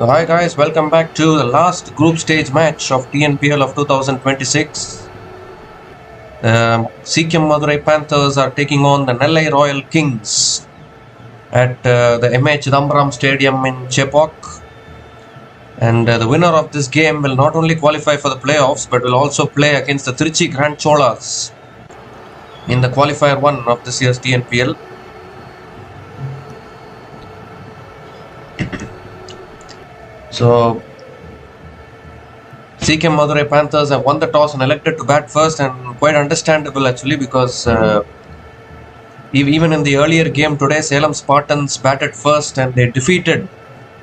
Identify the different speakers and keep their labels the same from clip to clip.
Speaker 1: So hi guys, welcome back to the last group stage match of TNPL of 2026. Siechem Madurai Panthers are taking on the Nellai Royal Kings at the Mahemegalostrikers Stadium in Chepauk. And the winner of this game will not only qualify for the playoffs but will also play against the Trichy Grand Cholas in the qualifier 1 of this year's TNPL. So, Siechem Madurai Panthers have won the toss and elected to bat first, and quite understandable actually, because even in the earlier game today, Salem Spartans batted first and they defeated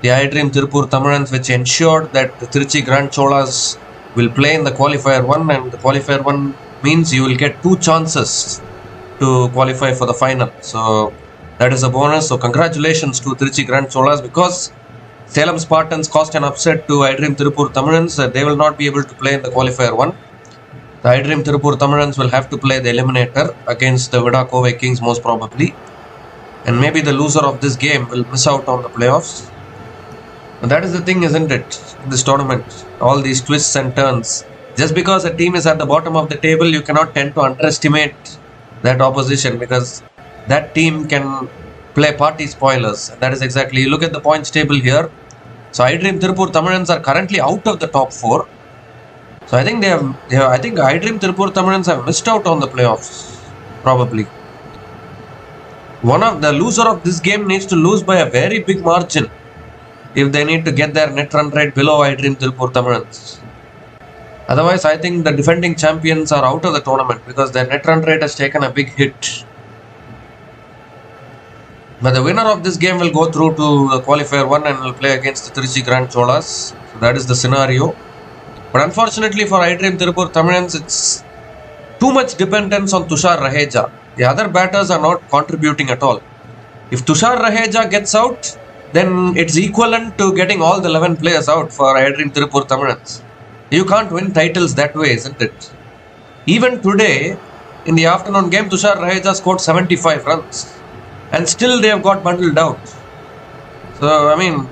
Speaker 1: the iDream Tirupur Tamilans, which ensured that the Trichy Grand Cholas will play in the qualifier 1, and the qualifier 1 means you will get 2 chances to qualify for the final. So that is a bonus. So congratulations to Trichy Grand Cholas, because Salem Spartans caused an upset to iDream Tirupur Tamilans. They will not be able to play in the qualifier 1. The iDream Tirupur Tamilans will have to play the eliminator against the Madurai Kings most probably. And maybe the loser of this game will miss out on the playoffs. And that is the thing, isn't it? This tournament, all these twists and turns. Just because a team is at the bottom of the table, you cannot tend to underestimate that opposition, because that team can play party spoilers. That is exactly, you look at the points table here. So iDream Tirupur Tamilans are currently out of the top 4. So I think I think iDream Tirupur Tamilans have missed out on the playoffs, probably. One of the loser of this game needs to lose by a very big margin if they need to get their net run rate below iDream Tirupur Tamilans. Otherwise, I think the defending champions are out of the tournament because their net run rate has taken a big hit. But the winner of this game will go through to the qualifier 1 and will play against the Trichy Grand Cholas. So that is the scenario. But unfortunately for iDream Tirupur Tamilans, it's too much dependence on Tushar Raheja. The other batters are not contributing at all. If Tushar Raheja gets out, then it's equivalent to getting all the 11 players out for iDream Tirupur Tamilans. You can't win titles that way, isn't it? Even today, in the afternoon game, Tushar Raheja scored 75 runs. And still they have got bundled out. So, I mean,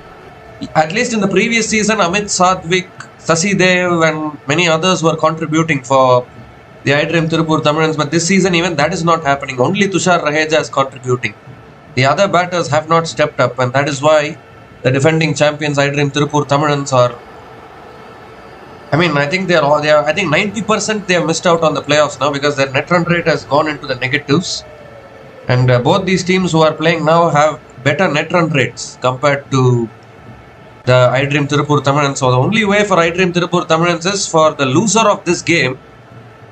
Speaker 1: at least in the previous season, Amit Sadvik, Sasi Dev and many others were contributing for the iDream Tirupur Tamilans. But this season, even that is not happening. Only Tushar Raheja is contributing. The other batters have not stepped up, and that is why the defending champions iDream Tirupur Tamilans are, I mean, I think I think 90% they have missed out on the playoffs now, because their net run rate has gone into the negatives. And both these teams who are playing now have better net run rates compared to the iDream Tirupur Tamilans. So the only way for iDream Tirupur Tamilans is for the loser of this game,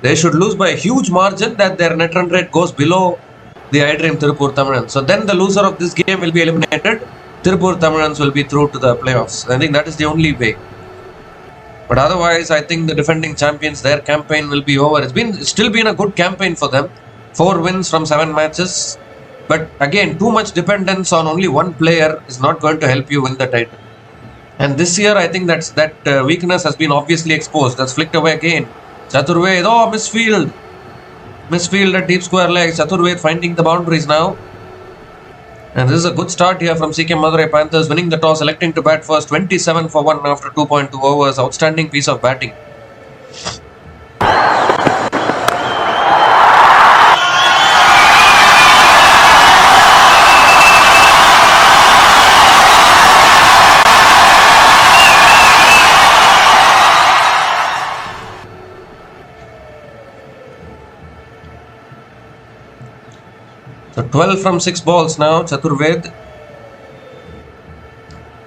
Speaker 1: they should lose by a huge margin, that their net run rate goes below the iDream Tirupur Tamilans. So then the loser of this game will be eliminated. Tirupur Tamilans will be through to the playoffs. I think that is the only way. But otherwise, I think the defending champions, their campaign will be over. It's still been a good campaign for them. 4 wins from 7 matches. But again, too much dependence on only one player is not going to help you win the title. And this year, I think that weakness has been obviously exposed. That's flicked away again. Chaturved, misfield. Misfield at deep square legs. Chaturved finding the boundaries now. And this is a good start here from Siechem Madurai Panthers, winning the toss, electing to bat first. 27 for 1 after 2.2 overs. Outstanding piece of batting. So 12 from 6 balls now, Chaturved.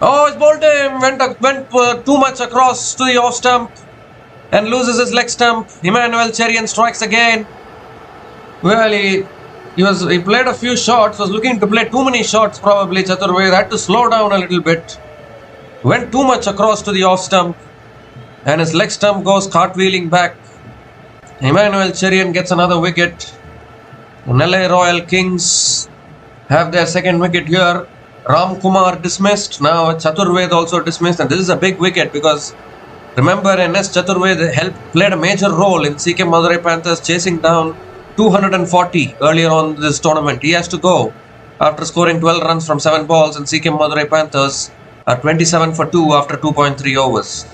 Speaker 1: Oh, it's bowled him. Went too much across to the off stump and loses his leg stump. Emmanuel Cherian strikes again. Well, he played a few shots, was looking to play too many shots probably. Chaturved had to slow down a little bit. Went too much across to the off stump and his leg stump goes cartwheeling back. Emmanuel Cherian gets another wicket. Nellai Royal Kings have their second wicket here. Ram Kumar dismissed. Now Chaturved also dismissed. And this is a big wicket, because remember, NS Chaturved played a major role in Siechem Madurai Panthers chasing down 240 earlier on this tournament. He has to go after scoring 12 runs from 7 balls, and Siechem Madurai Panthers are 27 for 2 after 2.3 overs.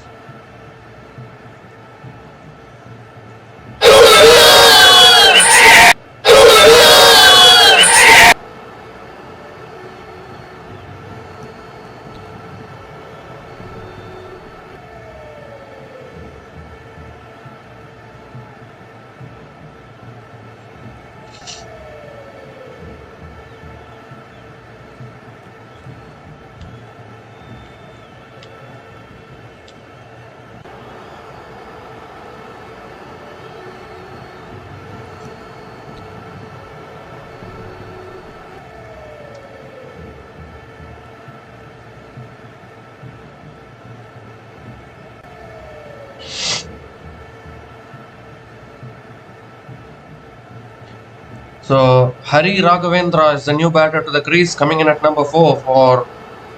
Speaker 1: So Hari Raghavendra is the new batter to the crease, coming in at number 4 for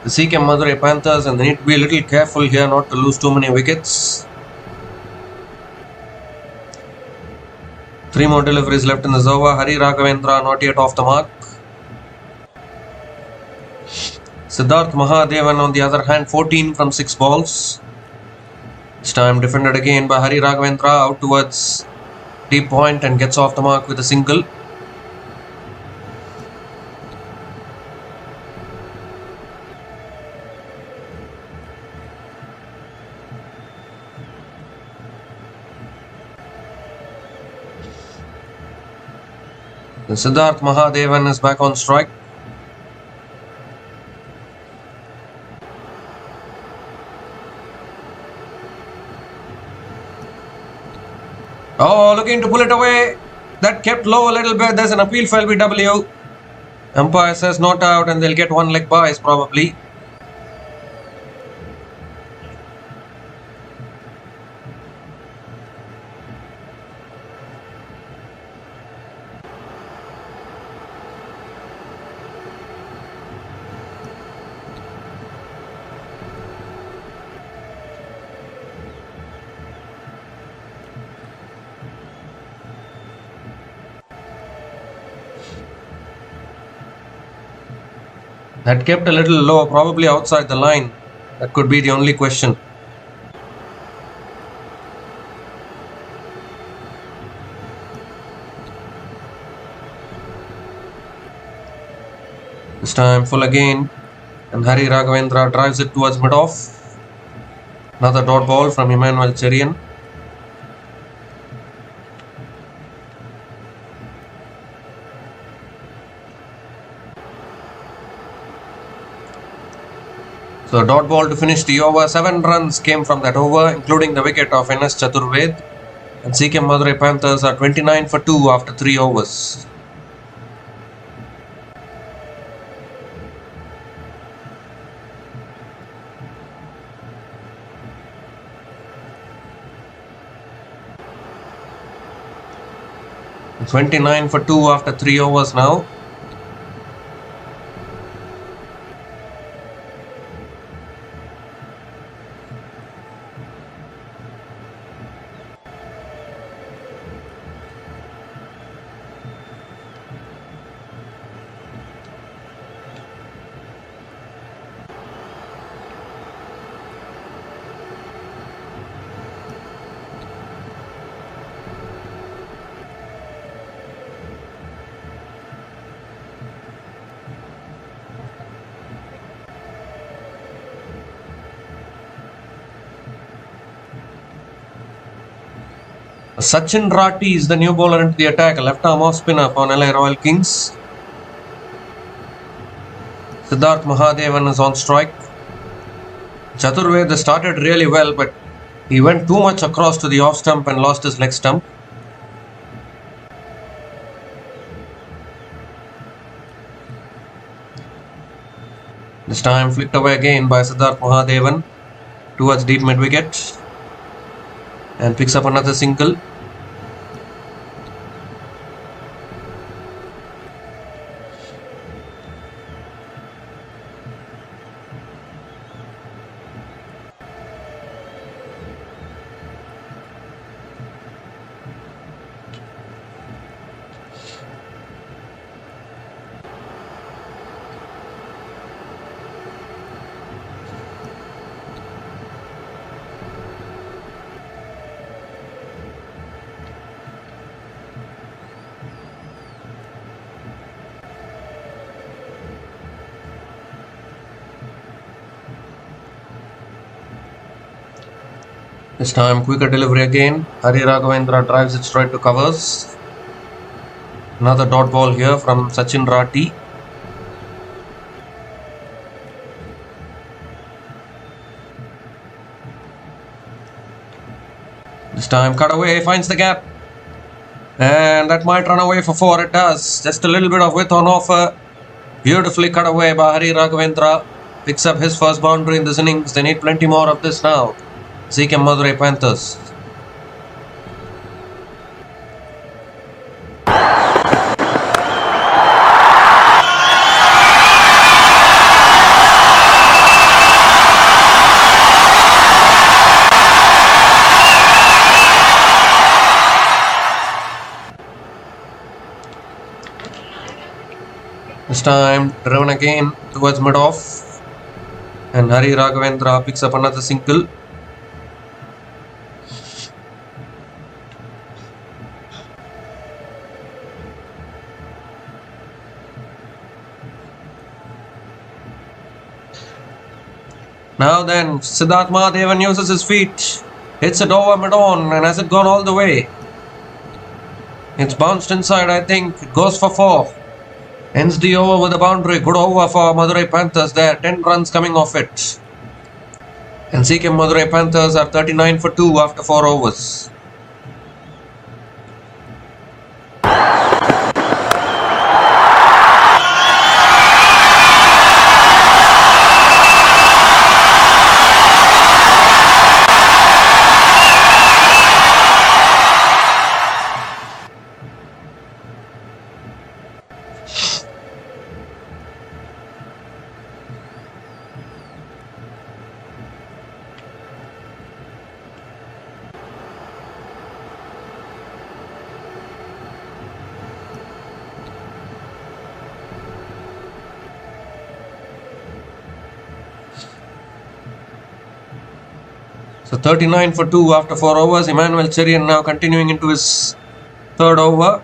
Speaker 1: the Siechem Madurai Panthers, and they need to be a little careful here not to lose too many wickets. 3 more deliveries left in this over. Hari Raghavendra not yet off the mark. Siddharth Mahadevan on the other hand, 14 from 6 balls. This time defended again by Hari Raghavendra, out towards deep point and gets off the mark with a single. Siddharth Mahadevan is back on strike. Oh, looking to pull it away. That kept low a little bit. There's an appeal for LBW. Umpire says not out, and they'll get 1 leg bias probably. That kept a little low, probably outside the line. That could be the only question. This time full again, and Hari Raghavendra drives it towards mid-off. Another dot ball from Emmanuel Cherian. So dot ball to finish the over. 7 runs came from that over, including the wicket of NS Chaturved. And Siechem Madurai Panthers are 29 for 2 after 3 overs. And 29 for 2 after 3 overs now. Sachin Rati is the new bowler into the attack, a left arm off spinner for Nellai Royal Kings. Siddharth Mahadevan is on strike. Chaturved started really well, but he went too much across to the off stump and lost his leg stump. This time flicked away again by Siddharth Mahadevan towards deep mid wicket and picks up another single. This time quicker delivery again. Hari Raghavendra drives it straight to covers. Another dot ball here from Sachin Rati. This time cut away, finds the gap. And that might run away for 4, it does. Just a little bit of width on offer. Beautifully cut away by Hari Raghavendra. Picks up his first boundary in this innings. They need plenty more of this now. Siechem Madurai Panthers. This time driven again towards mid-off, and Hari Raghavendra picks up another single. Now then, Siddharth Mahadevan uses his feet, hits it over mid-on, and has it gone all the way? It's bounced inside, I think. It goes for 4. Ends the over with a boundary. Good over for Madurai Panthers there. 10 runs coming off it. And Siechem Madurai Panthers are 39 for 2 after 4 overs. So 39 for 2 after 4 overs. Emmanuel Cherian now continuing into his third over.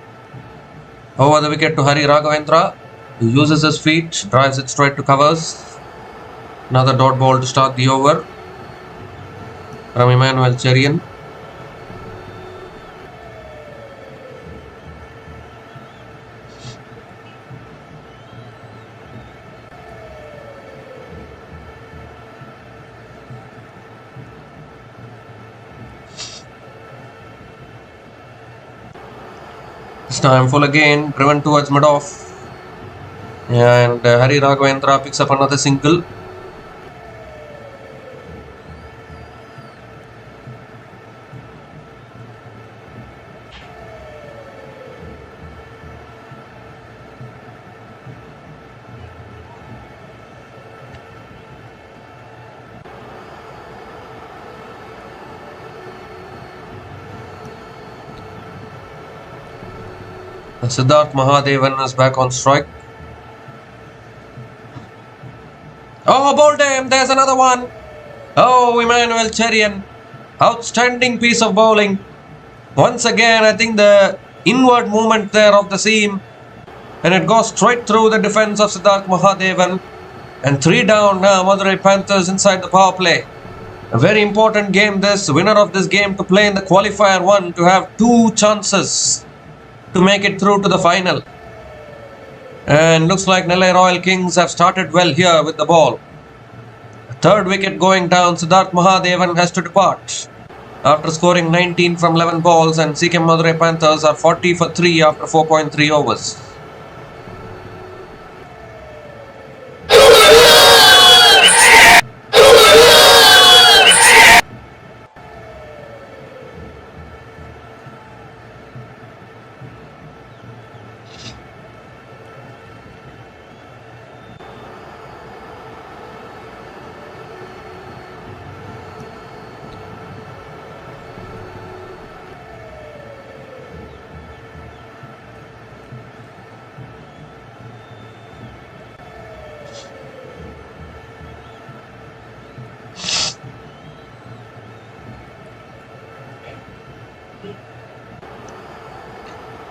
Speaker 1: Over the wicket to Hari Raghavendra, who uses his feet, drives it straight to covers. Another dot ball to start the over from Emmanuel Cherian. This time full again, driven towards mid-off, and Hari Raghavendra picks up another single. Siddharth Mahadevan is back on strike. Oh, bowled him! There's another one! Oh, Emmanuel Cherian. Outstanding piece of bowling. Once again, I think the inward movement there of the seam, and it goes straight through the defense of Siddharth Mahadevan. And 3 down now, Madurai Panthers inside the power play. A very important game this. Winner of this game to play in the qualifier 1 to have 2 chances to make it through to the final. And looks like Nellai Royal Kings have started well here with the ball. Third wicket going down. Siddharth Mahadevan has to depart after scoring 19 from 11 balls, and Siechem Madurai Panthers are 40 for 3 after 4.3 overs.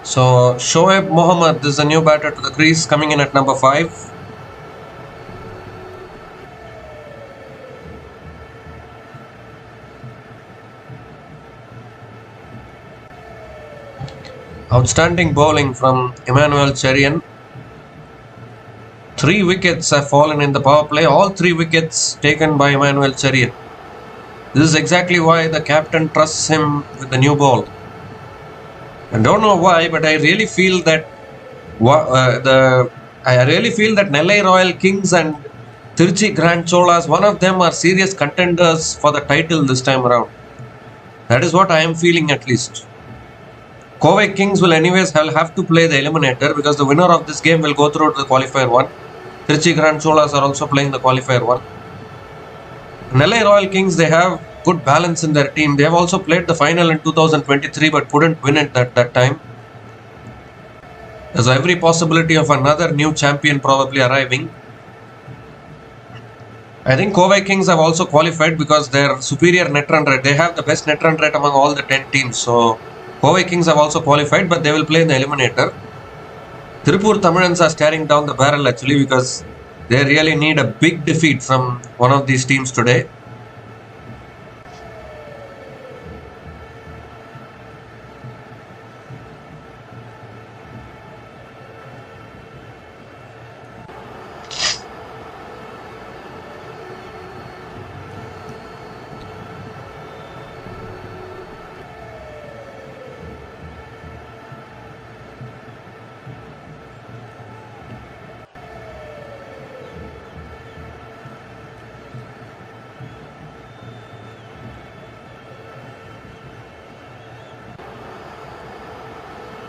Speaker 1: So Shoaib Mohammad is the new batter to the crease, coming in at number 5. Outstanding bowling from Emmanuel Cherian. 3 wickets have fallen in the power play. All 3 wickets taken by Emmanuel Cherian. This is exactly why the captain trusts him with the new ball. I don't know why, but I really feel that Nellai Royal Kings and Tiruchi Grand Cholas, one of them are serious contenders for the title this time around. That is what I am feeling at least. Kovai Kings will anyways have to play the eliminator because the winner of this game will go through to the qualifier 1. Tiruchi Grand Cholas are also playing the qualifier 1. Nellai Royal Kings, they have good balance in their team. They have also played the final in 2023 but couldn't win it that time. There's every possibility of another new champion probably arriving. I think Kovai Kings have also qualified because their superior net run rate, they have the best net run rate among all the 10 teams. So Kovai Kings have also qualified, but they will play in the eliminator. Tirupur Tamilans are staring down the barrel actually because they really need a big defeat from one of these teams today.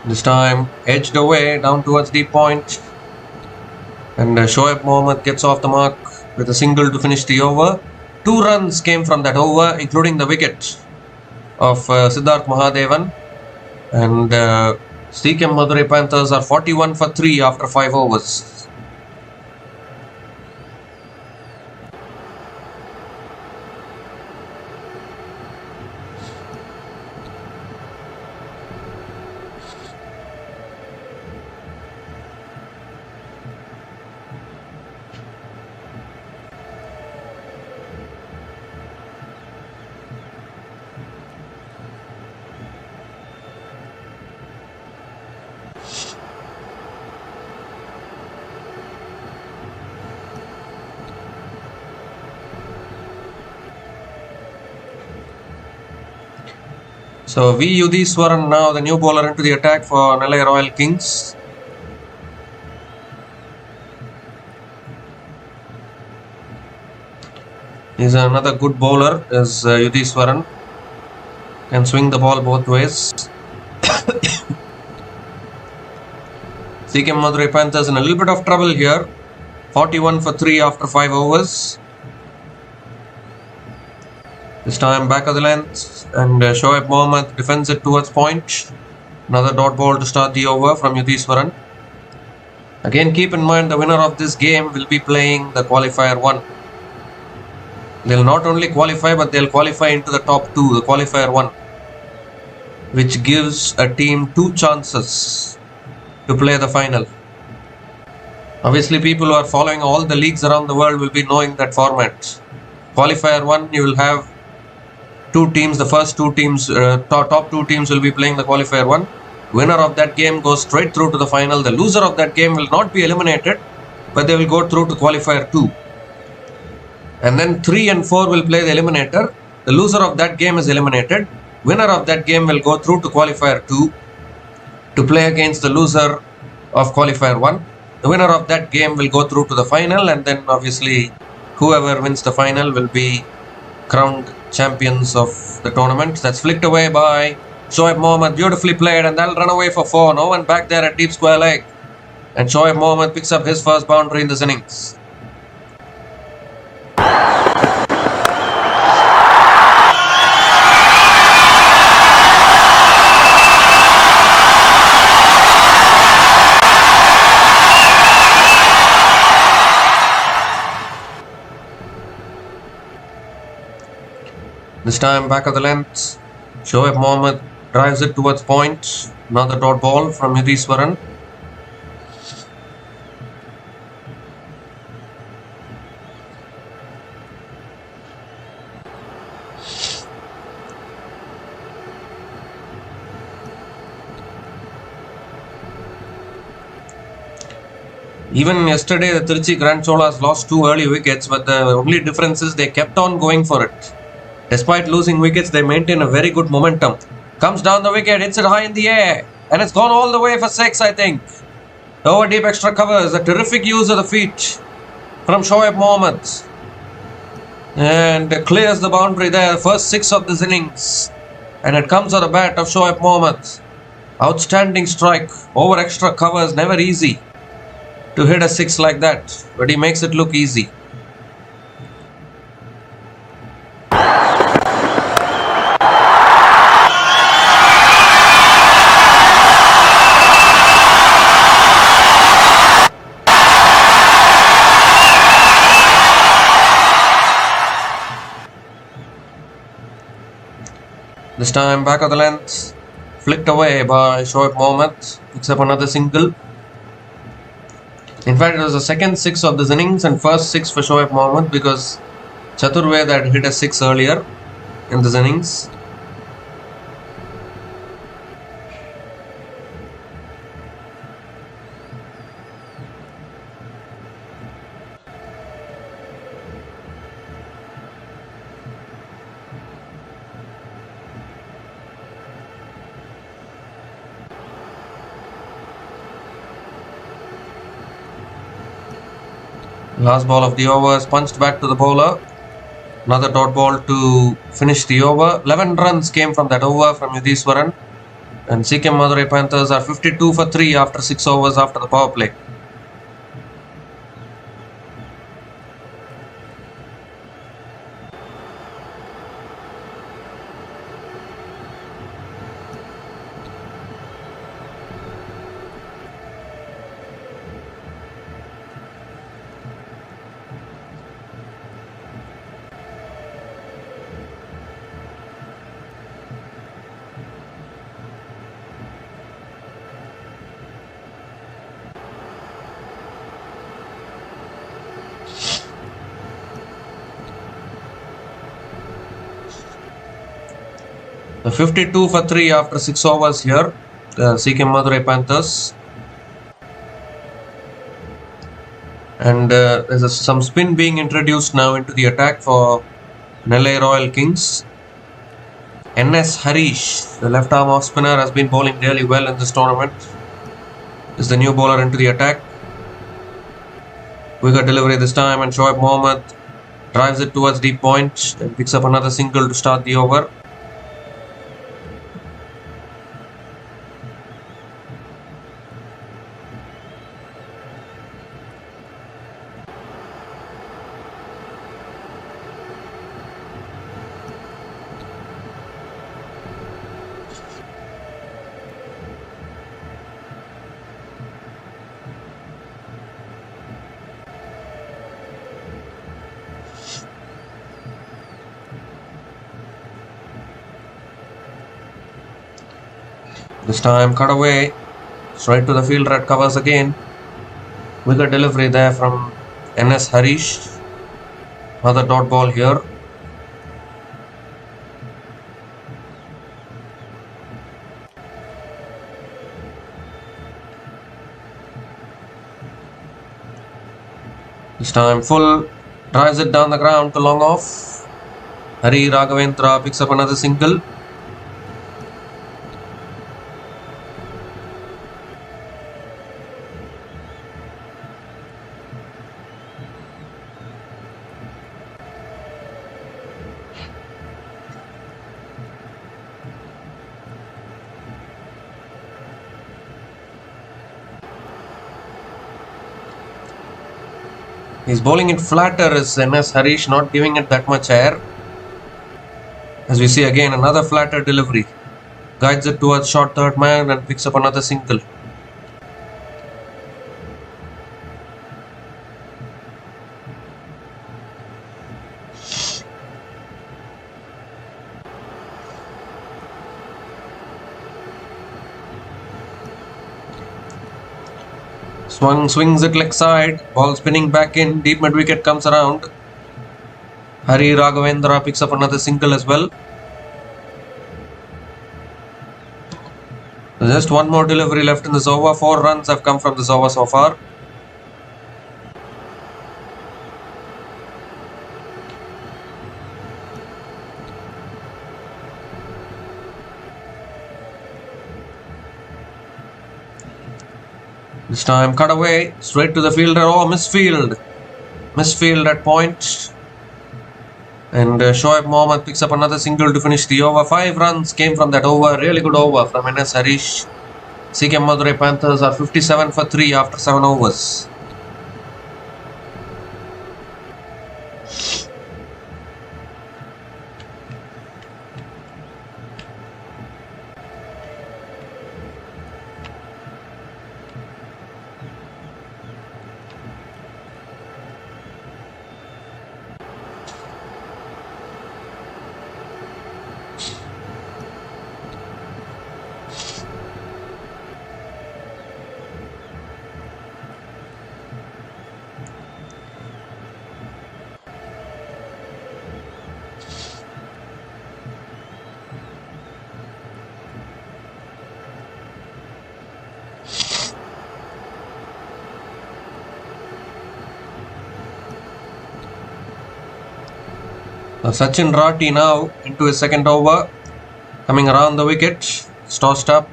Speaker 1: This time edged away down towards the point, and Shoaib Mohammad gets off the mark with a single to finish the over. 2 runs came from that over, including the wicket of Siddharth Mahadevan, and Siechem Madurai Panthers are 41 for 3 after 5 overs. So V. Yudhiswaran now the new bowler into the attack for Nellai Royal Kings. He's another good bowler is Yudhiswaran. Can swing the ball both ways. Siechem Madurai Panthers in a little bit of trouble here. 41 for 3 after 5 overs. This time back of the length, and Shoaib Mohammad defends it towards point. Another dot ball to start the over from Yudhiswaran. Again, keep in mind the winner of this game will be playing the qualifier 1. They'll not only qualify, but they'll qualify into the top 2, the qualifier 1, which gives a team 2 chances to play the final. Obviously, people who are following all the leagues around the world will be knowing that format. Qualifier 1, you will have 2 teams, the first 2 teams, top 2 teams will be playing the qualifier 1. Winner of that game goes straight through to the final. The loser of that game will not be eliminated, but they will go through to qualifier 2. And then 3 and 4 will play the eliminator. The loser of that game is eliminated. Winner of that game will go through to qualifier 2 to play against the loser of qualifier 1. The winner of that game will go through to the final, and then obviously whoever wins the final will be crowned champions of the tournament. That's flicked away by Shoaib Mohammad. Beautifully played, and that'll run away for 4. No one back there at deep square leg. And Shoaib Mohammad picks up his first boundary in this innings. This time back of the length, Shoaib Mohammad drives it towards point. Another dot ball from Yudhiswaran. Even yesterday, the Trichy Grand Cholas lost 2 early wickets, but the only difference is they kept on going for it. Despite losing wickets, they maintain a very good momentum. Comes down the wicket, hits it high in the air, and it's gone all the way for 6, I think. Over deep extra covers, a terrific use of the feet from Shoaib Mohammad. And clears the boundary there, first 6 of this innings. And it comes on the bat of Shoaib Mohammad. Outstanding strike, over extra covers, never easy to hit a 6 like that, but he makes it look easy. This time back of the length, flicked away by Shoaib Mohammad, picks up another single. In fact, it was the second 6 of this innings and first 6 for Shoaib Mohammad because Chaturved had hit a 6 earlier in this innings. Last ball of the over is punched back to the bowler. Another dot ball to finish the over. 11 runs came from that over from Yudhishwaran. And Siechem Madurai Panthers are 52 for 3 after 6 overs after the power play. The 52 for 3 after 6 overs here, the Siechem Madurai Panthers. And there's some spin being introduced now into the attack for Nellai Royal Kings. NS Harish, the left arm off spinner, has been bowling really well in this tournament. Is the new bowler into the attack. Wicket delivery this time, and Shoaib Mohammad drives it towards deep point and picks up another single to start the over. This time cut away, straight to the fielder at covers again. Wicket delivery there from NS Harish. Another dot ball here. This time full, drives it down the ground to long off. Hari Raghavendra picks up another single. He's bowling it flatter as NS Harish, not giving it that much air. As we see again, another flatter delivery. Guides it towards short third man and picks up another single. Swings it leg side, ball spinning back in, deep mid wicket comes around. Hari Raghavendra picks up another single as well. Just one more delivery left in this over. 4 runs have come from this over so far. This time cut away, straight to the fielder. Oh, misfield. Misfield at point. And Shoaib Mohammad picks up another single to finish the over. 5 runs came from that over. Really good over from NS Harish. Siechem Madurai Panthers are 57 for 3 after 7 overs. Sachin Rati now into his second over, coming around the wicket, tossed up.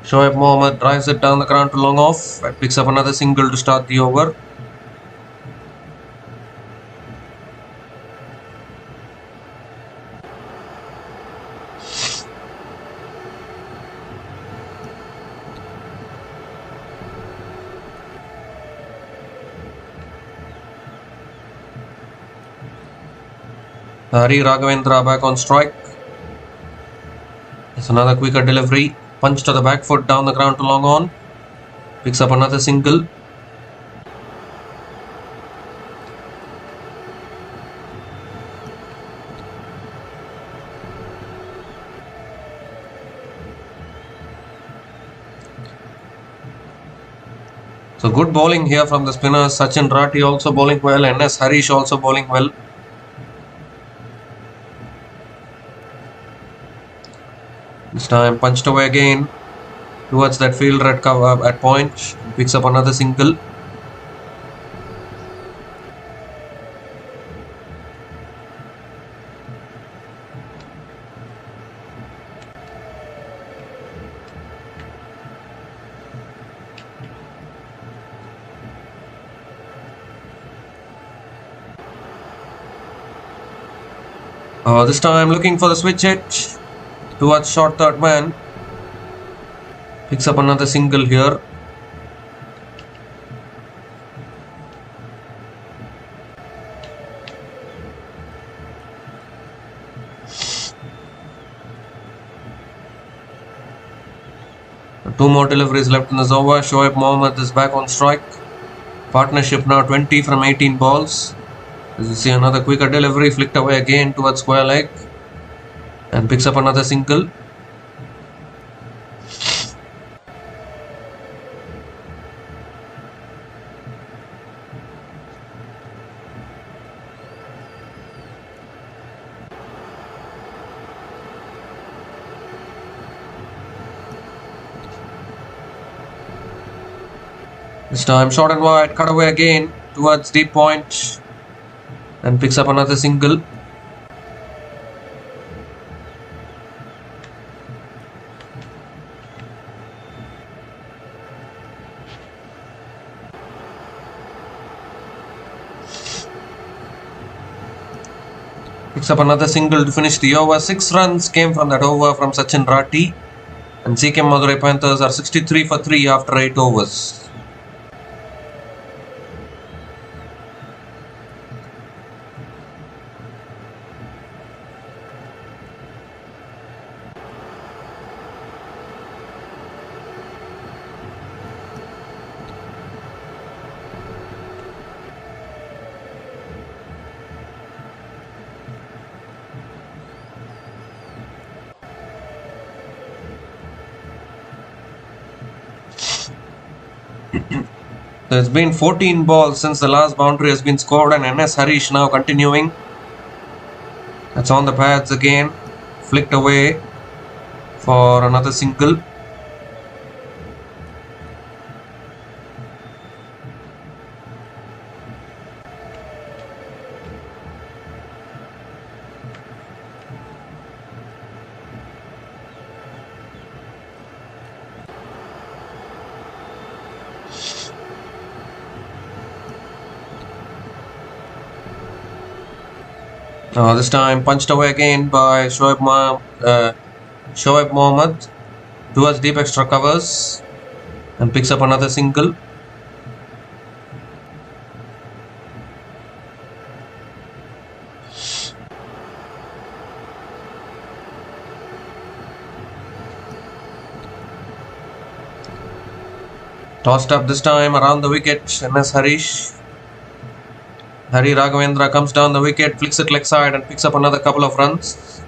Speaker 1: Shoaib Mohammad drives it down the ground to long off and picks up another single to start the over. Hari Raghavendra back on strike. It's another quicker delivery. Punch to the back foot down the ground to long on. Picks up another single. So good bowling here from the spinners. Sachin Rati also bowling well. NS Harish also bowling well. This time punched away again towards that fielder at cover at point. Picks up another single. This time looking for the switch hit towards short third man. Picks up another single here. Two more deliveries left in this over. Shoaib Mohammad is back on strike. Partnership now 20 from 18 balls. As you see, another quicker delivery flicked away again towards square leg and picks up another single. This time short and wide, cut away again towards deep point and picks up another single. Picks up another single to finish the over. 6 runs came from that over from Sachin Rati. And Siechem Madurai Panthers are 63 for 3 after 8 overs. There's been 14 balls since the last boundary has been scored, and NS Harish now continuing. That's on the pads again. Flicked away for another single. This time punched away again by Shoaib Mohammed towards deep extra covers and picks up another single. Tossed up this time around the wicket, NS Harish. Hari Raghavendra comes down the wicket, flicks it leg side and picks up another couple of runs.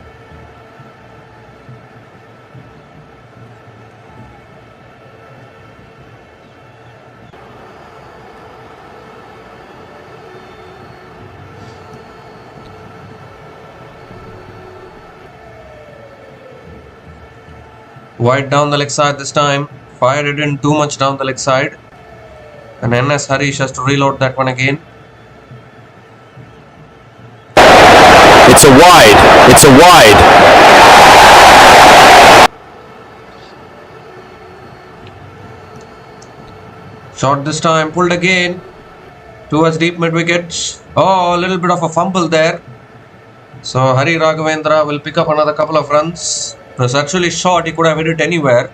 Speaker 1: Wide down the leg side this time. Fired it in too much down the leg side. And NS Harish has to reload that one again.
Speaker 2: It's a wide. It's a wide.
Speaker 1: Shot this time, pulled again towards deep mid wicket. Oh, a little bit of a fumble there. So Hari Raghavendra will pick up another couple of runs. It was actually short, he could have hit it anywhere.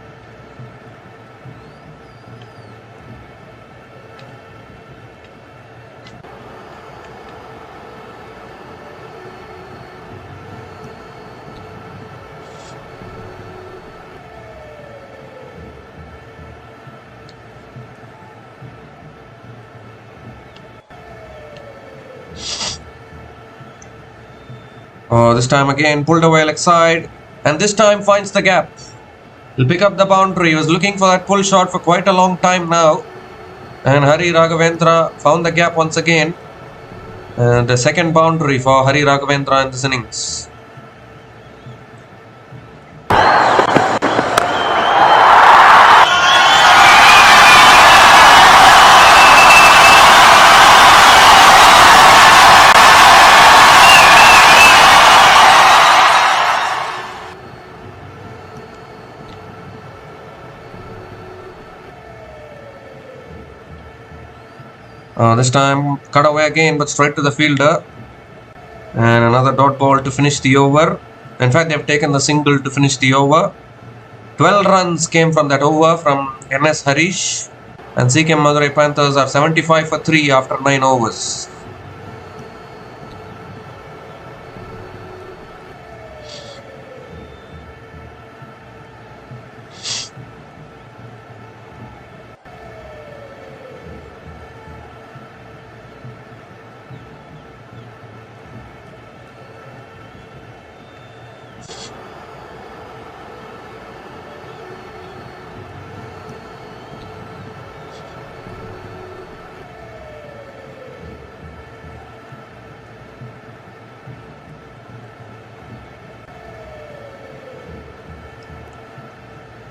Speaker 1: This time again pulled away leg side and this time finds the gap. He'll pick up the boundary. He was looking for that pull shot for quite a long time now. And Hari Raghavendra found the gap once again. And the second boundary for Hari Raghavendra in this innings. This time cut away again but straight to the fielder and another dot ball to finish the over. In fact, they have taken the single to finish the over. 12 runs came from that over from NS Harish and Siechem Madurai Panthers are 75 for 3 after 9 overs.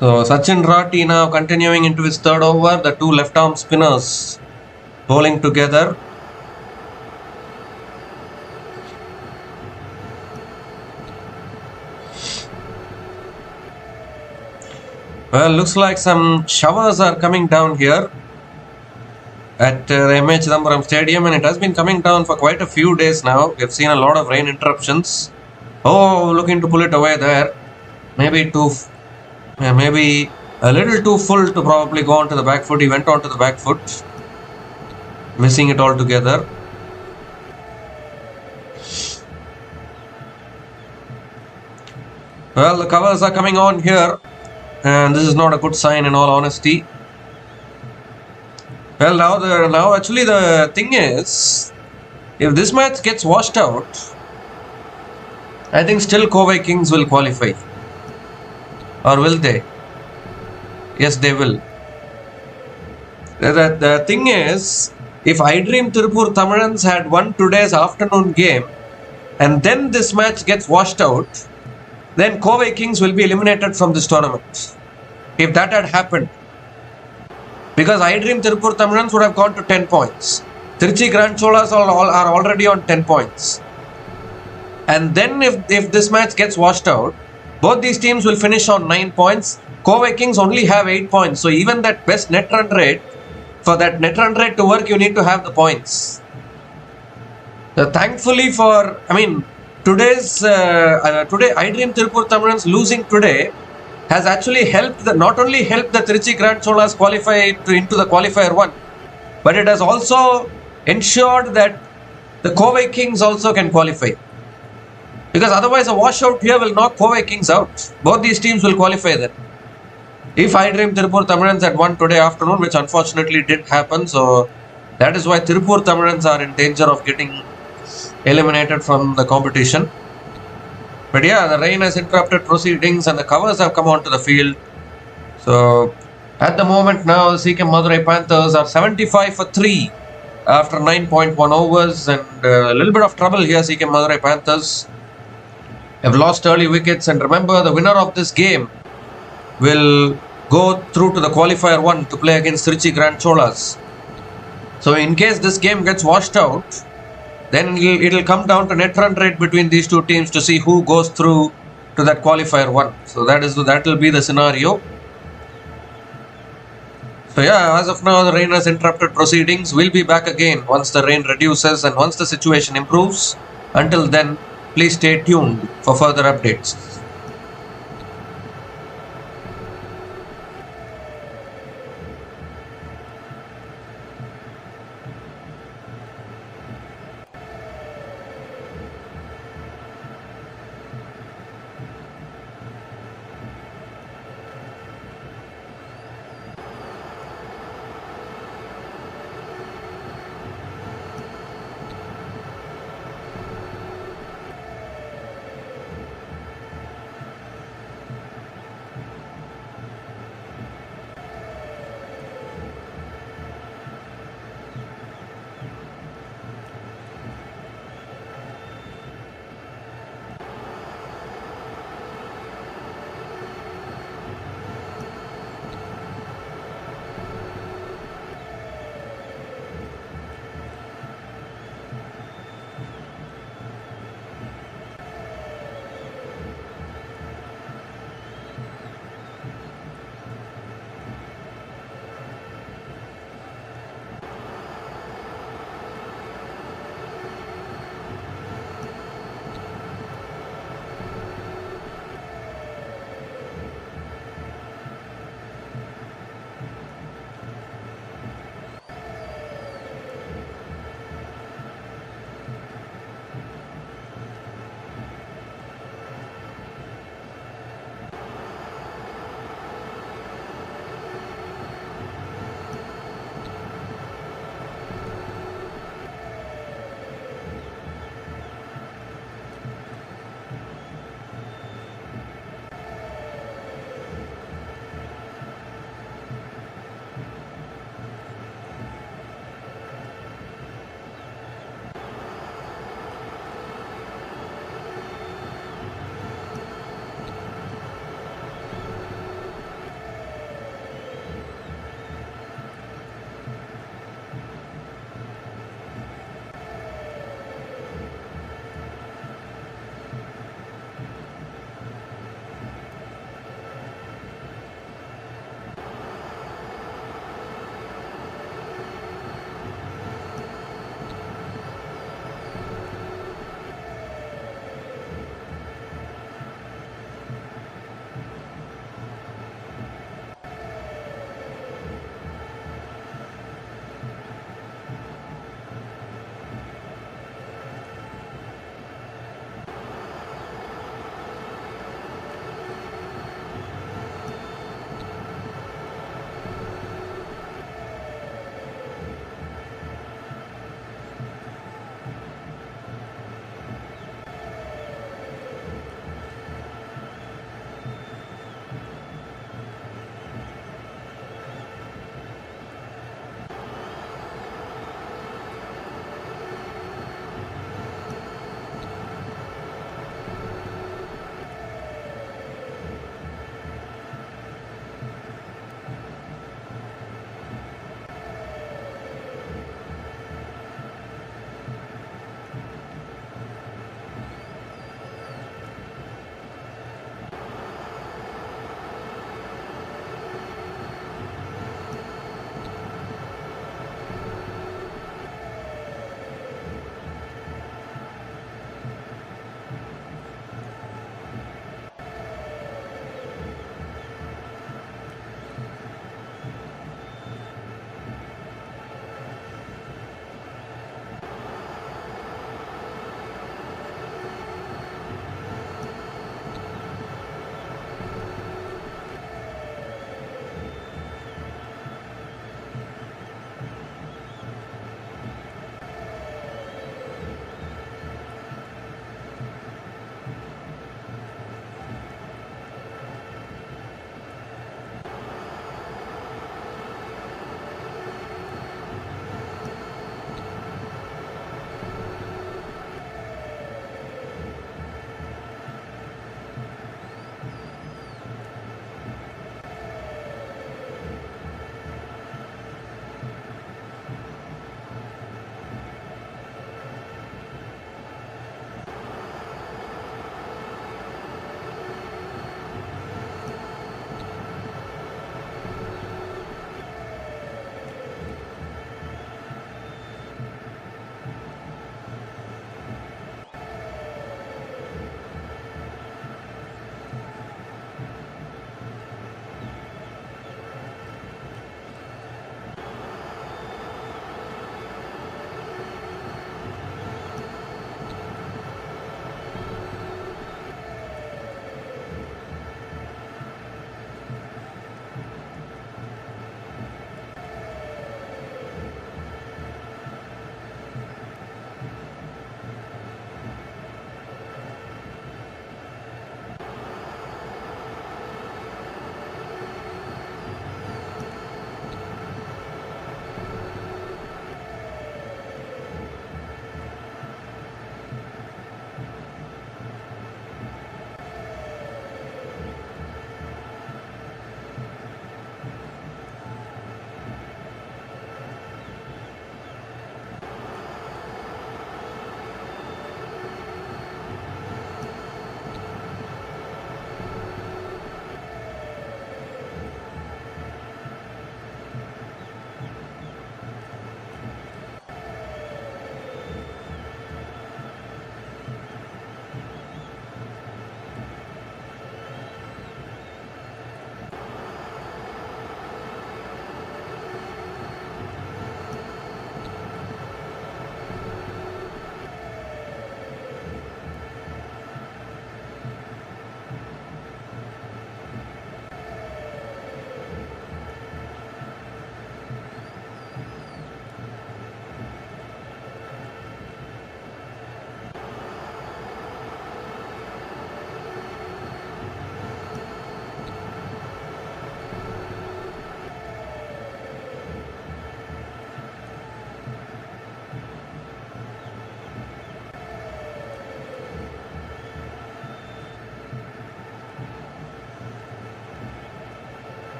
Speaker 1: So Sachin Rati now continuing into his third over. The two left arm spinners bowling together. Well, looks like some showers are coming down here at the MH Chidambaram Stadium, and it has been coming down for quite a few days now. We have seen a lot of rain interruptions. Oh, looking to pull it away there. Maybe a little too full to probably go onto the back foot. He went onto the back foot, missing it altogether. Well, the covers are coming on here, and this is not a good sign in all honesty. Well, now actually the thing is, if this match gets washed out, I think still Covey Kings will qualify. Or will they? Yes, they will. The thing is, if I Dream Tirupur Tamilans had won today's afternoon game and then this match gets washed out, then Covey Kings will be eliminated from this tournament. If that had happened. Because I Dream Tirupur Tamilans would have gone to 10 points. Trichy Grand Cholas are already on 10 points. And then if this match gets washed out, both these teams will finish on 9 points. Covey Kings only have 8 points. So even that best net run rate, for that net run rate to work, you need to have the points. So thankfully today iDream Tirupur Tamilans losing today has actually not only helped the Trichy Grand Cholas qualify into the qualifier 1, but it has also ensured that the Kovai Kings also can qualify. Because otherwise a washout here will knock Kovai Kings out. Both these teams will qualify then. If iDream Tirupur Tamilans had won today afternoon, which unfortunately didn't happen, so that is why Tirupur Tamilans are in danger of getting eliminated from the competition. But yeah, the rain has interrupted proceedings and the covers have come onto the field. So at the moment now, the Siechem Madurai Panthers are 75 for 3 after 9.1 overs, and a little bit of trouble here. Siechem Madurai Panthers have lost early wickets, and remember, the winner of this game will go through to the qualifier 1 to play against Trichy Grand Cholas. So in case this game gets washed out, then it'll come down to net run rate between these two teams to see who goes through to that qualifier 1. So that will be the scenario. So yeah, as of now, the rain has interrupted proceedings. We'll be back again once the rain reduces and once the situation improves. Until then, please stay tuned for further updates.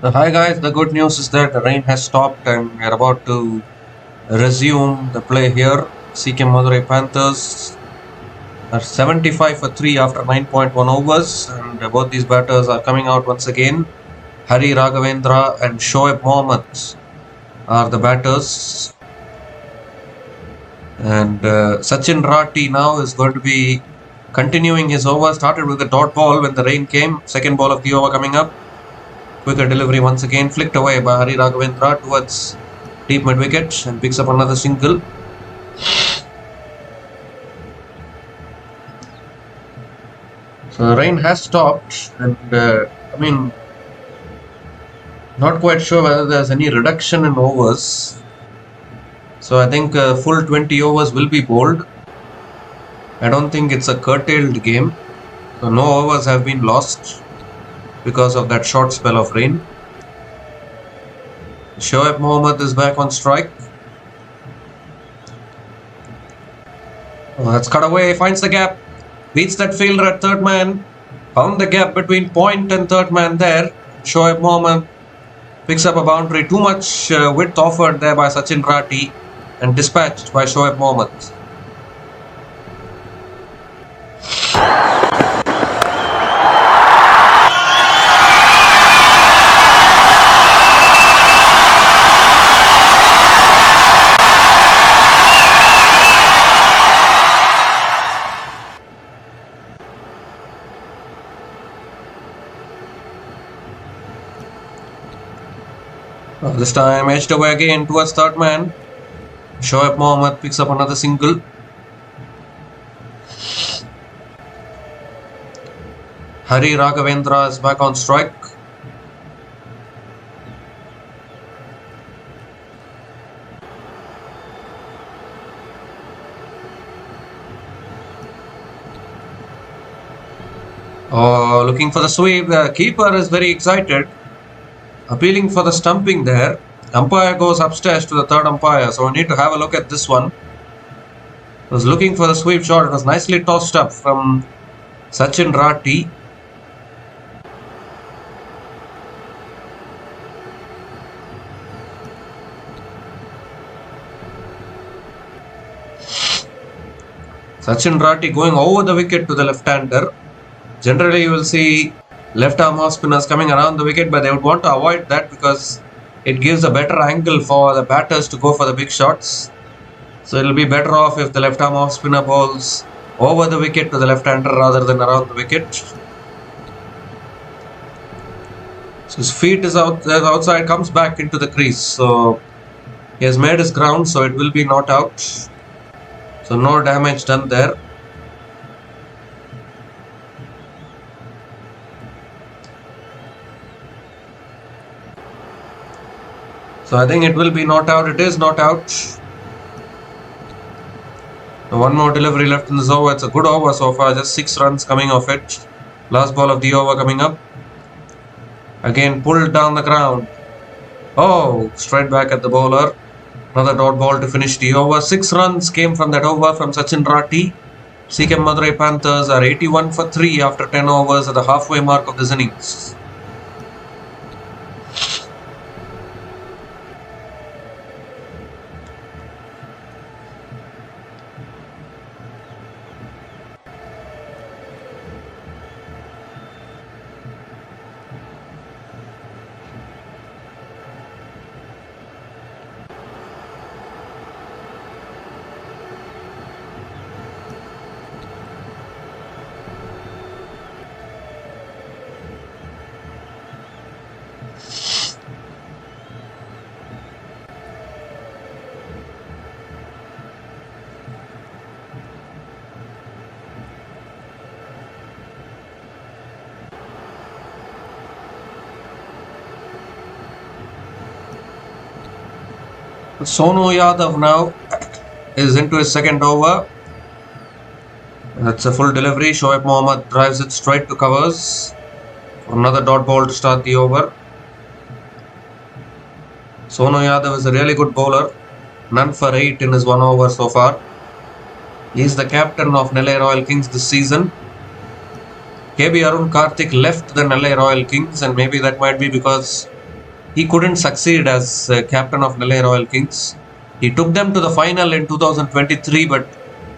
Speaker 1: Hi guys, the good news is that the rain has stopped and we are about to resume the play here. Siechem Madurai Panthers are 75 for 3 after 9.1 overs, and both these batters are coming out once again. Hari Raghavendra and Shoaib Mohammad are the batters, and Sachin Rati now is going to be continuing his over. Started with the dot ball when the rain came. Second ball of the over coming up. Quicker delivery once again, flicked away by Hari Raghavendra towards deep mid wicket and picks up another single. So the rain has stopped, and not quite sure whether there's any reduction in overs. So I think full 20 overs will be bowled. I don't think it's a curtailed game. So no overs have been lost because of that short spell of rain. Shoaib Mohammad is back on strike. That's cut away, finds the gap, beats that fielder at third man, found the gap between point and third man there. Shoaib Mohammad picks up a boundary, too much width offered there by Sachin Rati and dispatched by Shoaib Mohammad. This time edged away again towards third man. Shoaib Mohammad picks up another single. Hari Raghavendra is back on strike. Looking for the sweep. The keeper is very excited, appealing for the stumping there. Umpire goes upstairs to the third umpire, so we need to have a look at this one. Was looking for the sweep shot. It was nicely tossed up from Sachin Rati. Sachin Rati going over the wicket to the left-hander. Generally, you will see left-arm off spinners coming around the wicket, but they would want to avoid that because it gives a better angle for the batters to go for the big shots. So it will be better off if the left-arm off spinner bowls over the wicket to the left-hander rather than around the wicket. So his feet is out there outside, comes back into the crease. So he has made his ground, so it will be not out. So no damage done there. So I think it will be not out. It is not out. One more delivery left in this over. It's a good over so far. Just 6 runs coming off it. Last ball of the over coming up. Again pulled down the ground. Oh, straight back at the bowler. Another dot ball to finish the over. 6 runs came from that over from Sachin Rati. Siechem Madurai Panthers are 81 for 3 after 10 overs at the halfway mark of this innings. Sonu Yadav now is into his second over. That's a full delivery. Shoaib Mohammad drives it straight to covers. Another dot ball to start the over. Sonu Yadav is a really good bowler. None for 8 in his 1 over so far. He is the captain of Nellai Royal Kings this season. KB Arun Karthik left the Nellai Royal Kings, and maybe that might be because he couldn't succeed as captain of Nellai Royal Kings. He took them to the final in 2023, but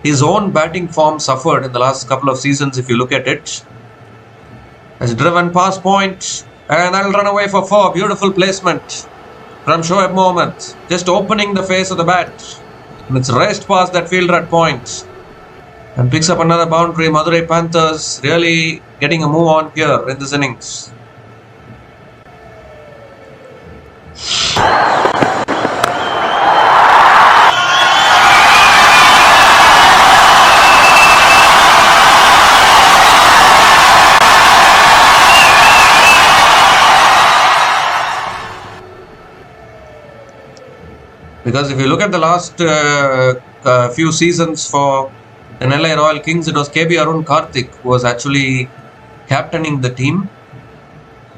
Speaker 1: his own batting form suffered in the last couple of seasons if you look at it. Has driven past point and that'll run away for 4. Beautiful placement from Shoaib Mohammad, just opening the face of the bat, and it's raced past that fielder at point and picks up another boundary. Madurai Panthers really getting a move on here in this innings. Because if you look at the last few seasons for the Nellai Royal Kings, it was KB Arun Karthik who was actually captaining the team.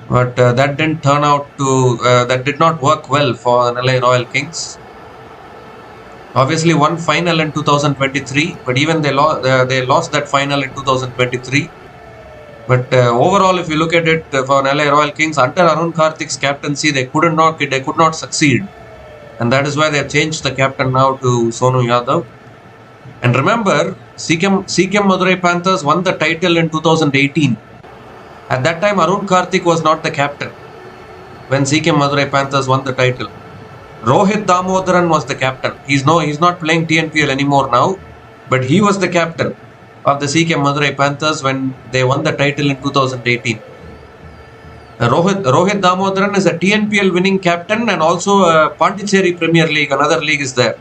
Speaker 1: But that didn't turn out to, that did not work well for the Nellai Royal Kings. Obviously won final in 2023, but even they lost that final in 2023. But overall, if you look at it for Nellai Royal Kings, under Arun Karthik's captaincy, they could not succeed. And that is why they have changed the captain now to Sonu Yadav. And remember, Siechem Madurai Panthers won the title in 2018. At that time, Arun Karthik was not the captain when Siechem Madurai Panthers won the title. Rohit Damodaran was the captain. He's not playing TNPL anymore now, but he was the captain of the Siechem Madurai Panthers when they won the title in 2018. Rohit Damodaran is a TNPL winning captain and also a Pondicherry Premier League, another league is there.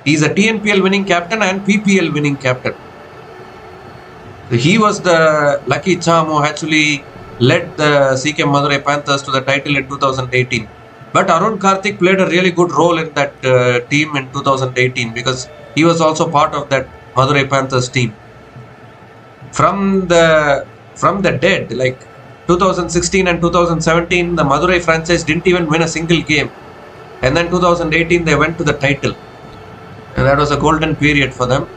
Speaker 1: He's a TNPL winning captain and PPL winning captain. He was the lucky charm who actually led the Siechem Madurai Panthers to the title in 2018. But Arun Karthik played a really good role in that team in 2018 because he was also part of that Madurai Panthers team. From the dead, like 2016 and 2017, the Madurai franchise didn't even win a single game. And then 2018, they went to the title. And that was a golden period for them.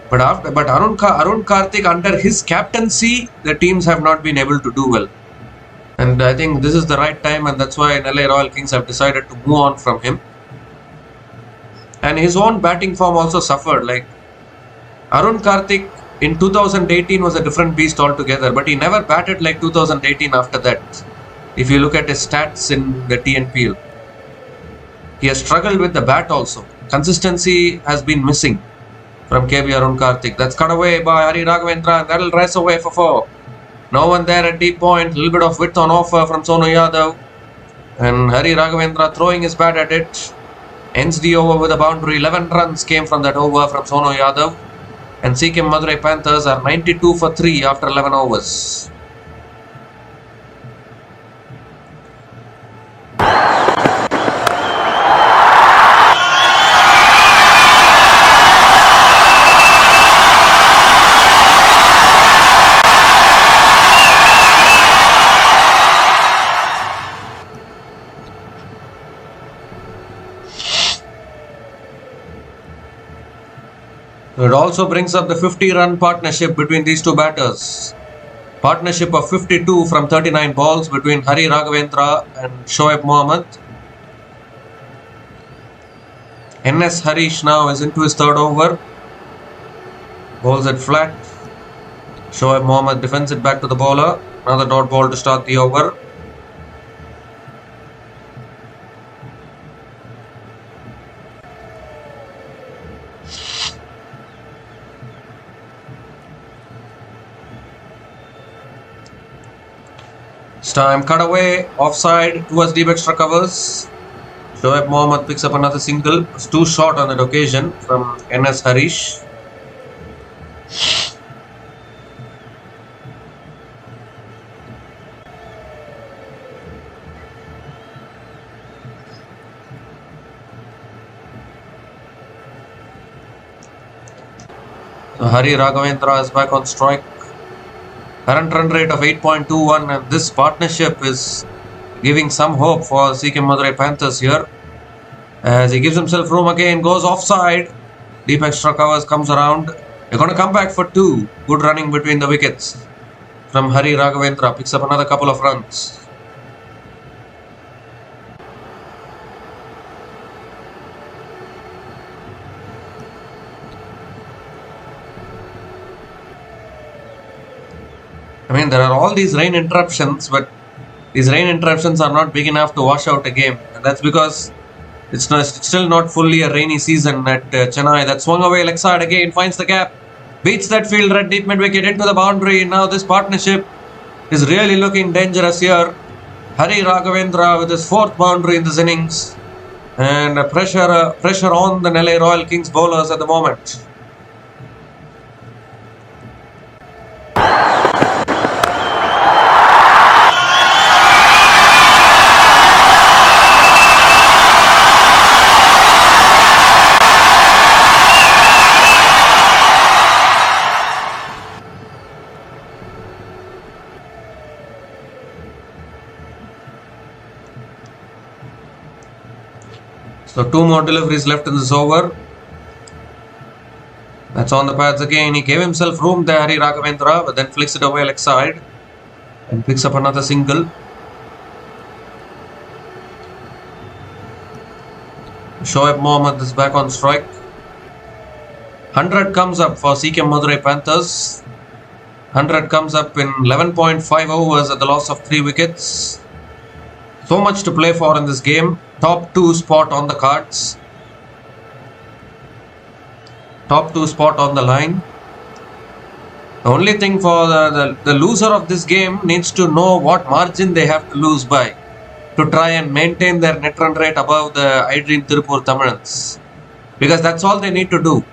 Speaker 1: But Arun Karthik, under his captaincy, the teams have not been able to do well. And I think this is the right time, and that's why Nellai Royal Kings have decided to move on from him. And his own batting form also suffered. Like Arun Karthik in 2018 was a different beast altogether, but he never batted like 2018 after that. If you look at his stats in the TNPL, he has struggled with the bat also. Consistency has been missing from KB Arun Karthik. That's cut away by Hari Raghavendra, and that'll race away for 4. No one there at deep point. A little bit of width on offer from Sonu Yadav. And Hari Raghavendra throwing his bat at it. Ends the over with a boundary. 11 runs came from that over from Sonu Yadav. And Siechem Madurai Panthers are 92 for 3 after 11 overs. It also brings up the 50-run partnership between these two batters. Partnership of 52 from 39 balls between Hari Raghavendra and Shoaib Mohammad. NS Harish now is into his 3rd over. Bowls it flat. Shoaib Mohammad defends it back to the bowler. Another dot ball to start the over. Time cut away, offside towards deep extra covers. Shoaib Mohammad picks up another single. It's too short on that occasion from NS Harish. So Hari Raghavendra is back on strike. Current run rate of 8.21, and this partnership is giving some hope for Siechem Madurai Panthers here. As he gives himself room again, goes offside. Deep extra covers, comes around. They're going to come back for 2. Good running between the wickets from Hari Raghavendra. Picks up another couple of runs. I mean, there are all these rain interruptions, but these rain interruptions are not big enough to wash out a game. And that's because it's still not fully a rainy season at Chennai. That swung away leg side again, finds the gap, beats that field red deep mid wicket into the boundary. Now this partnership is really looking dangerous here. Hari Raghavendra with his 4th boundary in this innings. And pressure on the Nellai Royal Kings bowlers at the moment. So 2 more deliveries left in this over. That's on the pads again. He gave himself room there, Hari Raghavendra, but then flicks it away leg side and picks up another single. Shoaib Mohammad is back on strike. 100 comes up for Siechem Madurai Panthers. 100 comes up in 11.5 overs at the loss of 3 wickets. So much to play for in this game. Top 2 spot on the cards. Top 2 spot on the line. The only thing for the loser of this game needs to know what margin they have to lose by to try and maintain their net run rate above the iDream Tirupur Tamilans. Because that's all they need to do.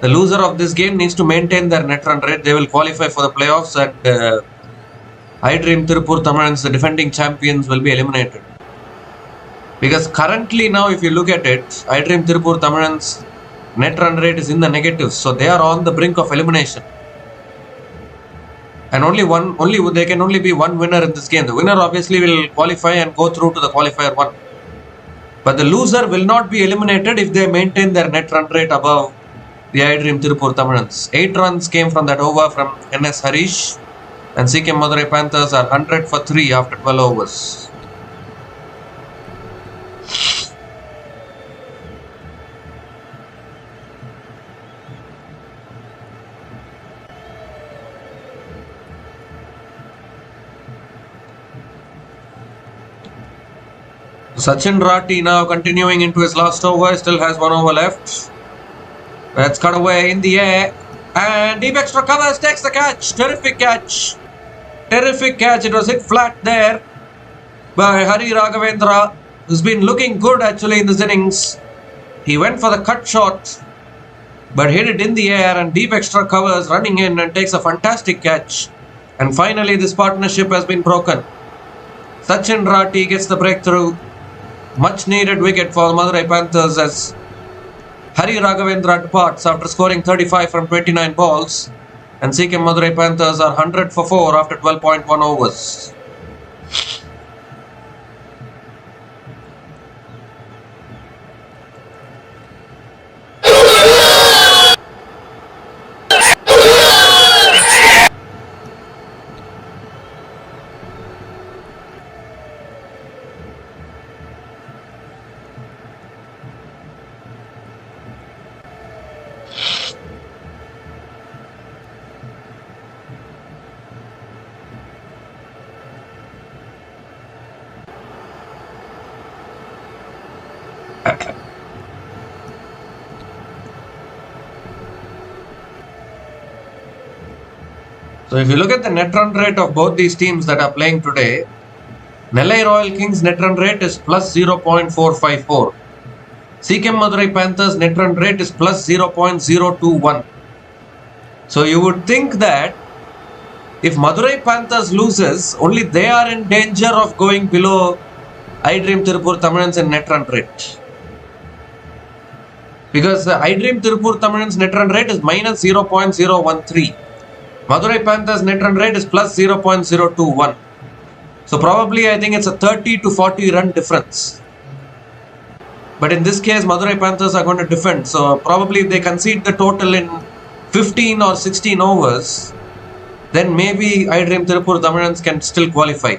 Speaker 1: The loser of this game needs to maintain their net run rate. They will qualify for the playoffs, and iDream Tirupur Tamilans, the defending champions, will be eliminated. Because currently now, if you look at it, iDream Tirupur Tamilans net run rate is in the negatives, so they are on the brink of elimination. And there can only be one winner in this game. The winner obviously will qualify and go through to the qualifier 1. But the loser will not be eliminated if they maintain their net run rate above the iDream Tirupur Tamilans. 8 runs came from that over from NS Harish, and Siechem Madurai Panthers are 100 for 3 after 12 overs. Sachin Rati now continuing into his last over, still has 1 over left. That's cut away in the air, and deep extra covers, takes the catch. Terrific catch. Terrific catch. It was hit flat there by Hari Raghavendra, who's been looking good actually in this innings. He went for the cut shot, but hit it in the air, and deep extra covers running in and takes a fantastic catch. And finally this partnership has been broken. Sachin Rati gets the breakthrough. Much needed wicket for the Madurai Panthers as Hari Raghavendra departs after scoring 35 from 29 balls, and Siechem Madurai Panthers are 100 for 4 after 12.1 overs. So if you look at the net run rate of both these teams that are playing today, Nellai Royal Kings net run rate is plus 0.454. Siechem Madurai Panthers net run rate is plus 0.021. So you would think that if Madurai Panthers loses, only they are in danger of going below iDream Tirupur Tamilans in net run rate. Because the iDream Tirupur Tamilans net run rate is minus 0.013. Madurai Panthers net run rate is plus 0.021. So probably I think it's a 30 to 40 run difference. But in this case, Madurai Panthers are going to defend. So probably if they concede the total in 15 or 16 overs, then maybe iDream Tirupur Tamilans can still qualify.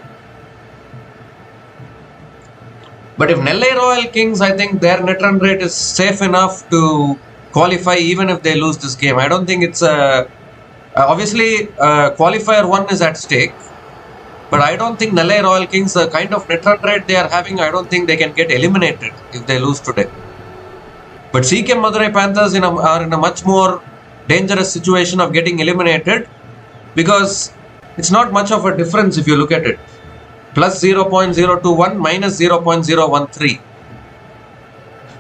Speaker 1: But if Nellai Royal Kings, I think their net run rate is safe enough to qualify even if they lose this game. I don't think it's a Obviously, qualifier 1 is at stake. But I don't think Nellai Royal Kings, the kind of net run rate they are having, I don't think they can get eliminated if they lose today. But Siechem Madurai Panthers are in a much more dangerous situation of getting eliminated, because it's not much of a difference if you look at it. Plus 0.021 minus 0.013.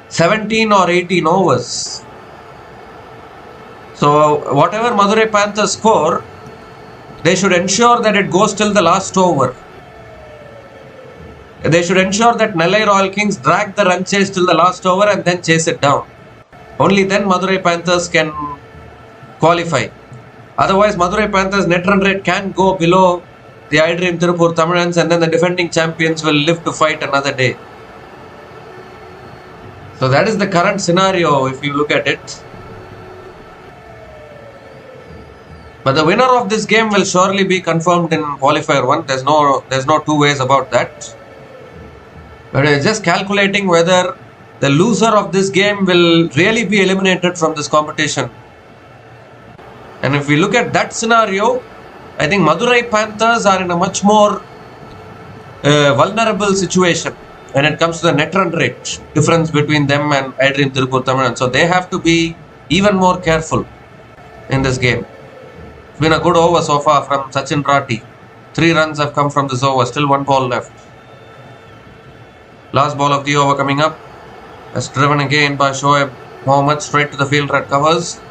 Speaker 1: 17 or 18 overs. So whatever Madurai Panthers score, they should ensure that it goes till the last over. They should ensure that Nellai Royal Kings drag the run chase till the last over and then chase it down. Only then Madurai Panthers can qualify. Otherwise, Madurai Panthers net run rate can go below the iDream Tirupur Tamilans, and then the defending champions will live to fight another day. So that is the current scenario if you look at it. But the winner of this game will surely be confirmed in qualifier 1. There's no two ways about that. But it's just calculating whether the loser of this game will really be eliminated from this competition. And if we look at that scenario, I think Madurai Panthers are in a much more vulnerable situation when it comes to the net run rate difference between them and iDream Tirupur Tamilans. So they have to be even more careful in this game. It's been a good over so far from Sachin Rati. 3 runs have come from this over. Still 1 ball left. Last ball of the over coming up. That's driven again by Shoaib Mohammed straight to the field at covers.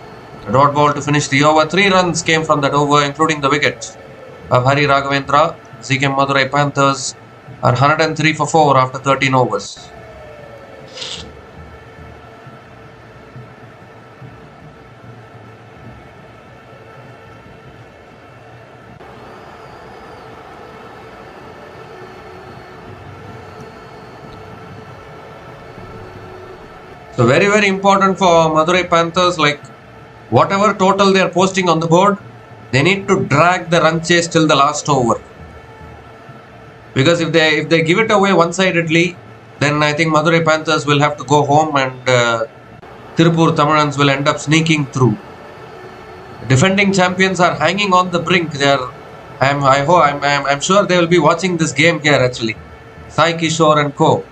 Speaker 1: A dot ball to finish the over. 3 runs came from that over, including the wicket of Hari Raghavendra. Siechem Madurai Panthers are 103 for 4 after 13 overs. So very important for Madurai Panthers, like whatever total they are posting on the board, they need to drag the run chase till the last over. Because if they give it away one-sidedly, then I think Madurai Panthers will have to go home and Tirupur Tamilans will end up sneaking through. Defending champions are hanging on the brink. I'm sure they will be watching this game here actually. Sai Kishore and co.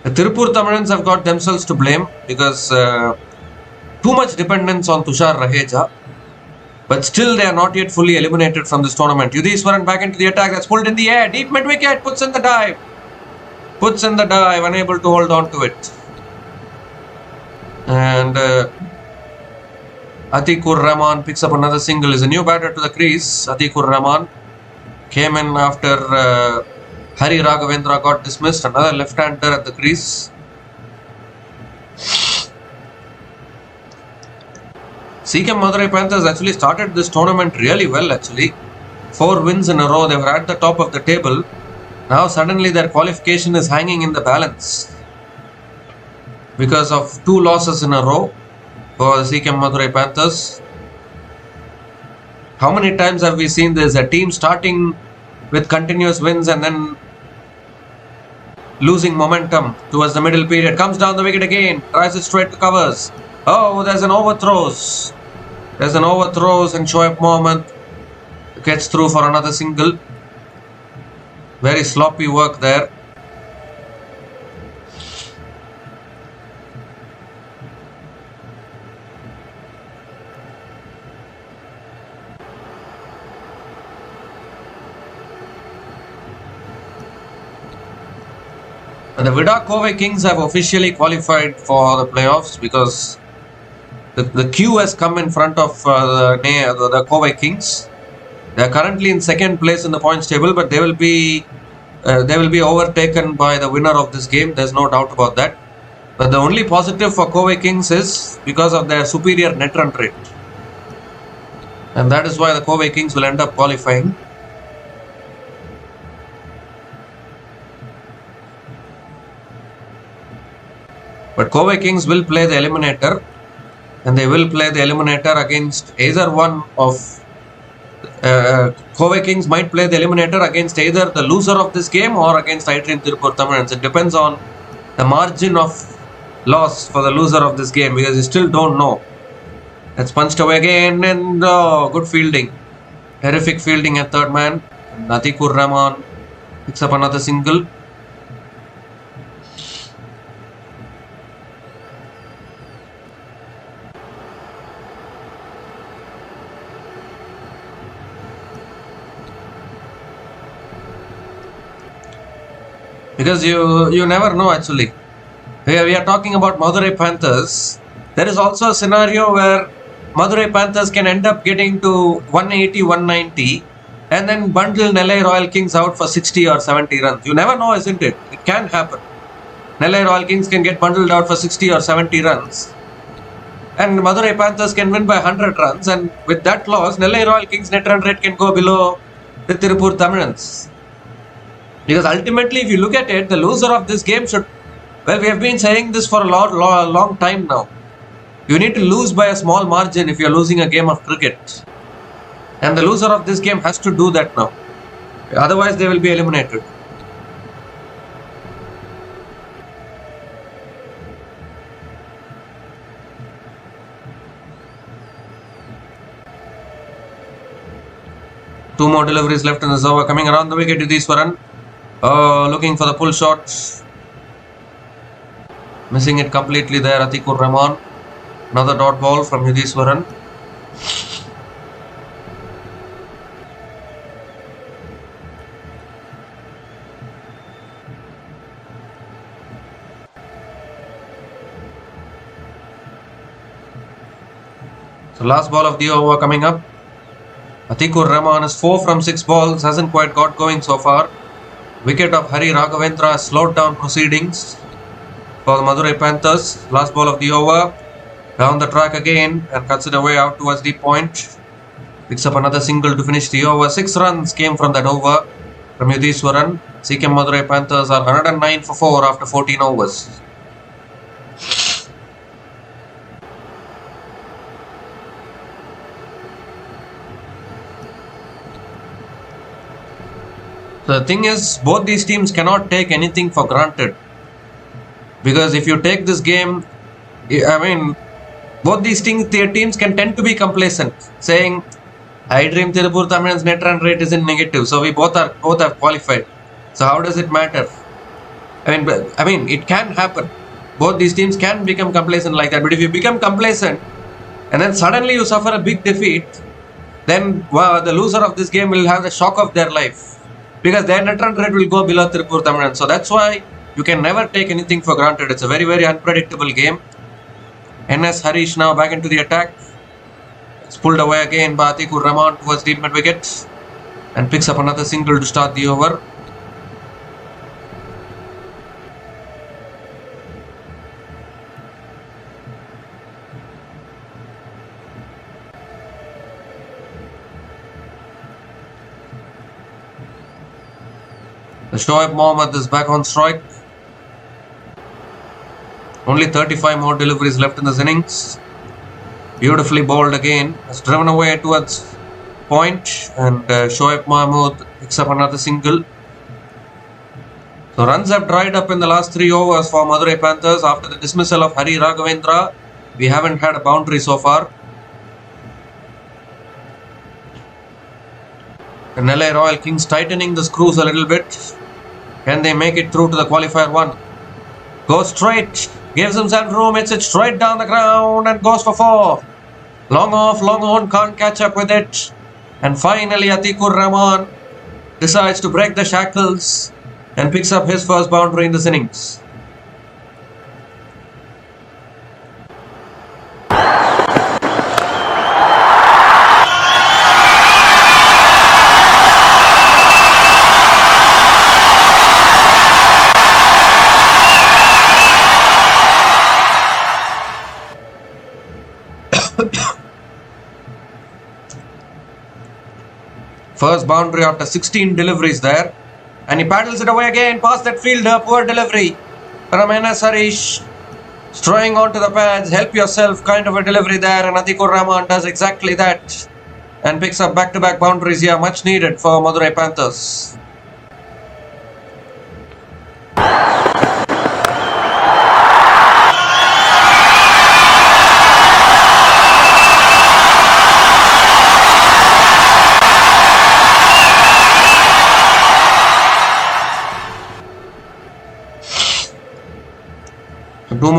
Speaker 1: The Tirupur Tamilans have got themselves to blame because too much dependence on Tushar Raheja. But still they are not yet fully eliminated from this tournament. Yudhishwaran back into the attack. That's pulled in the air. Deep mid wicket. Puts in the dive. Unable to hold on to it. And Atikur Rahman picks up another single. Is a new batter to the crease. Atikur Rahman came in after Hari Raghavendra got dismissed. Another left-hander at the crease. Siechem Madurai Panthers actually started this tournament really well actually. 4 wins in a row. They were at the top of the table. Now suddenly their qualification is hanging in the balance because of 2 losses in a row for the Siechem Madurai Panthers. How many times have we seen this? A team starting with continuous wins and then losing momentum towards the middle period. Comes down the wicket again. Tries it straight to covers. Oh, there's an overthrows. And Shoaib Mohammed gets through for another single. Very sloppy work there. And the Vida Kobe Kings have officially qualified for the playoffs because the queue has come in front of the Kobe Kings. They are currently in 2nd place in the points table, but they will be overtaken by the winner of this game. There's no doubt about that. But the only positive for Kobe Kings is because of their superior net run rate, and that is why the Kobe Kings will end up qualifying. But Kobe Kings will play the eliminator, and they will play the eliminator against either one of Kobe Kings might play the eliminator against either the loser of this game or against iDream Tirupur Tamilans. It depends on the margin of loss for the loser of this game because you still don't know. It's punched away again, and good fielding. Terrific fielding at third man. Atikur Rahman picks up another single. Because you never know actually. We are talking about Madurai Panthers. There is also a scenario where Madurai Panthers can end up getting to 180, 190 and then bundle Nellai Royal Kings out for 60 or 70 runs. You never know, isn't it? It can happen. Nellai Royal Kings can get bundled out for 60 or 70 runs and Madurai Panthers can win by 100 runs, and with that loss, Nellai Royal Kings net run rate can go below the Tirupur Tamilans. Because ultimately, if you look at it, the loser of this game should... Well, we have been saying this for a long time now. You need to lose by a small margin if you are losing a game of cricket. And the loser of this game has to do that now. Otherwise, they will be eliminated. Two more deliveries left in this over. Coming around the wicket, Yudhishwaran. Looking for the pull shot. Missing it completely there, Atikur Rahman. Another dot ball from Yudhishwaran. So last ball of the over coming up. Atikur Rahman is 4 from 6 balls. Hasn't quite got going so far. Wicket of Hari Raghavendra slowed down proceedings for the Madurai Panthers. Last ball of the over. Down the track again and cuts it away out towards the point. Picks up another single to finish the over. 6 runs came from that over from Yudhishwaran. Siechem Madurai Panthers are 109 for 4 after 14 overs. The thing is, both these teams cannot take anything for granted. Because if you take this game, I mean, both these teams can tend to be complacent, saying, I dream Tirupur Tamilans net run rate is in negative, so we both have qualified. So how does it matter? I mean, it can happen. Both these teams can become complacent like that. But if you become complacent and then suddenly you suffer a big defeat, then the loser of this game will have the shock of their life. Because their net run rate will go below Tirupur Tamilans. So that's why you can never take anything for granted. It's a very, very unpredictable game. NS Harish now back into the attack. It's pulled away again by Atikur Rahman towards deep mid wicket. And picks up another single to start the over. Shoaib Mohammad is back on strike. Only 35 more deliveries left in this innings. Beautifully bowled again. Has driven away towards point and Shoaib Mahmood picks up another single. So runs have dried up in the last 3 overs for Madurai Panthers after the dismissal of Hari Raghavendra. We haven't had a boundary so far. The Nellai Royal Kings tightening the screws a little bit. Can they make it through to the qualifier 1? Goes straight, gives himself room, hits it straight down the ground and goes for 4. Long off, long on, can't catch up with it. And finally Atikur Rahman decides to break the shackles and picks up his first boundary in this innings. First boundary after 16 deliveries there. And he paddles it away again past that fielder. Poor delivery from NS Harish. Straying onto the pads. Help yourself kind of a delivery there. And Atikur Rahman does exactly that. And picks up back-to-back boundaries here. Much needed for Madurai Panthers.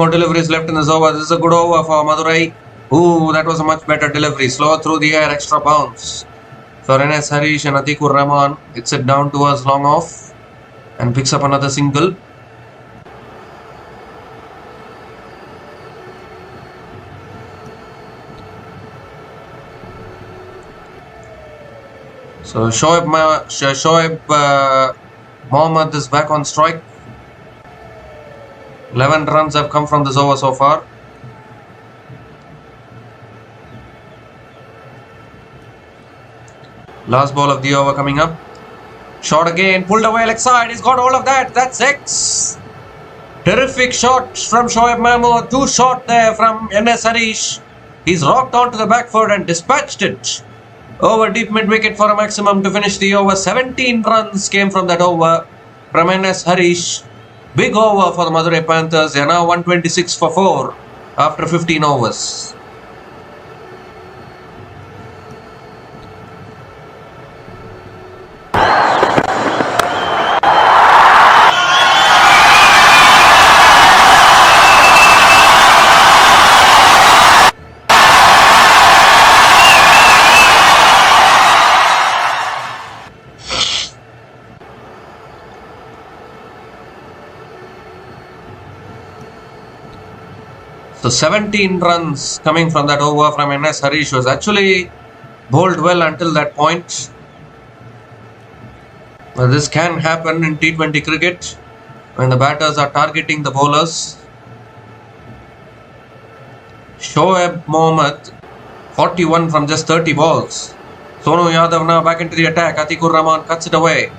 Speaker 1: more deliveries left in this over. This is a good over for Madurai. Ooh, that was a much better delivery. Slow through the air, extra bounce. For NS Harish and Atikur Rahman, it's it down towards long off and picks up another single. So Shoaib Mohammad is back on strike. 11 runs have come from this over so far. Last ball of the over coming up. Shot again, pulled away leg side. He's got all of that. That's 6. Terrific shot from Shoaib Mahmood. 2 shot there from NS Harish. He's rocked onto the back foot and dispatched it over deep mid wicket for a maximum to finish the over. 17 runs came from that over from NS Harish. Big over for the Madurai Panthers. They are now 126 for 4 after 15 overs. So 17 runs coming from that over from NS Harish was actually bowled well until that point. But this can happen in T20 cricket when the batters are targeting the bowlers. Shoaib Mohammad 41 from just 30 balls. Sonu Yadav now back into the attack. Atikur Rahman cuts it away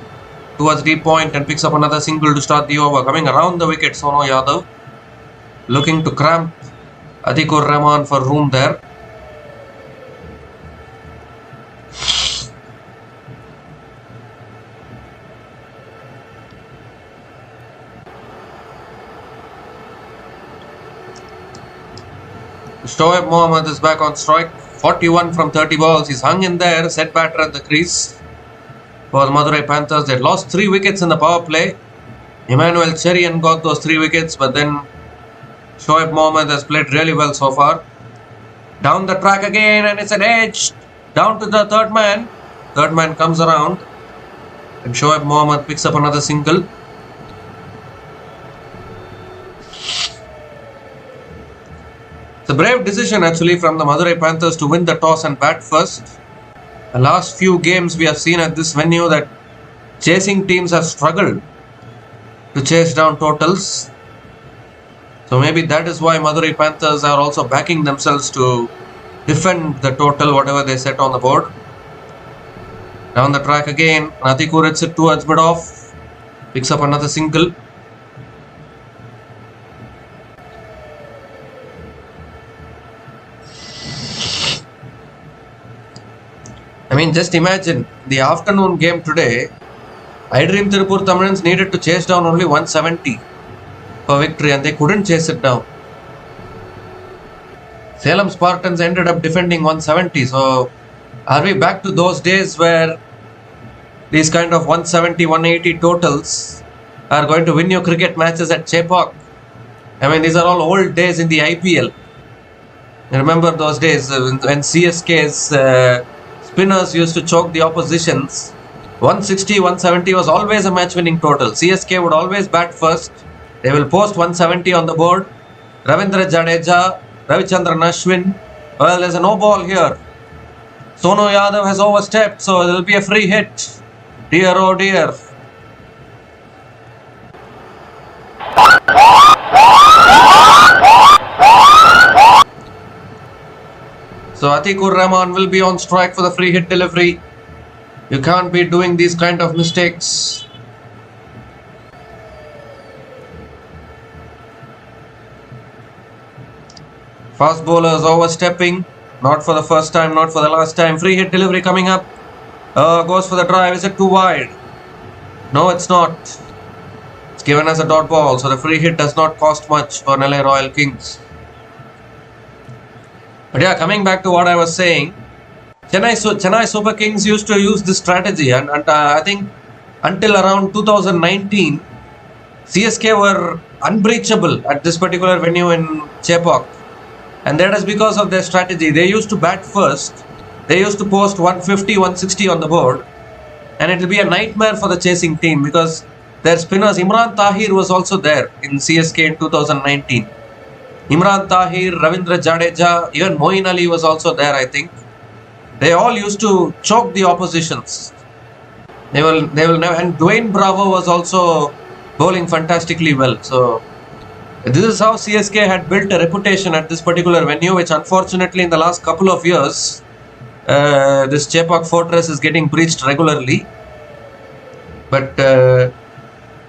Speaker 1: towards deep point and picks up another single to start the over. Coming around the wicket, Sonu Yadav looking to cramp Atikur Rahman for room there. Shoaib Mohammad is back on strike. 41 from 30 balls. He's hung in there, set batter at the crease for the Madurai Panthers. They lost 3 wickets in the power play. Emmanuel Cherian got those 3 wickets, but then Shoaib Mohammad has played really well so far. Down the track again, and it's an edge. Down to the third man. Third man comes around, and Shoaib Mohammad picks up another single. It's a brave decision actually from the Madurai Panthers to win the toss and bat first. The last few games we have seen at this venue that chasing teams have struggled to chase down totals. So maybe that is why Madurai Panthers are also backing themselves to defend the total, whatever they set on the board. Down the track again, Atikur hits it towards mid off, picks up another single. I mean, just imagine the afternoon game today. iDream Tirupur Tamilans needed to chase down only 170 for victory and they couldn't chase it down. Salem Spartans ended up defending 170. So are we back to those days where these kind of 170, 180 totals are going to win your cricket matches at Chepauk? I mean, these are all old days in the IPL. I remember those days when CSK's spinners used to choke the oppositions. 160, 170 was always a match-winning total. CSK would always bat first. They will post 170 on the board. Ravindra Jadeja, Ravichandran Ashwin. Well, there's a no ball here. Sonu Yadav has overstepped, so there will be a free hit. Dear oh dear. So Atikur Rahman will be on strike for the free hit delivery. You can't be doing these kind of mistakes. Fast bowlers overstepping. Not for the first time, not for the last time. Free hit delivery coming up. Goes for the drive. Is it too wide? No, it's not. It's given as a dot ball. So the free hit does not cost much for Nellai Royal Kings. But yeah, coming back to what I was saying. Chennai Super Kings used to use this strategy. And I think until around 2019, CSK were unbreachable at this particular venue in Chepauk. And that is because of their strategy. They used to bat first. They used to post 150, 160 on the board. And it will be a nightmare for the chasing team because their spinners, Imran Tahir was also there in CSK in 2019. Imran Tahir, Ravindra Jadeja, even Moeen Ali was also there, I think. They all used to choke the oppositions. They will never. And Dwayne Bravo was also bowling fantastically well. So this is how CSK had built a reputation at this particular venue, which unfortunately in the last couple of years, this Chepauk fortress is getting breached regularly. But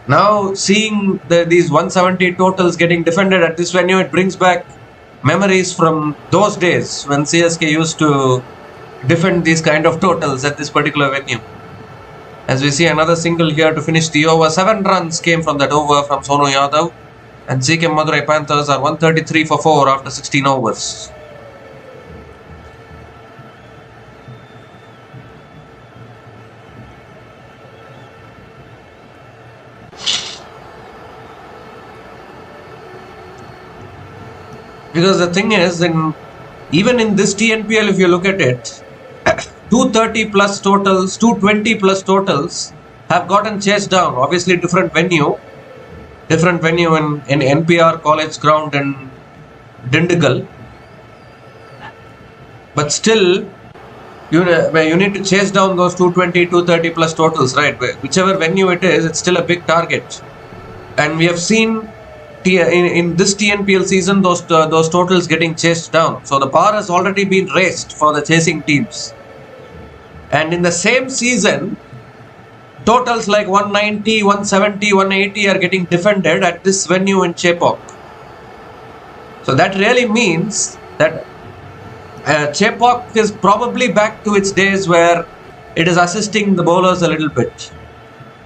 Speaker 1: now seeing these 170 totals getting defended at this venue, it brings back memories from those days when CSK used to defend these kind of totals at this particular venue. As we see another single here to finish the over. 7 runs came from that over from Sonu Yadav. And Siechem Madurai Panthers are 133 for 4 after 16 overs. Because the thing is, even in this TNPL, if you look at it, 230 plus totals, 220 plus totals have gotten chased down. Obviously, different venue in NPR College Ground in Dindigul. But still, you need to chase down those 220, 230 plus totals, right? Whichever venue it is, it's still a big target. And we have seen in this TNPL season those totals getting chased down. So the bar has already been raised for the chasing teams. And in the same season, totals like 190, 170, 180 are getting defended at this venue in Chepauk. So that really means that Chepauk is probably back to its days where it is assisting the bowlers a little bit.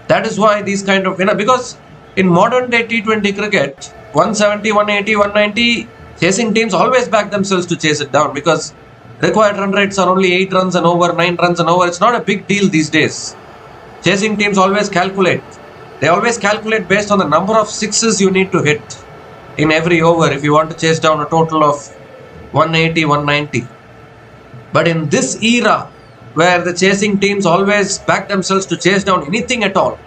Speaker 1: That is why these kind of, because in modern day T20 cricket, 170, 180, 190, chasing teams always back themselves to chase it down because required run rates are only 8 runs and over, 9 runs and over. It's not a big deal these days. Chasing teams always calculate. They always calculate based on the number of sixes you need to hit in every over if you want to chase down a total of 180, 190. But in this era where the chasing teams always back themselves to chase down anything at all,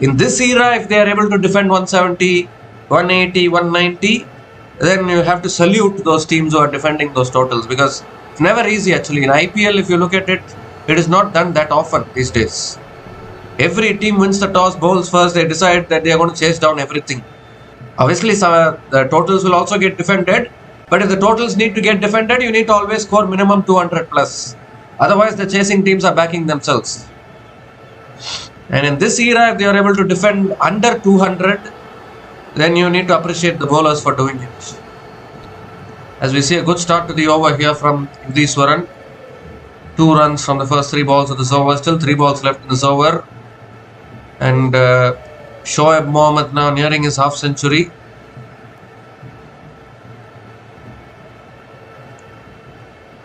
Speaker 1: in this era, if they are able to defend 170, 180, 190, then you have to salute those teams who are defending those totals because it's never easy actually. In IPL, if you look at it, it is not done that often these days. Every team wins the toss, bowls first, they decide that they are going to chase down everything. Obviously, the totals will also get defended, but if the totals need to get defended, you need to always score minimum 200 plus. Otherwise, the chasing teams are backing themselves. And in this era, if they are able to defend under 200, then you need to appreciate the bowlers for doing it. As we see a good start to the over here from Yudhiswaran. 2 runs from the first 3 balls of this over. Still 3 balls left in this over. And Shoaib Mohammad now nearing his half century.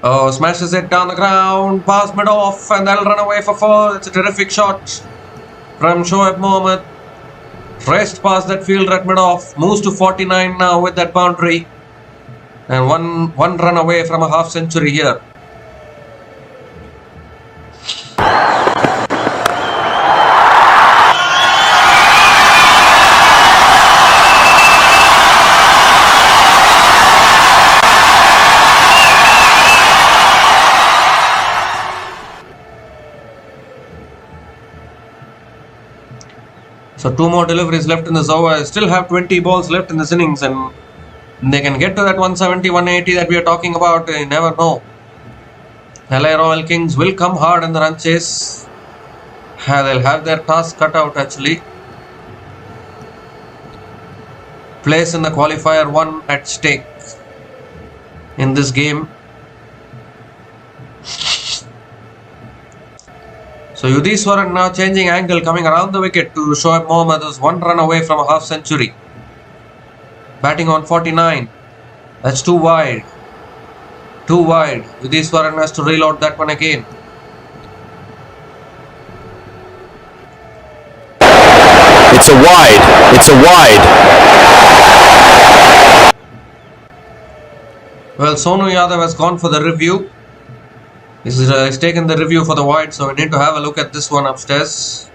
Speaker 1: Oh, smashes it down the ground. Pass mid off and that'll run away for 4. It's a terrific shot from Shoaib Mohammad. Raced past that fielder at mid off. Moves to 49 now with that boundary. And one run away from a half century here. So 2 more deliveries left in this over. I still have 20 balls left in this innings and they can get to that 170, 180 that we are talking about. You never know. Nellai Royal Kings will come hard in the run chase. They'll have their task cut out actually. Place in the qualifier 1 at stake in this game. So Yudhiswaran now changing angle, coming around the wicket to Shoaib Mohammad, who's 1 run away from a half century. Batting on 49. That's too wide. Too wide. Yudhiswaran has to reload that one again.
Speaker 2: It's a wide. It's a wide.
Speaker 1: Well, Sonu Yadav has gone for the review. He's taken the review for the wide, so we need to have a look at this one upstairs.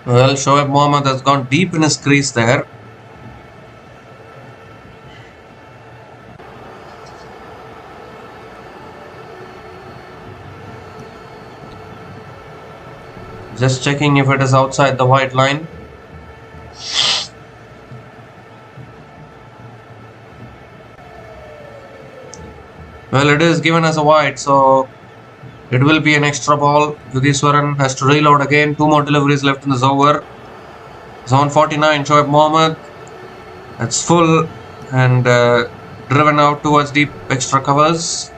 Speaker 1: Well, Shoaib Mohammad has gone deep in his crease there. Just checking if it is outside the white line. Well, it is given as a wide, so it will be an extra ball. Yudhishwaran has to reload again. 2 more deliveries left in this over. Zone 49, Shoaib Mohammad. That's full and driven out towards deep extra covers.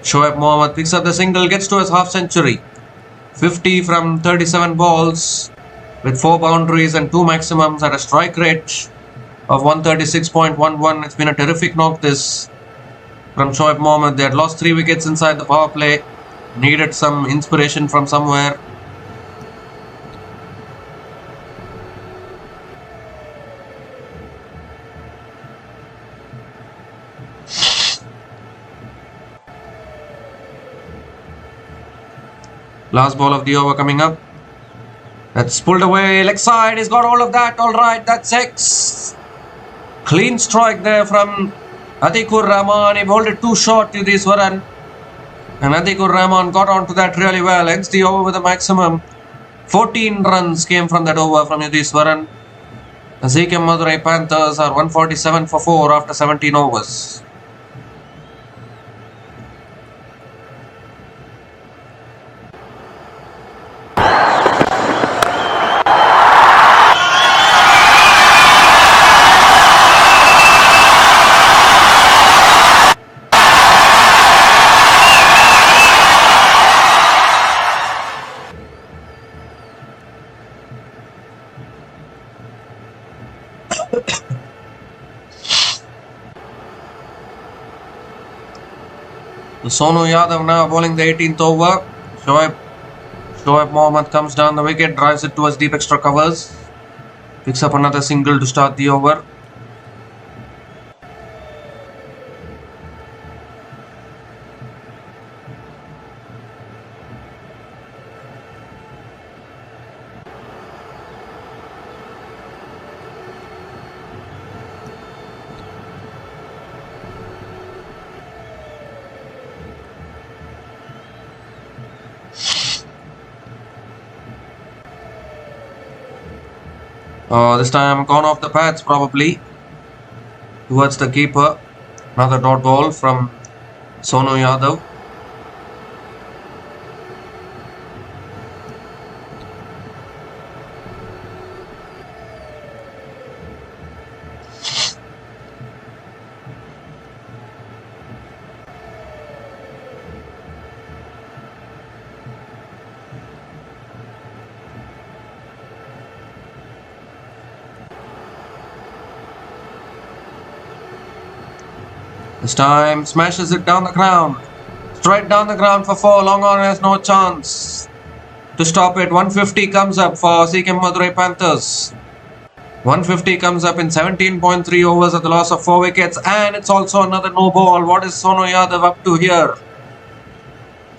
Speaker 1: Shoaib Mohammad picks up the single, gets to his half century. 50 from 37 balls with 4 boundaries and 2 maximums at a strike rate of 136.11. It's been a terrific knock this from Shoaib Mohammad. They had lost 3 wickets inside the power play. Needed some inspiration from somewhere. Last ball of the over coming up. That's pulled away. Leg side. He's got all of that. Alright, that's 6. Clean strike there from Atikur Rahman. He bowled it too short to Yudhishwaran. And Atikur Rahman got onto that really well. Ends the over with a maximum. 14 runs came from that over from Yudhishwaran. The Siechem Madurai Panthers are 147 for 4 after 17 overs. Sonu Yadav now bowling the 18th over. Shoaib Mohammad comes down the wicket, drives it towards deep extra covers. Picks up another single to start the over. This time gone off the pads probably towards the keeper. Another dot ball from Sonu Yadav. This time smashes it down the ground. Straight down the ground for 4. Long on has no chance to stop it. 150 comes up for Siechem Madurai Panthers. 150 comes up in 17.3 overs at the loss of 4 wickets. And it's also another no ball. What is Sonu Yadav up to here?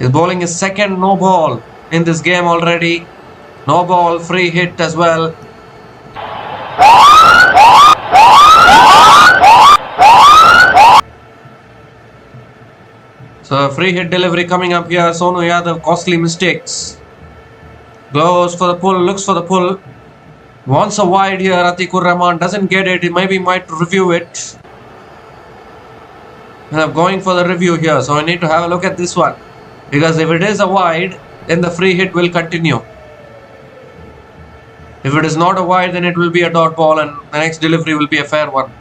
Speaker 1: He's bowling his second no ball in this game already. No ball, free hit as well. So free hit delivery coming up here. Sonu Yadav, costly mistakes. Goes for the pull, looks for the pull. Wants a wide here. Atikur Rahman doesn't get it. He maybe might review it. And I'm going for the review here. So I need to have a look at this one. Because if it is a wide, then the free hit will continue. If it is not a wide, then it will be a dot ball and the next delivery will be a fair one.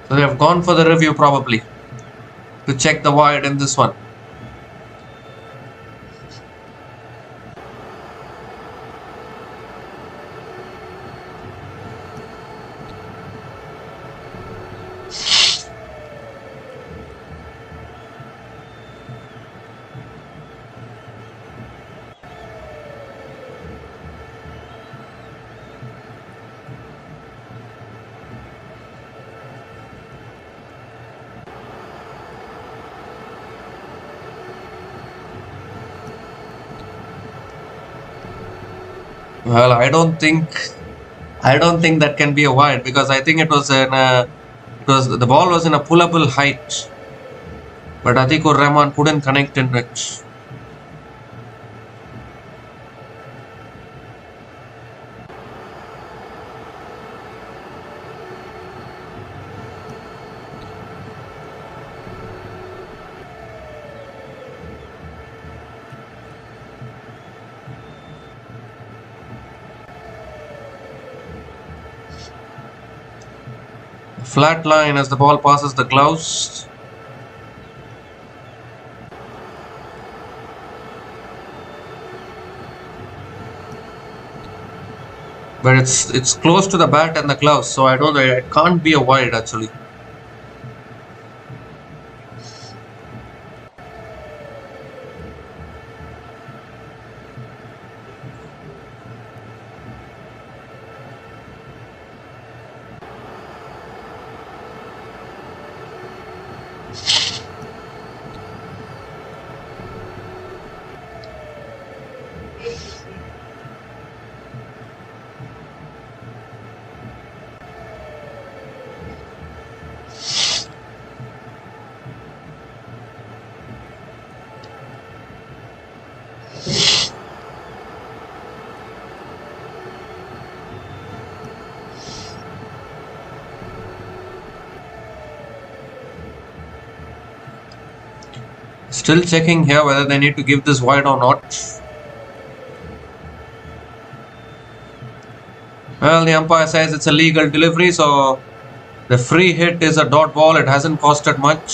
Speaker 1: So they have gone for the review probably to check the wide in this one. Well, I don't think that can be a wide, because I think the ball was in a pullable height, but Atikur Rahman couldn't connect in it. Flat line as the ball passes the gloves. But it's close to the bat and the gloves, so I don't know, it can't be a wide actually. Still checking here whether they need to give this wide or not. Well, the umpire says it's a legal delivery, so the free hit is a dot ball. It hasn't costed much.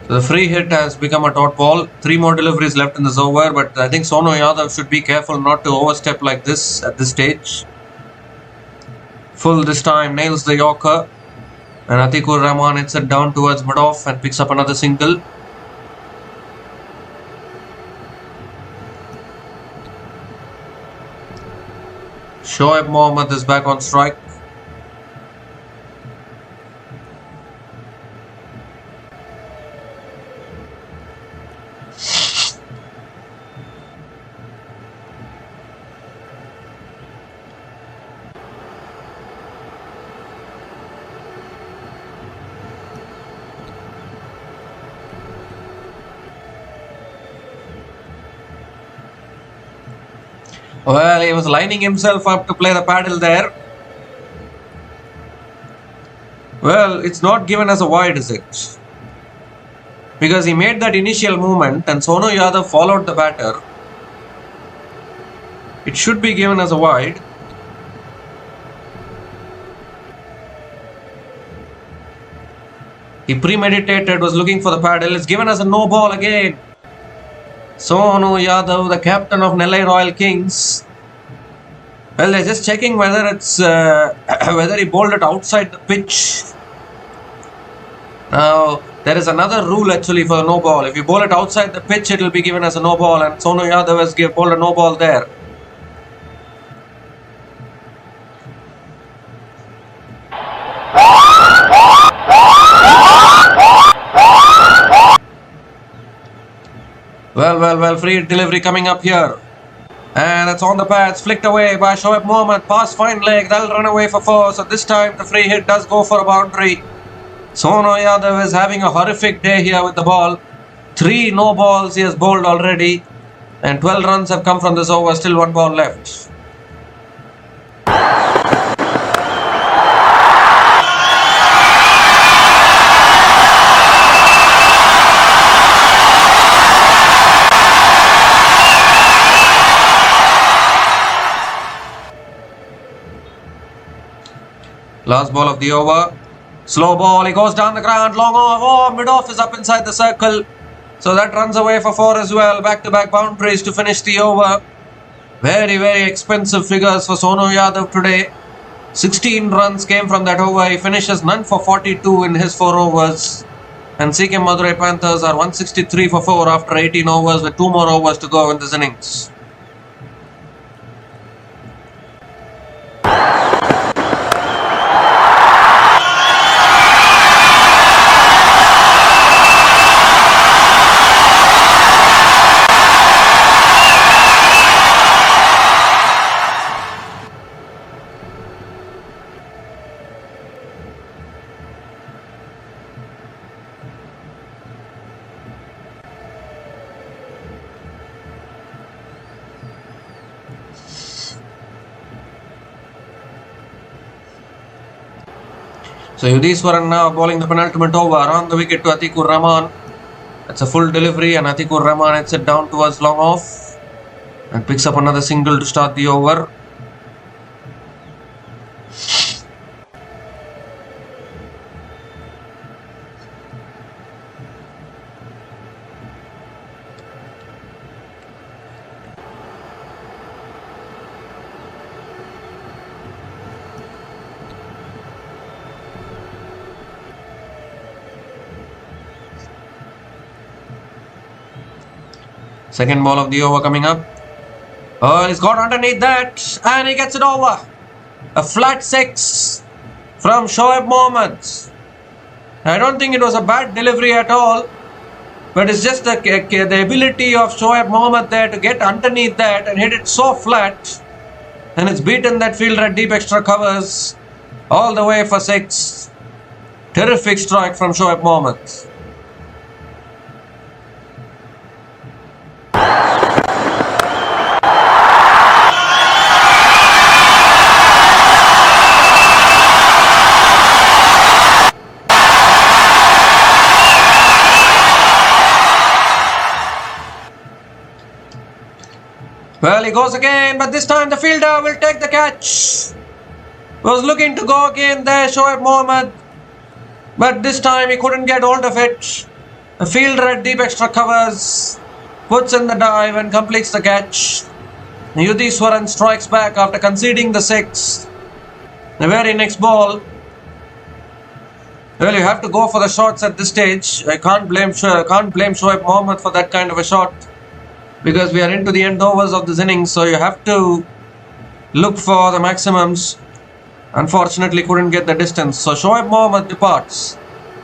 Speaker 1: So the free hit has become a dot ball. 3 more deliveries left in this over, but I think Sonu Yadav should be careful not to overstep like this at this stage. Full this time, nails the Yorker, and Atikur Rahman hits it down towards mid-off and picks up another single. Shoaib Mohammad is back on strike. Well, he was lining himself up to play the paddle there. Well, it's not given as a wide, is it? Because he made that initial movement and Sonu Yadav followed the batter. It should be given as a wide. He premeditated, was looking for the paddle. It's given as a no ball again. Sonu Yadav, the captain of Nellai Royal Kings. Well, they're just checking whether it's whether he bowled it outside the pitch. Now, there is another rule actually for the no ball. If you bowl it outside the pitch, it will be given as a no ball, and Sonu Yadav has bowled a no ball there. Well, free delivery coming up here. And it's on the pads, flicked away by Shoaib Mohammad, past fine leg, that'll run away for 4. So this time the free hit does go for a boundary. Sonu Yadav is having a horrific day here with the ball. 3 no balls he has bowled already. And 12 runs have come from this over, still 1 ball left. Last ball of the over. Slow ball. He goes down the ground. Long off. Oh, mid-off is up inside the circle. So that runs away for 4 as well. Back-to-back boundaries to finish the over. Very, very expensive figures for Sonu Yadav today. 16 runs came from that over. He finishes none for 42 in his 4 overs. And Siechem Madurai Panthers are 163 for 4 after 18 overs with 2 more overs to go in this innings. So Yudhiswaran now bowling the penultimate over on the wicket to Atikur Rahman. That's a full delivery and Atikur Rahman hits it down towards long off and picks up another single to start the over. Second ball of the over coming up. Oh, he's got underneath that and he gets it over. A flat 6 from Shoaib Mohammad. I don't think it was a bad delivery at all, but it's just the ability of Shoaib Mohammad there to get underneath that and hit it so flat, and it's beaten that fielder at deep extra covers all the way for 6. Terrific strike from Shoaib Mohammad. Well, he goes again, but this time the fielder will take the catch. Was looking to go again there, Shoaib Mohammad, but this time he couldn't get hold of it. The fielder at deep extra covers puts in the dive and completes the catch. Yudhiswaran strikes back after conceding the 6. The very next ball. Well, you have to go for the shots at this stage. I can't blame Shoaib Mohammad for that kind of a shot, because we are into the end overs of this innings, so you have to look for the maximums. Unfortunately, couldn't get the distance, so Shoaib Mohammad departs.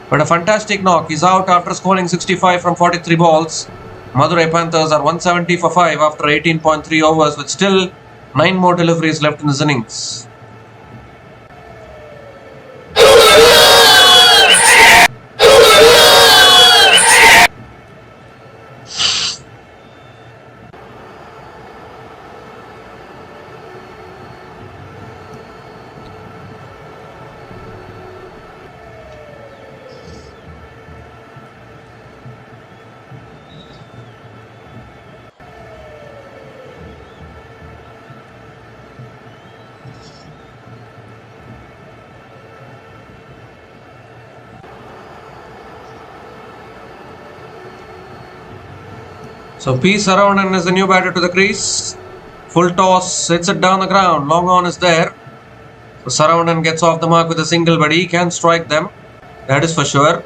Speaker 1: But a fantastic knock. He's out after scoring 65 from 43 balls. Madurai Panthers are 170 for 5 after 18.3 overs with still 9 more deliveries left in this innings. So P. Saravanan is the new batter to the crease. Full toss, hits it down the ground. Long on is there. So Saravanan gets off the mark with a single, but he can strike them. That is for sure.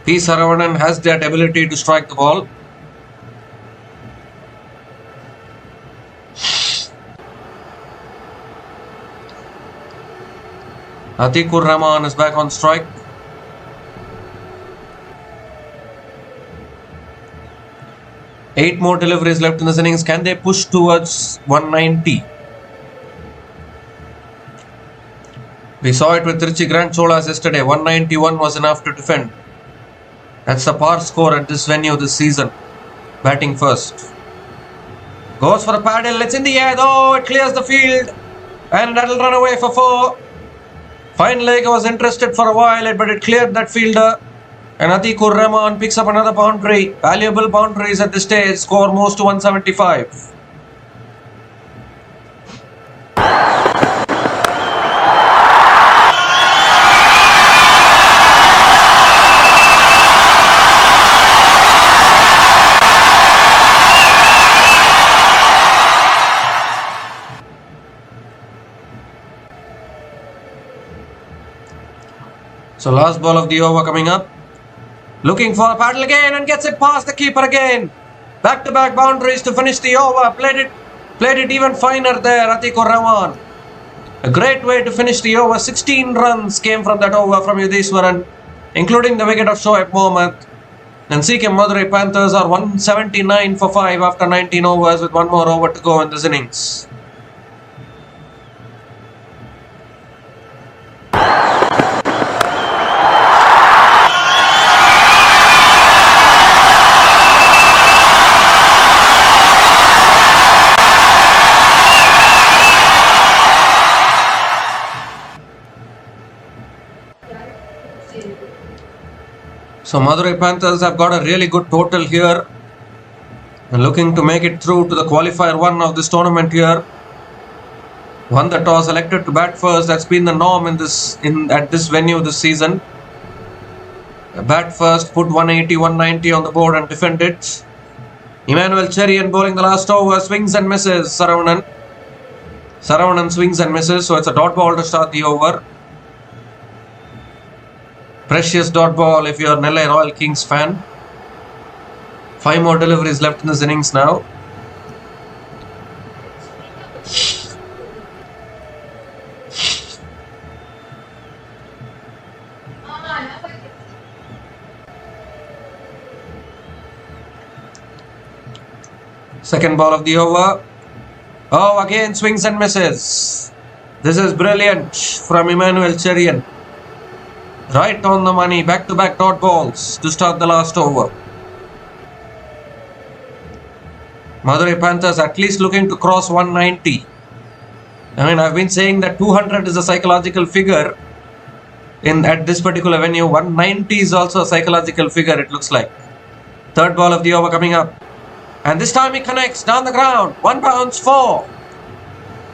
Speaker 1: P. Saravanan has that ability to strike the ball. Atikur Rahman is back on strike. Eight more deliveries left in this innings. Can they push towards 190? We saw it with Trichy Grand Cholas yesterday. 191 was enough to defend. That's the par score at this venue this season. Batting first. Goes for a paddle. It's in the air. Oh, it clears the field. And that'll run away for 4. Fine leg was interested for a while, but it cleared that fielder. And Atikur Rahman picks up another boundary. Valuable boundaries at this stage. Score moves to 175. So last ball of the over coming up. Looking for a paddle again and gets it past the keeper again. Back-to-back boundaries to finish the over. Played it even finer there, Atikur Rahman. A great way to finish the over. 16 runs came from that over from Yudhishwaran, including the wicket of Shoaib Mohammad. And Siechem Madurai Panthers are 179 for 5 after 19 overs with one more over to go in this innings. So Madurai Panthers have got a really good total here and looking to make it through to the qualifier 1 of this tournament here. Won the toss, elected to bat first. That's been the norm at this venue this season. Bat first, put 180, 190 on the board and defend it. Emmanuel Cherian bowling the last over, swings and misses. Saravanan swings and misses, so it's a dot ball to start the over. Precious dot ball if you're a Nellai Royal Kings fan. 5 more deliveries left in this innings now. Second ball of the over. Oh, again swings and misses. This is brilliant from Emmanuel Cherian. Right on the money, back-to-back dot balls to start the last over. Madurai Panthers at least looking to cross 190. I mean, I've been saying that 200 is a psychological figure at this particular venue. 190 is also a psychological figure, it looks like. Third ball of the over coming up. And this time he connects down the ground. 1 bounce, 4.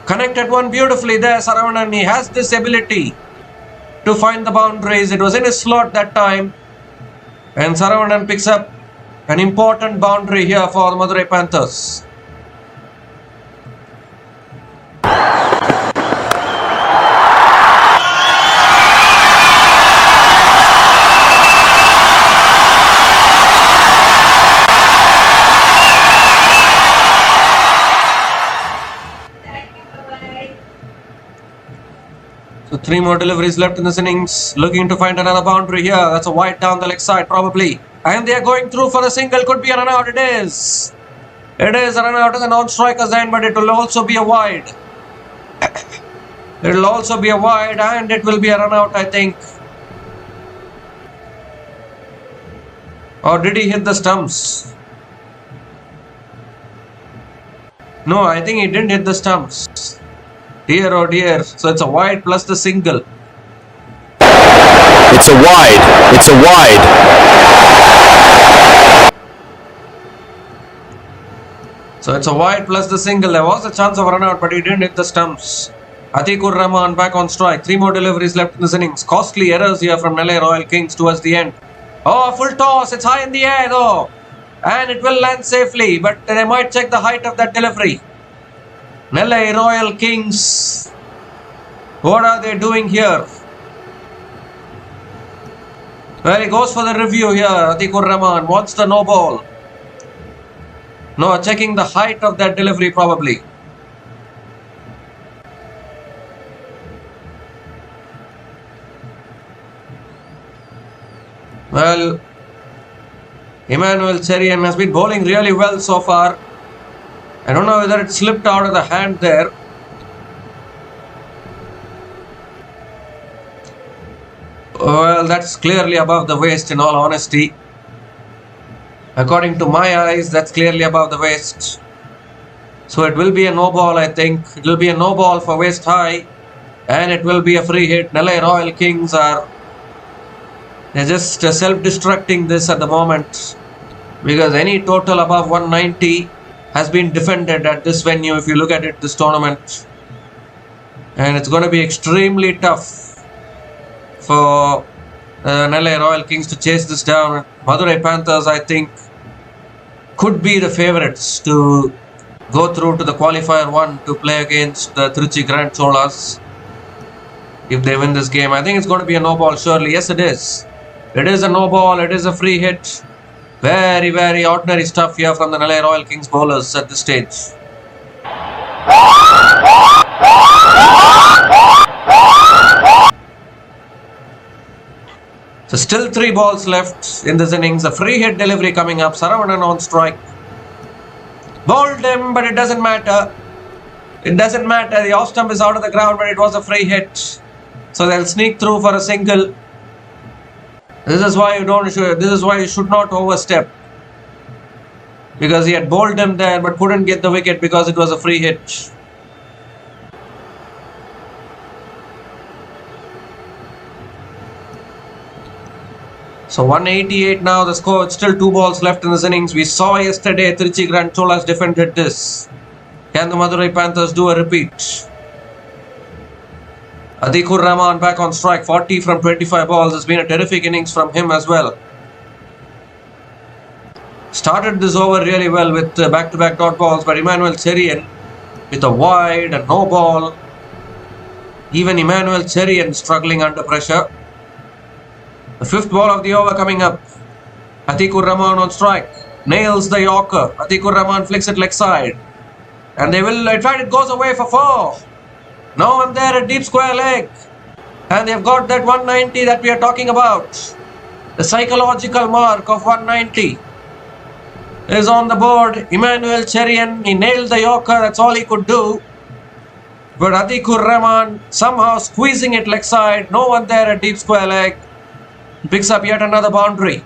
Speaker 1: Connected one beautifully there, Saravanan. He has this ability to find the boundaries. It was in his slot that time. And Saravanan picks up an important boundary here for the Madurai Panthers. So 3 more deliveries left in this innings. Looking to find another boundary here. That's a wide down the leg side probably. And they are going through for the single. Could be a run out. It is. It is a run out of the non-striker's end, but it will also be a wide. It will also be a wide and it will be a run out, I think. Or did he hit the stumps? No, I think he didn't hit the stumps. Dear oh dear. So it's a wide plus the single.
Speaker 2: It's a wide. It's a wide.
Speaker 1: So it's a wide plus the single. There was a chance of a run out, but he didn't hit the stumps. Atikur Rahman back on strike. 3 more deliveries left in this innings. Costly errors here from Nellai Royal Kings towards the end. Oh, full toss. It's high in the air though. And it will land safely, but they might check the height of that delivery. Nellai Royal Kings. What are they doing here? Well, he goes for the review here. Atikur Rahman wants the no ball. No, checking the height of that delivery probably. Well, Emmanuel Cherian has been bowling really well so far. I don't know whether it slipped out of the hand there. Well, that's clearly above the waist in all honesty. According to my eyes, that's clearly above the waist. So it will be a no ball, I think. It will be a no ball for waist high. And it will be a free hit. Nellai Royal Kings they're just self-destructing this at the moment. Because any total above 190 has been defended at this venue if you look at it this tournament. And it's going to be extremely tough for Nellai Royal Kings to chase this down. Madurai Panthers, I think, could be the favourites to go through to the qualifier 1 to play against the Trichy Grand Cholas. if they win this game. I think it's going to be a no ball, surely. Yes, it is. It is a no ball. It is a free hit. Very, very ordinary stuff here from the Nellai Royal Kings bowlers at this stage. So still 3 balls left in this innings. A free hit delivery coming up. Saravanan on strike. Bowled him, but it doesn't matter. It doesn't matter. The off stump is out of the ground, but it was a free hit. So they'll sneak through for a single. This is why you should not overstep. Because he had bowled him there, but couldn't get the wicket because it was a free hit. So 188 now, the score. It's still 2 balls left in this innings. We saw yesterday Trichy Grand Cholas defended this. Can the Madurai Panthers do a repeat? Atikur Rahman back on strike. 40 from 25 balls. It's been a terrific innings from him as well. Started this over really well with back-to-back dot balls, but Emmanuel Cherian with a wide and no ball. Even Emmanuel Cherian struggling under pressure. The 5th ball of the over coming up. Atikur Rahman on strike. Nails the Yorker. Atikur Rahman flicks it leg side. And they will, in fact, it goes away for 4. No one there at deep square leg. And they've got that 190 that we are talking about. The psychological mark of 190 is on the board. Emmanuel Cherian, he nailed the Yorker. That's all he could do. But Atikur Rahman somehow squeezing it leg side. No one there at deep square leg. Picks up yet another boundary.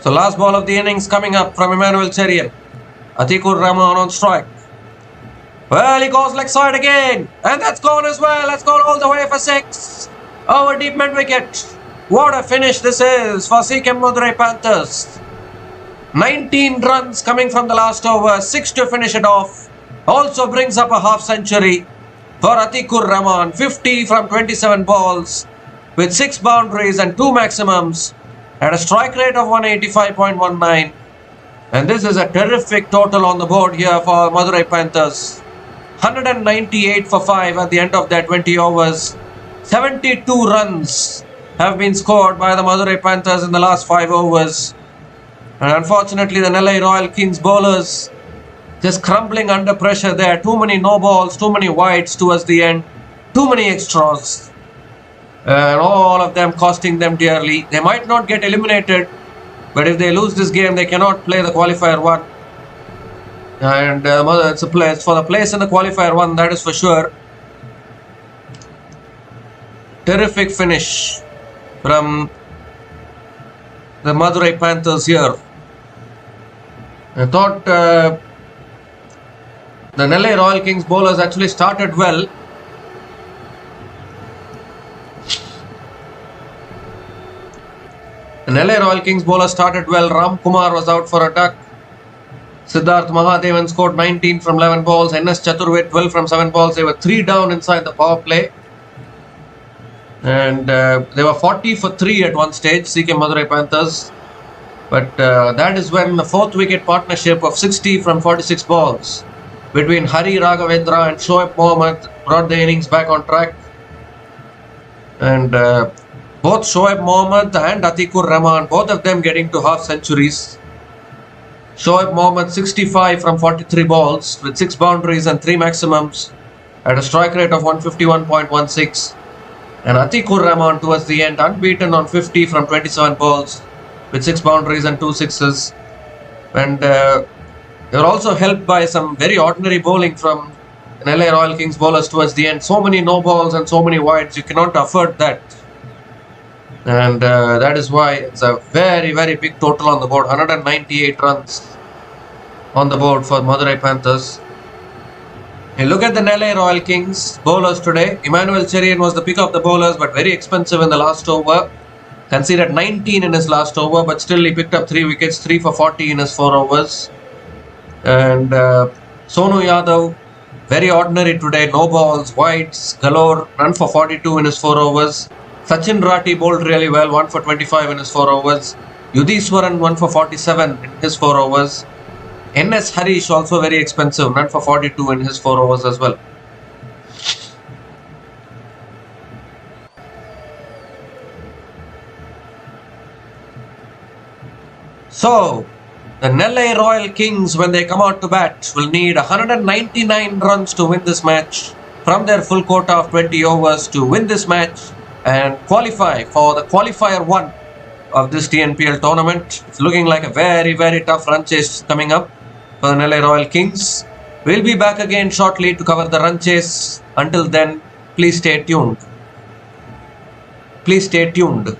Speaker 1: So last ball of the innings coming up from Emmanuel Cherian. Atikur Rahman on strike. Well, he goes leg side again. And that's gone as well. That's gone all the way for 6. Over deep mid wicket. What a finish this is for Siechem Madurai Panthers. 19 runs coming from the last over. 6 to finish it off. Also brings up a half century for Atikur Rahman. 50 from 27 balls with 6 boundaries and 2 maximums. At a strike rate of 185.19. And this is a terrific total on the board here for Madurai Panthers. 198 for 5 at the end of their 20 overs. 72 runs have been scored by the Madurai Panthers in the last 5 overs. And unfortunately, the Nellai Royal Kings bowlers just crumbling under pressure there. Too many no balls, too many wides towards the end. Too many extras. And all of them costing them dearly. They might not get eliminated, but if they lose this game, they cannot play the qualifier 1. And it's a place for the place in the qualifier 1, that is for sure. Terrific finish from the Madurai Panthers here. I thought the Nellai Royal Kings bowlers actually started well. The Nellai Royal Kings bowler started well. Ram Kumar was out for a duck. Siddharth Mahadevan scored 19 from 11 balls. NS Chaturved 12 from 7 balls. They were 3 down inside the power play. And they were 40 for 3 at one stage, Siechem Madurai Panthers. But that is when the 4th wicket partnership of 60 from 46 balls between Hari Raghavendra and Shoaib Mohammad brought the innings back on track. And both Shoaib Mohammad and Atikur Rahman, both of them getting to half centuries. Shoaib Mohammad 65 from 43 balls with 6 boundaries and 3 maximums at a strike rate of 151.16. And Atikur Rahman towards the end unbeaten on 50 from 27 balls with 6 boundaries and 2 sixes. And they were also helped by some very ordinary bowling from Nellai Royal Kings bowlers towards the end. So many no balls and so many wides, you cannot afford that. And that is why it's a very, very big total on the board. 198 runs on the board for Madurai Panthers. You look at the Nellai Royal Kings bowlers today. Emmanuel Cherian was the pick of the bowlers, but very expensive in the last over. Conceded 19 in his last over, but still he picked up 3 wickets, 3 for 40 in his 4 overs. And Sonu Yadav Very ordinary today. No balls, wides, galore, run for 42 in his 4 overs. Sachin Rati bowled really well, 1 for 25 in his 4 overs. Yudhiswaran 1 for 47 in his 4 overs. NS Harish also very expensive, run for 42 in his 4 overs as well. So, the Nellai Royal Kings, when they come out to bat, will need 199 runs to win this match from their full quota of 20 overs to win this match and qualify for the qualifier 1 of this TNPL tournament. It's looking like a very, very tough run chase coming up for the Nellai Royal Kings. We'll be back again shortly to cover the run chase. Until then, please stay tuned. Please stay tuned.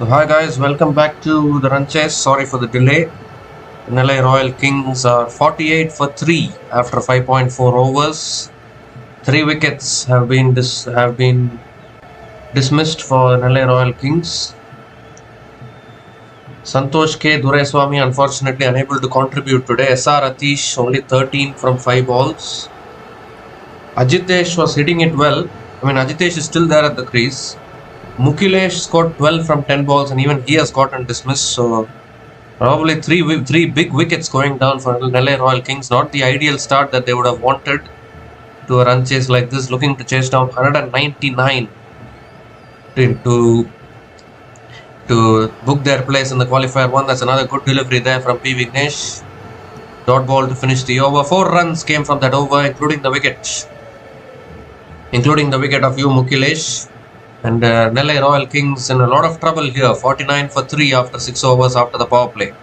Speaker 1: So hi guys, welcome back to the run chase. Sorry for the delay. Nellai Royal Kings are 48 for 3 after 5.4 overs. 3 wickets have been dismissed for Nellai Royal Kings. Santosh K. Duraiswamy unfortunately unable to contribute today. SR Atish only 13 from 5 balls. Ajitesh was hitting it well. Ajitesh is still there at the crease. Mukilesh scored 12 from 10 balls and even he has gotten dismissed. So probably three big wickets going down for Nellai Royal Kings. Not the ideal start that they would have wanted to a run chase like this. Looking to chase down 199 to book their place in the qualifier 1. That's another good delivery there from P. Vignesh. Dot ball to finish the over. 4 runs came from that over, including the wicket of U. Mukilesh. And Nellai Royal Kings in a lot of trouble here. 49 for 3 after 6 overs after the power play.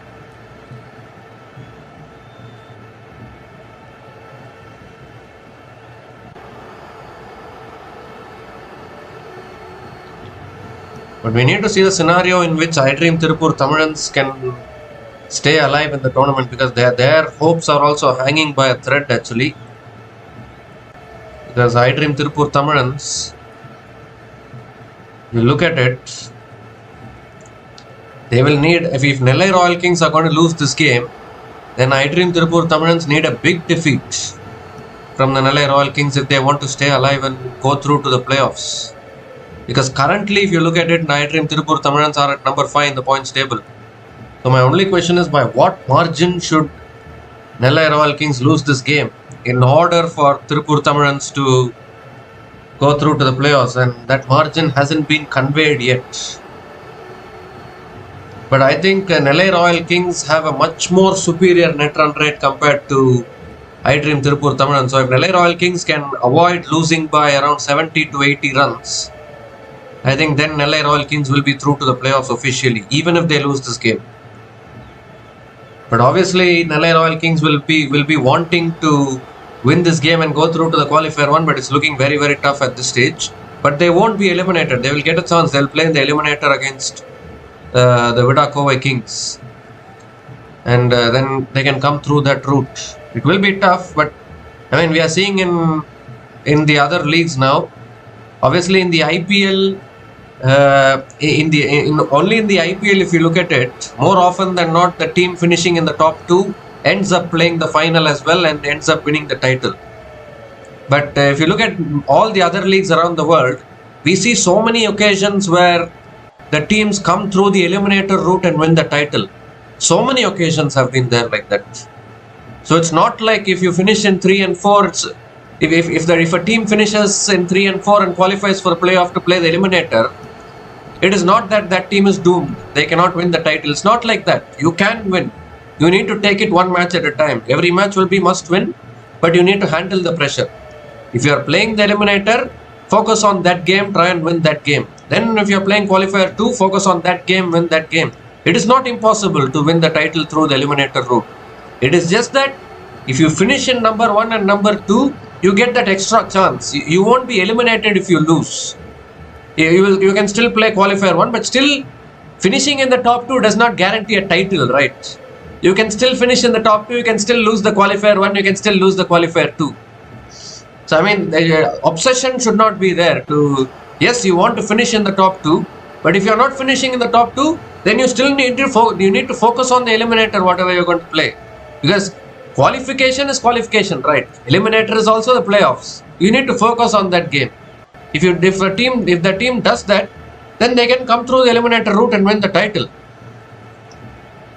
Speaker 1: But we need to see the scenario in which I Dream Tirupur Tamilans can stay alive in the tournament, because their hopes are also hanging by a thread actually. Because I Dream Tirupur Tamilans, you look at it, they will need, if Nellai Royal Kings are going to lose this game, then I Dream Tirupur Tamilans need a big defeat from the Nellai Royal Kings if they want to stay alive and go through to the playoffs. Because currently, if you look at it, I Dream Tirupur Tamilans are at number 5 in the points table. So my only question is, by what margin should Nellai Royal Kings lose this game in order for Tirupur Tamilans to go through to the playoffs? And that margin hasn't been conveyed yet. But I think Nellai Royal Kings have a much more superior net run rate compared to I Dream Tirupur Tamilans. So if Nellai Royal Kings can avoid losing by around 70 to 80 runs, I think then Nellai Royal Kings will be through to the playoffs officially, even if they lose this game. But obviously, Nellai Royal Kings will be wanting to win this game and go through to the qualifier 1, but it's looking very, very tough at this stage. But they won't be eliminated. They will get a chance. They'll play in the eliminator against the Vidakova Kings. And then they can come through that route. It will be tough, but we are seeing in the other leagues now. Obviously, in the IPL, only in the IPL, if you look at it, more often than not, the team finishing in the top 2 ends up playing the final as well and ends up winning the title. But if you look at all the other leagues around the world, we see so many occasions where the teams come through the eliminator route and win the title. So many occasions have been there like that. So it's not like if you finish in 3 and 4, if a team finishes in 3 and 4 and qualifies for a playoff to play the eliminator, it is not that team is doomed. They cannot win the title. It's not like that. You can win. You need to take it one match at a time. Every match will be must win, but you need to handle the pressure. If you are playing the eliminator, focus on that game, try and win that game. Then if you are playing qualifier 2, focus on that game, win that game. It is not impossible to win the title through the eliminator route. It is just that if you finish in number 1 and number 2, you get that extra chance. You won't be eliminated if you lose. You can still play qualifier 1, but still finishing in the top 2 does not guarantee a title, right? You can still finish in the top 2, you can still lose the qualifier 1, you can still lose the qualifier 2. So the obsession should not be there to, yes, you want to finish in the top 2, but if you are not finishing in the top 2, then you still need to focus on the eliminator, whatever you're going to play. Because qualification is qualification, right? Eliminator is also the playoffs. You need to focus on that game. If the team does that, then they can come through the eliminator route and win the title.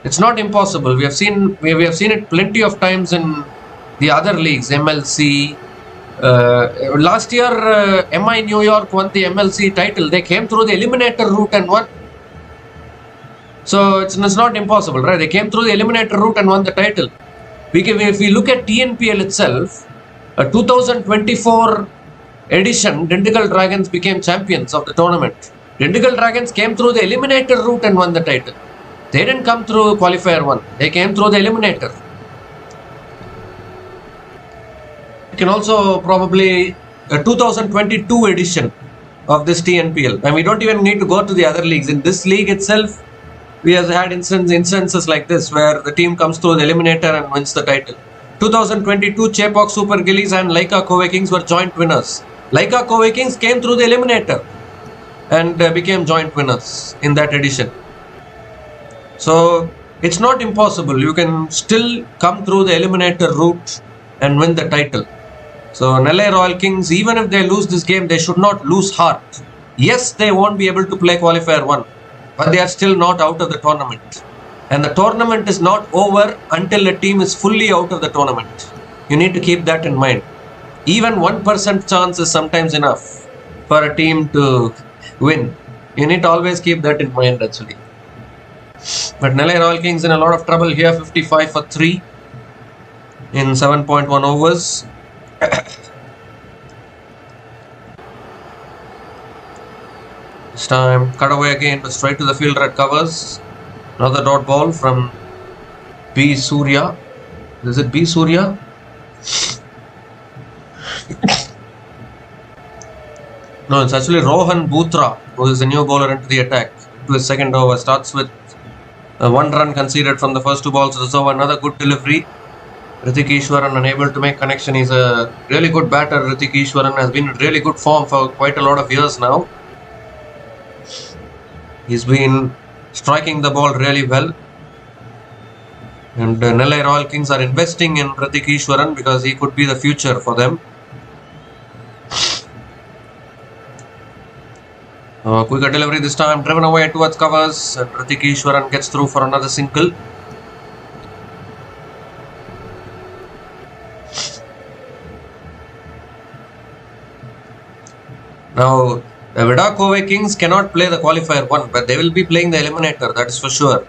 Speaker 1: It's not impossible. We have seen it plenty of times in the other leagues, MLC. Last year, MI New York won the MLC title. They came through the eliminator route and won. So it's not impossible, right? They came through the eliminator route and won the title. If we look at TNPL itself, a 2024 edition, Dindigul Dragons became champions of the tournament. Dindigul Dragons came through the eliminator route and won the title. They didn't come through qualifier 1. They came through the eliminator. You can also probably a 2022 edition of this TNPL. And we don't even need to go to the other leagues. In this league itself, we have had instances like this where the team comes through the eliminator and wins the title. 2022 Chepauk Super Gillies and Laika Kovai Kings were joint winners. Laika Kovai Kings came through the eliminator and became joint winners in that edition. So it's not impossible. You can still come through the eliminator route and win the title. So Nellai Royal Kings, even if they lose this game, they should not lose heart. Yes, they won't be able to play qualifier 1, but they are still not out of the tournament. And the tournament is not over until a team is fully out of the tournament. You need to keep that in mind. Even 1% chance is sometimes enough for a team to win. You need to always keep that in mind actually. But Nellai Royal Kings in a lot of trouble here. 55 for 3 in 7.1 overs. This time cut away again, but straight to the fielder at covers. Another dot ball from B. Surya. Is it B. Surya? No, it's actually Rohan Bhutra, who is the new bowler into the attack. To his second over, starts with 1 run conceded from the first 2 balls. So another good delivery. Hrithik Ishwaran unable to make connection. He's a really good batter. Hrithik Ishwaran has been in really good form for quite a lot of years now. He's been striking the ball really well. And Nellai Royal Kings are investing in Hrithik Ishwaran because he could be the future for them. Quicker delivery this time, driven away towards covers. And Hrithik Ishwaran gets through for another single. Now, the Vida Kovai Kings cannot play the qualifier 1, but they will be playing the eliminator, that is for sure.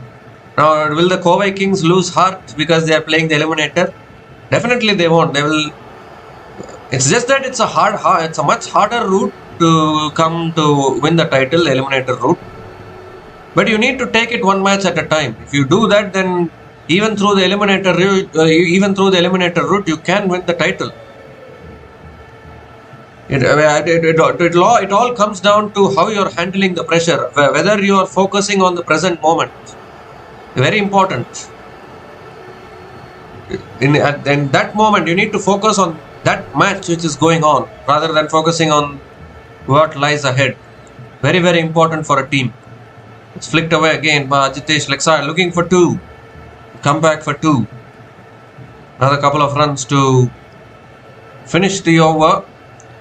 Speaker 1: Now, will the Kovai Kings lose heart because they are playing the eliminator? Definitely they won't. They will. It's just that it's a much harder route to come to win the title, the eliminator route. But you need to take it 1 match at a time. If you do that, then even through the eliminator route, you can win the title. It all comes down to how you're handling the pressure, whether you are focusing on the present moment. Very important. In that moment, you need to focus on that match which is going on rather than focusing on what lies ahead. Very, very important for a team. It's flicked away again by Ajitesh Lexar, looking for 2. Come back for 2. Another couple of runs to finish the over.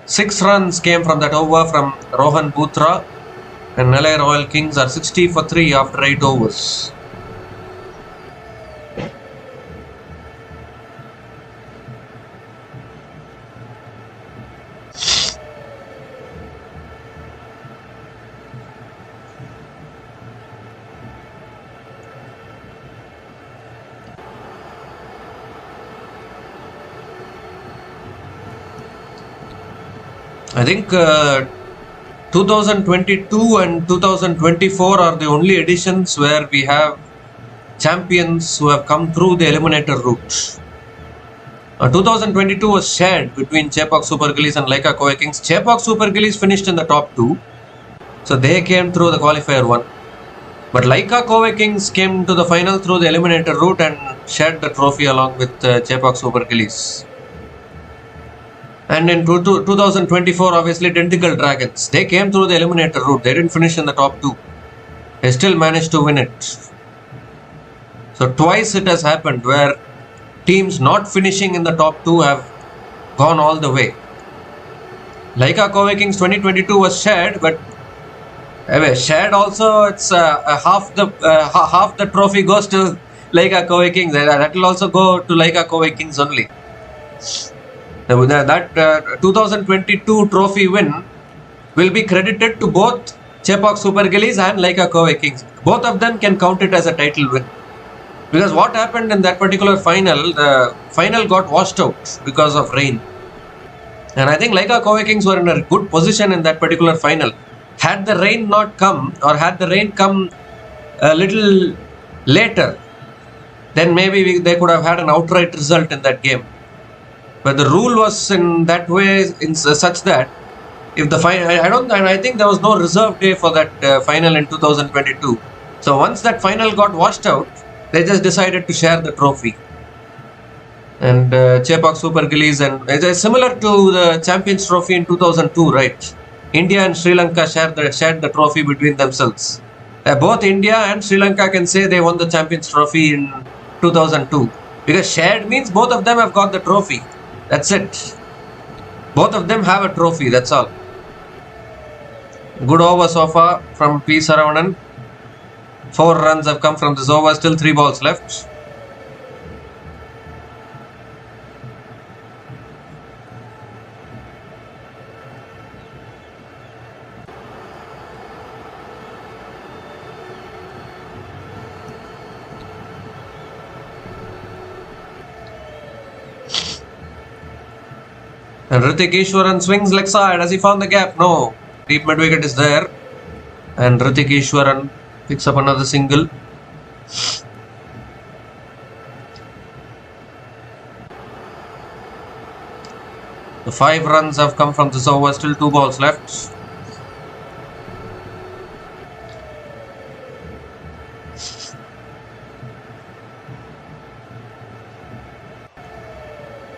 Speaker 1: 6 runs came from that over from Rohan Bhutra, and Nellai Royal Kings are 60 for 3 after 8 overs. I think 2022 and 2024 are the only editions where we have champions who have come through the eliminator route. 2022 was shared between Chepauk Super Gillies and Laika Kovai Kings. Chepauk Super Gillies finished in the top 2, so they came through the qualifier 1. But Laika Kovai Kings came to the final through the eliminator route and shared the trophy along with Chepauk Super Gillies. And in 2024, obviously, Tentacle Dragons. They came through the eliminator route. They didn't finish in the top 2. They still managed to win it. So twice it has happened where teams not finishing in the top 2 have gone all the way. Laika Kovai Kings 2022 was shared, but shared also, it's half the trophy goes to Laika Kovai Kings. That will also go to Laika Kovai Kings only. That 2022 trophy win will be credited to both Chepauk Super Gillies and Laika Kovai Kings. Both of them can count it as a title win. Because what happened in that particular final, the final got washed out because of rain. And I think Laika Kovai Kings were in a good position in that particular final. Had the rain not come, or had the rain come a little later, then maybe they could have had an outright result in that game. But the rule was in that way, such that if the final, I think there was no reserve day for that final in 2022. So once that final got washed out, they just decided to share the trophy. And Chepak Super Gillies, and it's similar to the Champions Trophy in 2002, right? India and Sri Lanka shared the trophy between themselves. Both India and Sri Lanka can say they won the Champions Trophy in 2002. Because shared means both of them have got the trophy. That's it. Both of them have a trophy, that's all. Good over so far from P. Saravanan. 4 runs have come from this over, still 3 balls left. And Hrithik Ishwaran swings leg side. Has he found the gap? No. Deep mid wicket is there. And Hrithik Ishwaran picks up another single. The 5 runs have come from this over. Still 2 balls left.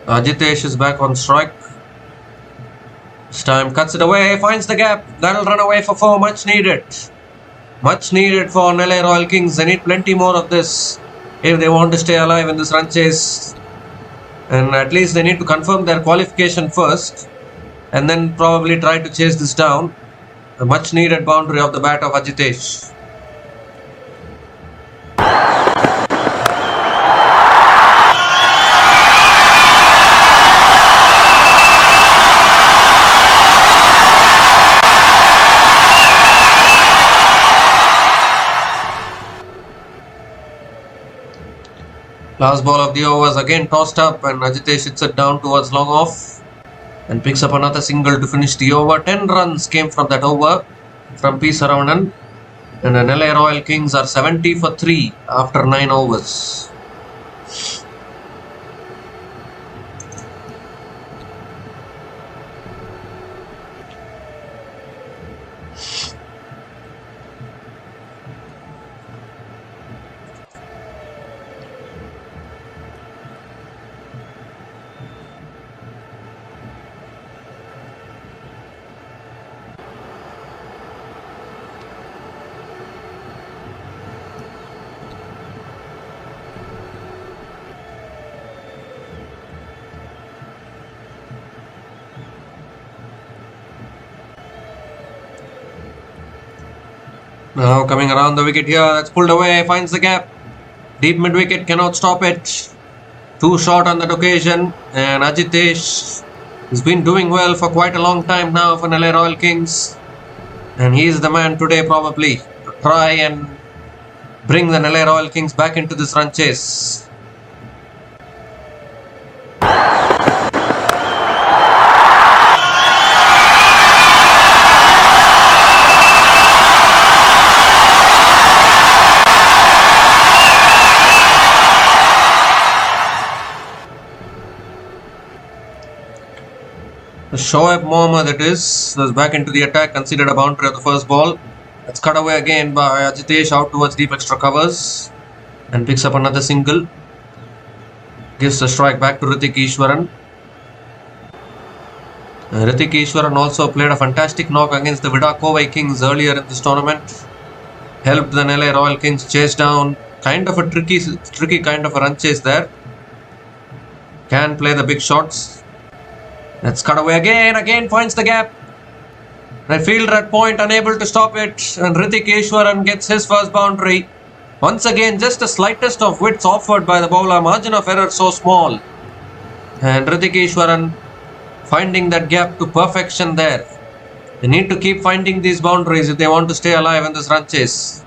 Speaker 1: Ajitesh is back on strike. This time cuts it away, finds the gap. That'll run away for 4. Much needed. Much needed for Nellai Royal Kings. They need plenty more of this if they want to stay alive in this run chase. And at least they need to confirm their qualification first. And then probably try to chase this down. A much needed boundary of the bat of Ajitesh. Last ball of the over was again tossed up and Ajitesh hits it down towards long off and picks up another single to finish the over. 10 runs came from that over from P. Saravanan, and the Nellai Royal Kings are 70 for 3 after 9 overs. Now coming around the wicket here, that's pulled away, finds the gap. Deep mid wicket, cannot stop it. Too short on that occasion, and Ajitesh has been doing well for quite a long time now for Nellai Royal Kings. And he is the man today probably to try and bring the Nellai Royal Kings back into this run chase. Shoaib Mohammad it is, was back into the attack, conceded a boundary of the first ball. That's cut away again by Ajitesh out towards deep extra covers and picks up another single. Gives the strike back to Hrithik Ishwaran. Hrithik Ishwaran also played a fantastic knock against the Vidakova Kings earlier in this tournament. Helped the Nellai Royal Kings chase down kind of a tricky kind of a run chase there. Can play the big shots. Let's cut away again finds the gap. The fielder at point unable to stop it, and Hrithik Ishwaran gets his first boundary. Once again, just the slightest of widths offered by the bowler, margin of error so small. And Hrithik Ishwaran finding that gap to perfection there. They need to keep finding these boundaries if they want to stay alive in this run chase.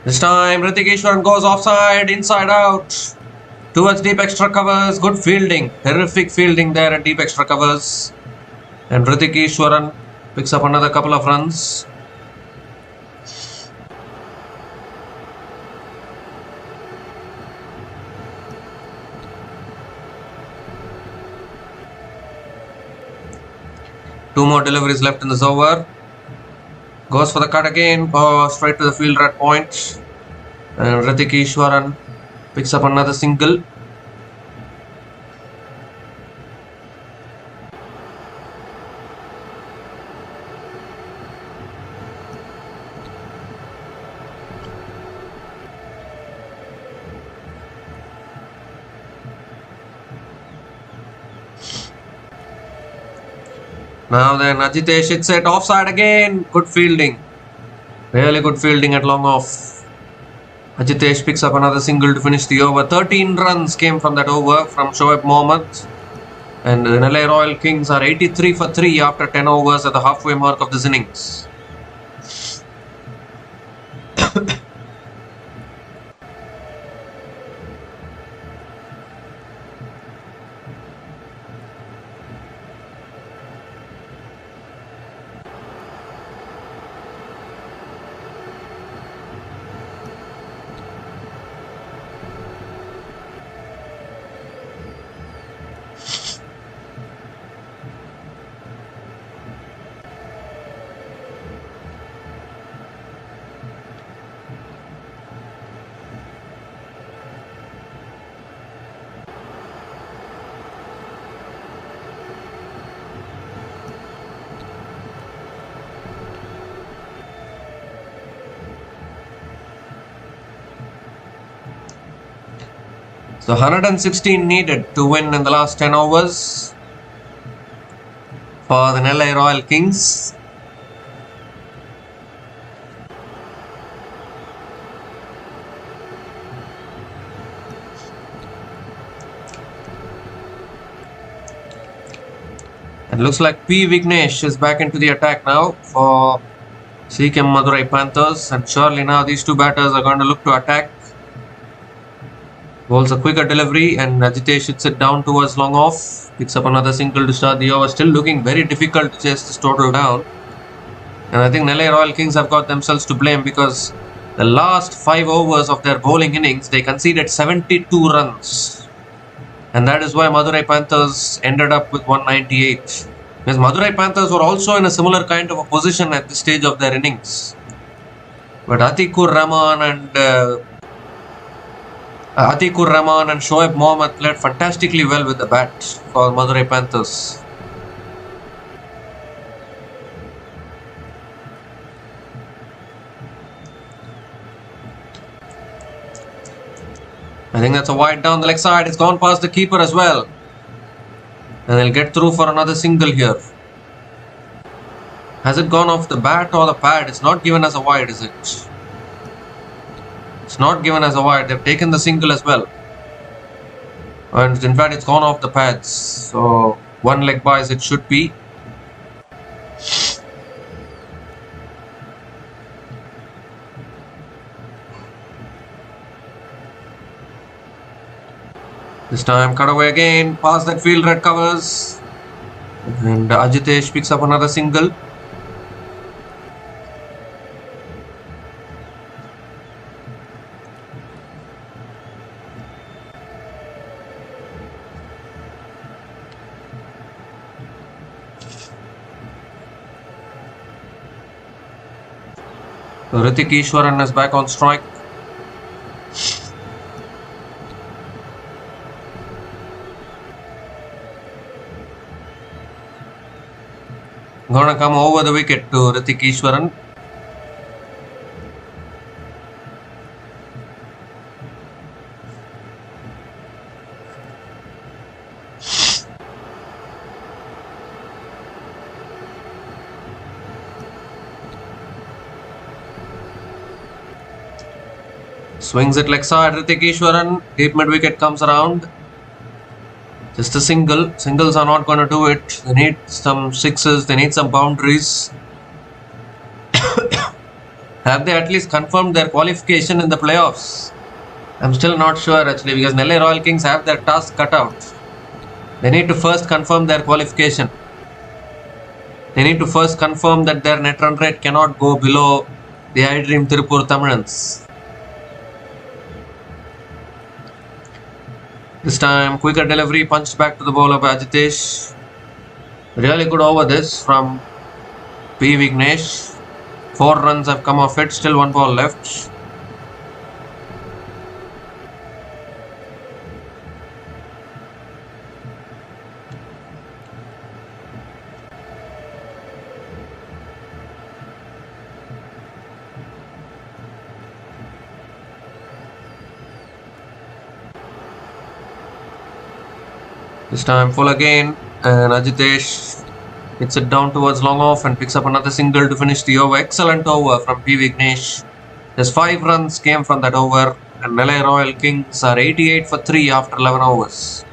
Speaker 1: This time Hrithik Ishwaran goes offside, inside out. Towards deep extra covers. Good fielding. Terrific fielding there at deep extra covers. And Hrithik Ishwaran picks up another couple of runs. Two more deliveries left in this over. Goes for the cut again. Goes straight to the fielder at point. And Hrithik Ishwaran picks up another single. Now then, Ajitesh hits it offside again. Good fielding. Really good fielding at long off. Ajitesh picks up another single to finish the over. 13 runs came from that over from Shoaib Mohammad. And the Nellai Royal Kings are 83 for 3 after 10 overs at the halfway mark of this innings. So 116 needed to win in the last 10 overs for the Nellai Royal Kings. It looks like P. Vignesh is back into the attack now for Siechem Madurai Panthers, and surely now these two batters are going to look to attack. Bowls a quicker delivery and Ajitesh hits it down towards long off. Picks up another single to start the over. Still looking very difficult to chase this total down. And I think Nellai Royal Kings have got themselves to blame because the last 5 overs of their bowling innings, they conceded 72 runs. And that is why Madurai Panthers ended up with 198. Because Madurai Panthers were also in a similar kind of a position at this stage of their innings. But Atikur Rahman and Shoaib Mohammad played fantastically well with the bat for Madurai Panthers. I think that's a wide down the leg side. It's gone past the keeper as well. And they'll get through for another single here. Has it gone off the bat or the pad? It's not given as a wide, is it? It's not given as a wide. They've taken the single as well. And in fact, it's gone off the pads. So, one leg by as it should be. This time, cut away again. Past that field, red covers. And Ajitesh picks up another single. So Hrithik Ishwaran is back on strike. Gonna come over the wicket to Hrithik Ishwaran. Swings it leg side, Hrithik Ishwaran. Deep mid wicket comes around. Just a single. Singles are not going to do it. They need some sixes. They need some boundaries. Have they at least confirmed their qualification in the playoffs? I'm still not sure actually, because Nellai Royal Kings have their task cut out. They need to first confirm their qualification. They need to first confirm that their net run rate cannot go below the iDream Tirupur Tamilans. This time, quicker delivery punched back to the bowler by Ajitesh. Really good over this from P. Vignesh. 4 runs have come off it, still 1 ball left. This time full again, and Ajitesh hits it down towards long off and picks up another single to finish the over. Excellent over from P. Vignesh. Just 5 runs came from that over, and Nellai Royal Kings are 88 for 3 after 11 overs.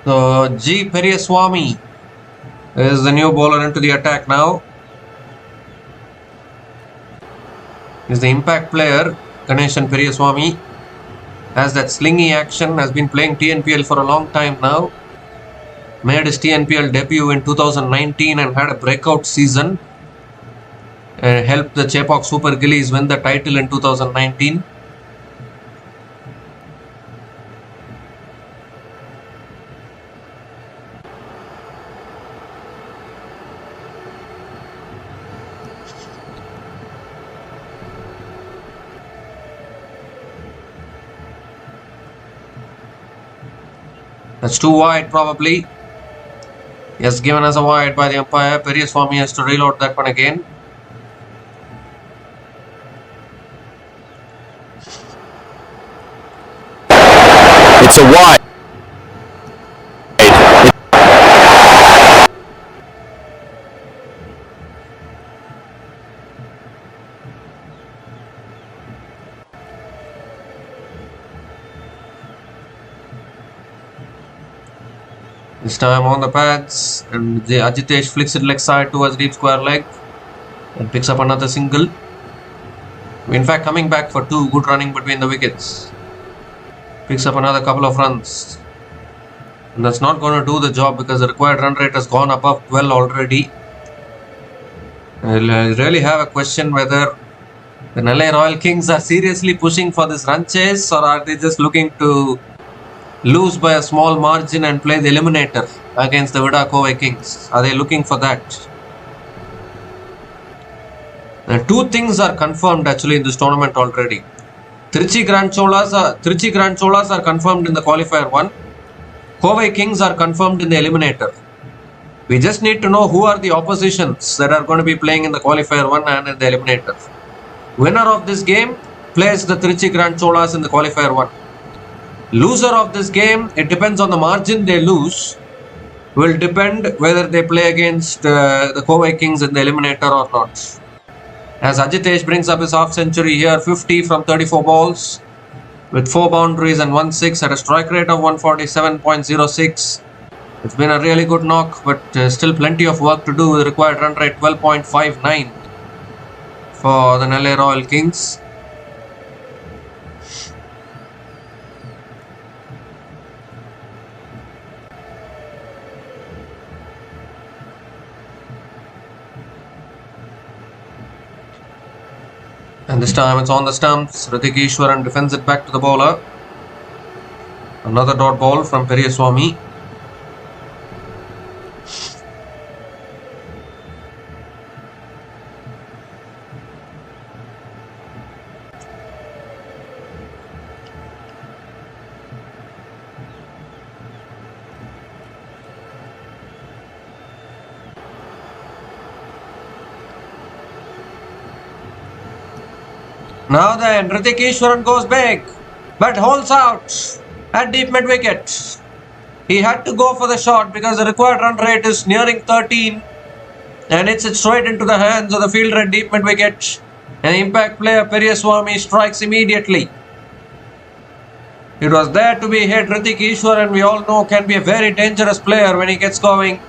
Speaker 1: So G. Periyaswamy is the new bowler into the attack now. He's the impact player. Ganeshan Periyaswamy has that slingy action, has been playing TNPL for a long time now. Made his TNPL debut in 2019 and had a breakout season. Helped the Chepauk Super Gillies win the title in 2019. That's too wide probably. Yes, given as a wide by the umpire. Periyaswamy has to reload that one again.
Speaker 2: It's a wide.
Speaker 1: This time on the pads, and the Ajitesh flicks it leg side towards deep square leg and picks up another single. In fact, coming back for 2, good running between the wickets. Picks up another couple of runs. And that's not going to do the job because the required run rate has gone above 12 already. I really have a question whether the Nellai Royal Kings are seriously pushing for this run chase, or are they just looking to lose by a small margin and play the eliminator against the Vidakove Kings? Are they looking for that? And 2 things are confirmed actually in this tournament already. Trichy Grand Cholas are confirmed in the qualifier 1. Kovai Kings are confirmed in the eliminator. We just need to know who are the oppositions that are going to be playing in the qualifier 1 and in the eliminator. Winner of this game plays the Trichy Grand Cholas in the qualifier 1. Loser of this game, it depends on the margin they lose, will depend whether they play against the Kovai Kings in the eliminator or not. As Ajitesh brings up his half century here, 50 from 34 balls with 4 boundaries and 1 6 at a strike rate of 147.06. It's been a really good knock, but still plenty of work to do with required run rate 12.59 for the Nellai Royal Kings. And this time it's on the stumps. Hrithik Ishwaran defends it back to the bowler. Another dot ball from Periyaswamy. Now then, Hrithik Ishwaran goes big, but holds out at deep mid wicket. He had to go for the shot because the required run rate is nearing 13, and it's straight into the hands of the fielder at deep mid wicket. And the impact player Periyaswamy strikes immediately. It was there to be hit. Hrithik Ishwaran, we all know, can be a very dangerous player when he gets going.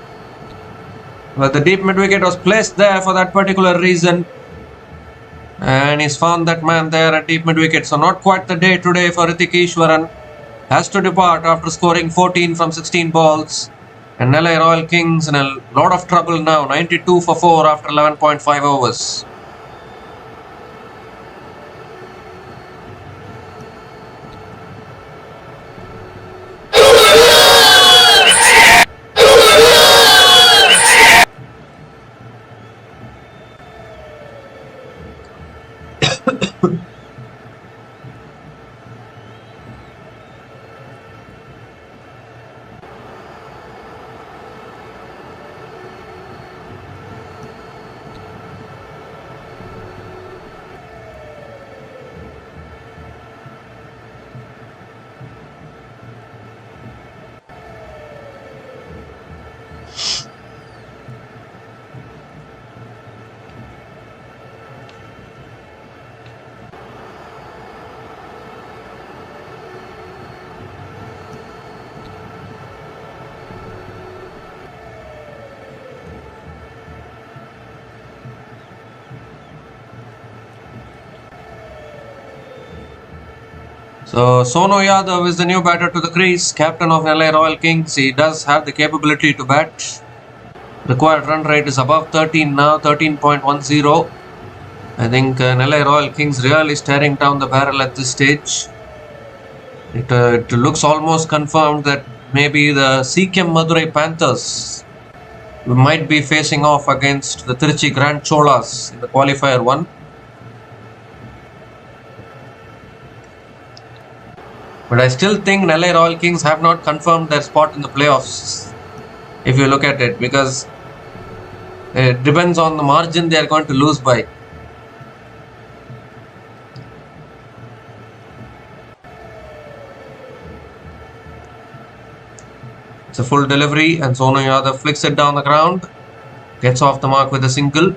Speaker 1: But the deep mid wicket was placed there for that particular reason. And he's found that man there at deep mid wicket. So not quite the day today for Hrithik Ishwaran. Has to depart after scoring 14 from 16 balls. And Nellai Royal Kings in a lot of trouble now. 92 for 4 after 11.5 overs. So Sonu Yadav is the new batter to the crease, captain of Nellai Royal Kings. He does have the capability to bat. Required run rate is above 13 now, 13.10. I think Nellai Royal Kings really staring down the barrel at this stage. It looks almost confirmed that maybe the Siechem Madurai Panthers might be facing off against the Trichy Grand Cholas in the qualifier 1. But I still think Nellai Royal Kings have not confirmed their spot in the playoffs, if you look at it, because it depends on the margin they are going to lose by. It's a full delivery and Sonu Yadav flicks it down the ground, gets off the mark with a single.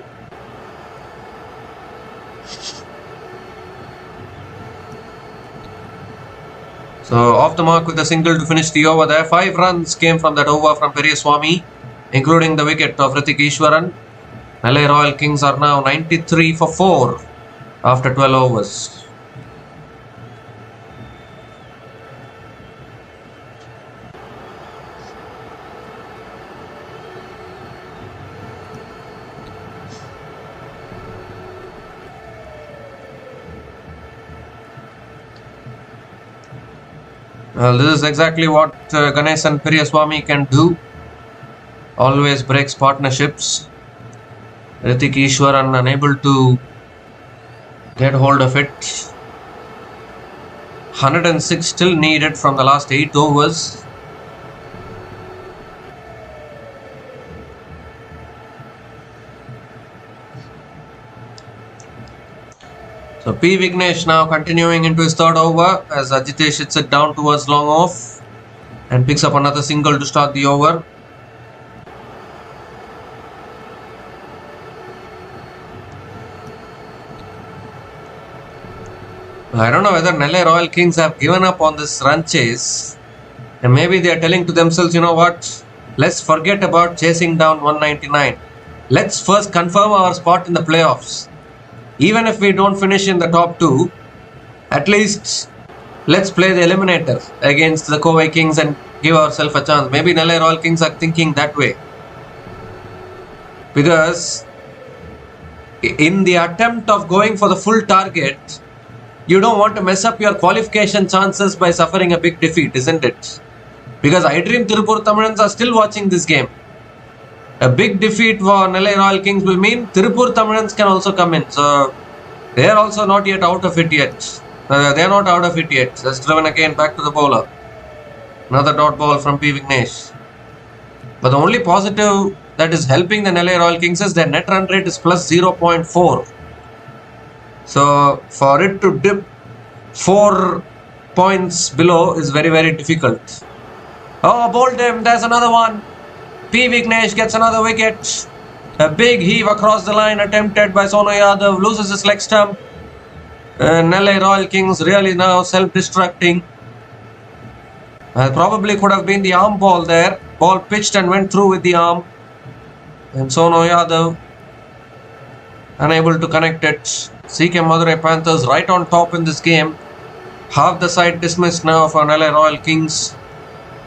Speaker 1: So off the mark with a single to finish the over there. 5 runs came from that over from Periyaswamy, including the wicket of Hrithik Ishwaran. Nellai Royal Kings are now 93 for 4 after 12 overs. Well, this is exactly what Ganesan Periyaswamy can do. Always breaks partnerships. Hrithik Ishwaran unable to get hold of it. 106 still needed from the last 8 overs. So P. Vignesh now continuing into his 3rd over as Ajitesh hits it down towards long off and picks up another single to start the over. I don't know whether Nellai Royal Kings have given up on this run chase, and maybe they are telling to themselves, you know what, let's forget about chasing down 199. Let's first confirm our spot in the playoffs. Even if we don't finish in the top 2, at least let's play the eliminator against the Kovai Kings and give ourselves a chance. Maybe Nellai Royal Kings are thinking that way. Because in the attempt of going for the full target, you don't want to mess up your qualification chances by suffering a big defeat, isn't it? Because I Dream Tirupur Tamilans are still watching this game. A big defeat for Nellai Royal Kings will mean Tirupur Tamilans can also come in. So they are also not yet out of it yet. They are not out of it yet. That's driven again back to the bowler. Another dot ball from P. Vignesh. But the only positive that is helping the Nellai Royal Kings is their net run rate is plus 0.4. So for it to dip 4 points below is very, very difficult. Oh, bowled him. There's another one. P. Vignesh gets another wicket. A big heave across the line attempted by Sonu Yadav. Loses his leg stump. Nellai Royal Kings really now self-destructing. Probably could have been the arm ball there. Ball pitched and went through with the arm. And Sonu Yadav unable to connect it. Siechem Madurai Panthers right on top in this game. Half the side dismissed now for Nellai Royal Kings.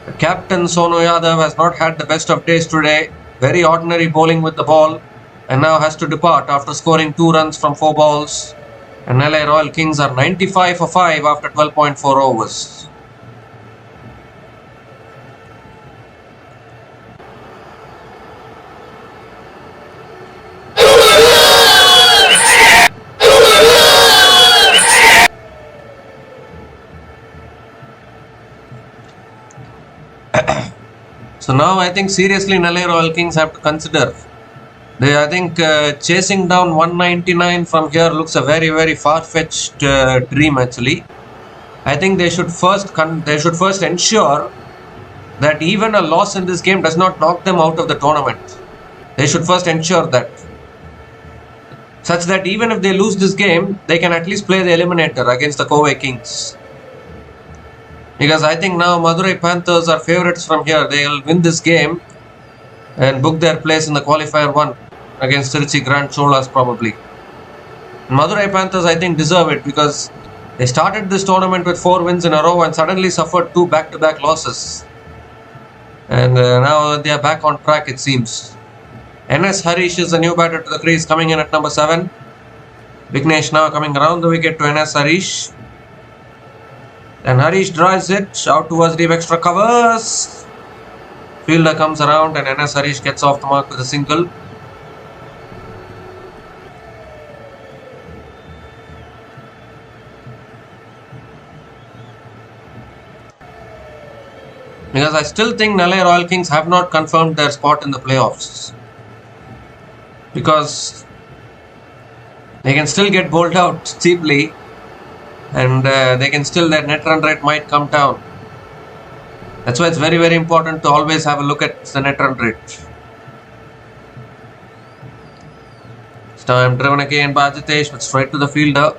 Speaker 1: The captain Sonu Yadav has not had the best of days today. Very ordinary bowling with the ball. And now has to depart after scoring 2 runs from 4 balls. And Nellai Royal Kings are 95 for 5 after 12.4 overs. So now I think seriously Nellai Royal Kings have to consider. I think chasing down 199 from here looks a very, very far-fetched dream actually. I think they should first ensure that even a loss in this game does not knock them out of the tournament. They should first ensure that. Such that even if they lose this game, they can at least play the eliminator against the Covey Kings. Because I think now Madurai Panthers are favourites from here. They will win this game and book their place in the qualifier 1 against Trichy Grand Cholas probably. Madurai Panthers I think deserve it because they started this tournament with 4 wins in a row and suddenly suffered 2 back-to-back losses. And now they are back on track it seems. NS Harish is the new batter to the crease coming in at number 7. Vignesh now coming around the wicket to NS Harish. And Harish drives it out towards deep extra covers. Fielder comes around and NS Harish gets off the mark with a single. Because I still think Nellai Royal Kings have not confirmed their spot in the playoffs. Because they can still get bowled out cheaply. And they can still, their net run rate might come down. That's why it's very, very important to always have a look at the net run rate. This time driven again by Ajitesh, but straight to the fielder.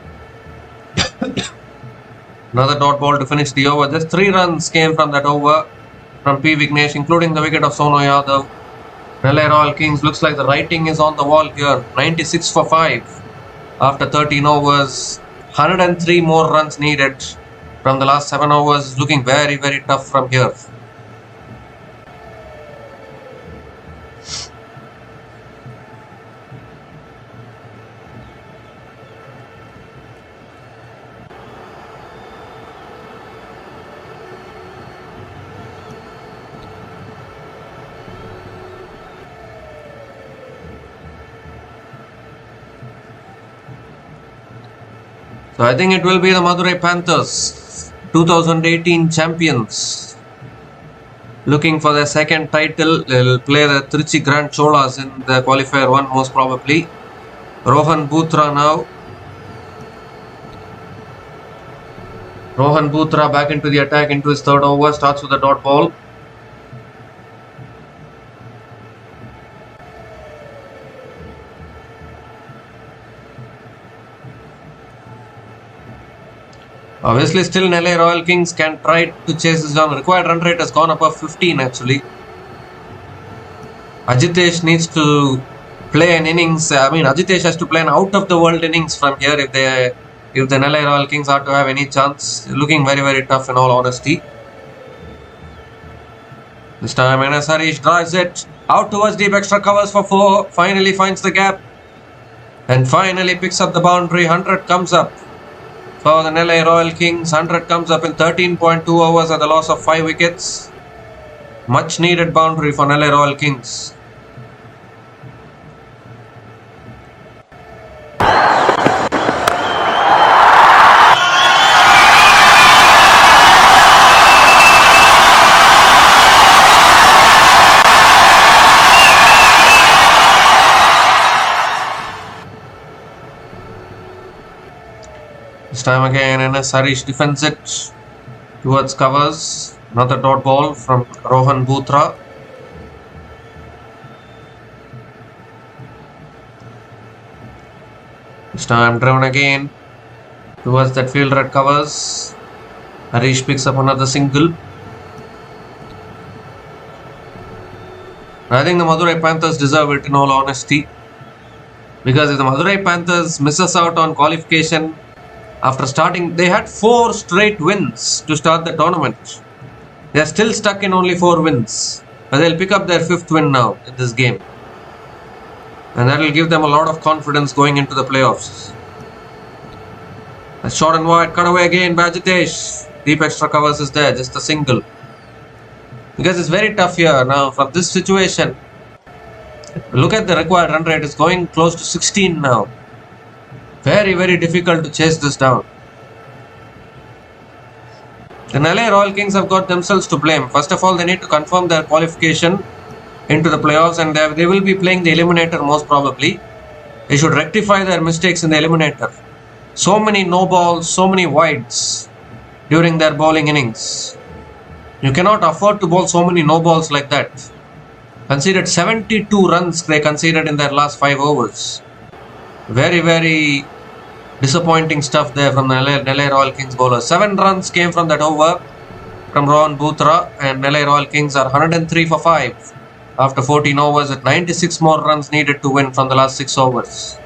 Speaker 1: Another dot ball to finish the over. Just 3 runs came from that over from P. Vignesh, including the wicket of Sonu Yadav. Nellai Royal Kings looks like the writing is on the wall here. 96 for 5 after 13 overs. 103 more runs needed from the last 7 overs. Looking very, very tough from here. So I think it will be the Madurai Panthers, 2018 champions, looking for their second title. They will play the Trichy Grand Cholas in the qualifier 1 most probably. Rohan Bhutra now. Rohan Bhutra back into the attack into his 3rd over, starts with a dot ball. Obviously, still Nellai Royal Kings can try to chase this down. Required run rate has gone above 15 actually. Ajitesh needs to play an innings. Ajitesh has to play an out-of-the-world innings from here if the Nellai Royal Kings are to have any chance. Looking very, very tough in all honesty. This time NS Harish drives it out towards deep extra covers for 4. Finally finds the gap. And finally picks up the boundary. 100 comes up for the Nellai Royal Kings. 100 comes up in 13.2 overs at the loss of 5 wickets. Much needed boundary for Nellai Royal Kings. This time again, NS Harish defends it towards covers. Another dot ball from Rohan Bhutra. This time driven again towards that fielder at covers. Harish picks up another single. I think the Madurai Panthers deserve it in all honesty. Because if the Madurai Panthers misses out on qualification after starting, they had 4 straight wins to start the tournament. They are still stuck in only 4 wins. But they'll pick up their 5th win now in this game. And that will give them a lot of confidence going into the playoffs. A short and wide, cut away again by Ajitesh. Deep extra covers is there, just a single. Because it's very tough here now from this situation. Look at the required run rate, it's going close to 16 now. Very, very difficult to chase this down. The Nellai Royal Kings have got themselves to blame. First of all, they need to confirm their qualification into the playoffs, and they will be playing the eliminator most probably. They should rectify their mistakes in the eliminator. So many no balls, so many wides during their bowling innings. You cannot afford to bowl so many no balls like that. Conceded 72 runs they conceded in their last 5 overs. Very, very disappointing stuff there from the Nellai Royal Kings bowlers. 7 runs came from that over from Rohan Bhutra, and Nellai Royal Kings are 103 for 5 after 14 overs with 96 more runs needed to win from the last 6 overs.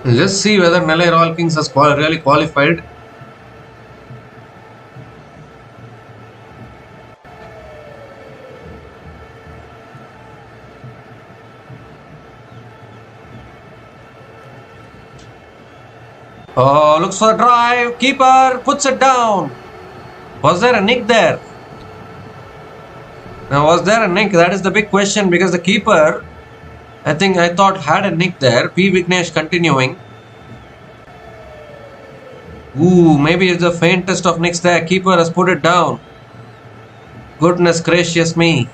Speaker 1: We'll just see whether Nellai Royal Kings has really qualified. Oh, looks for a drive. Keeper puts it down. Was there a nick there? Now, was there a nick? That is the big question, because the keeper, I thought had a nick there. P. Vignesh continuing. Ooh, maybe it's the faintest of nicks there. Keeper has put it down. Goodness gracious me.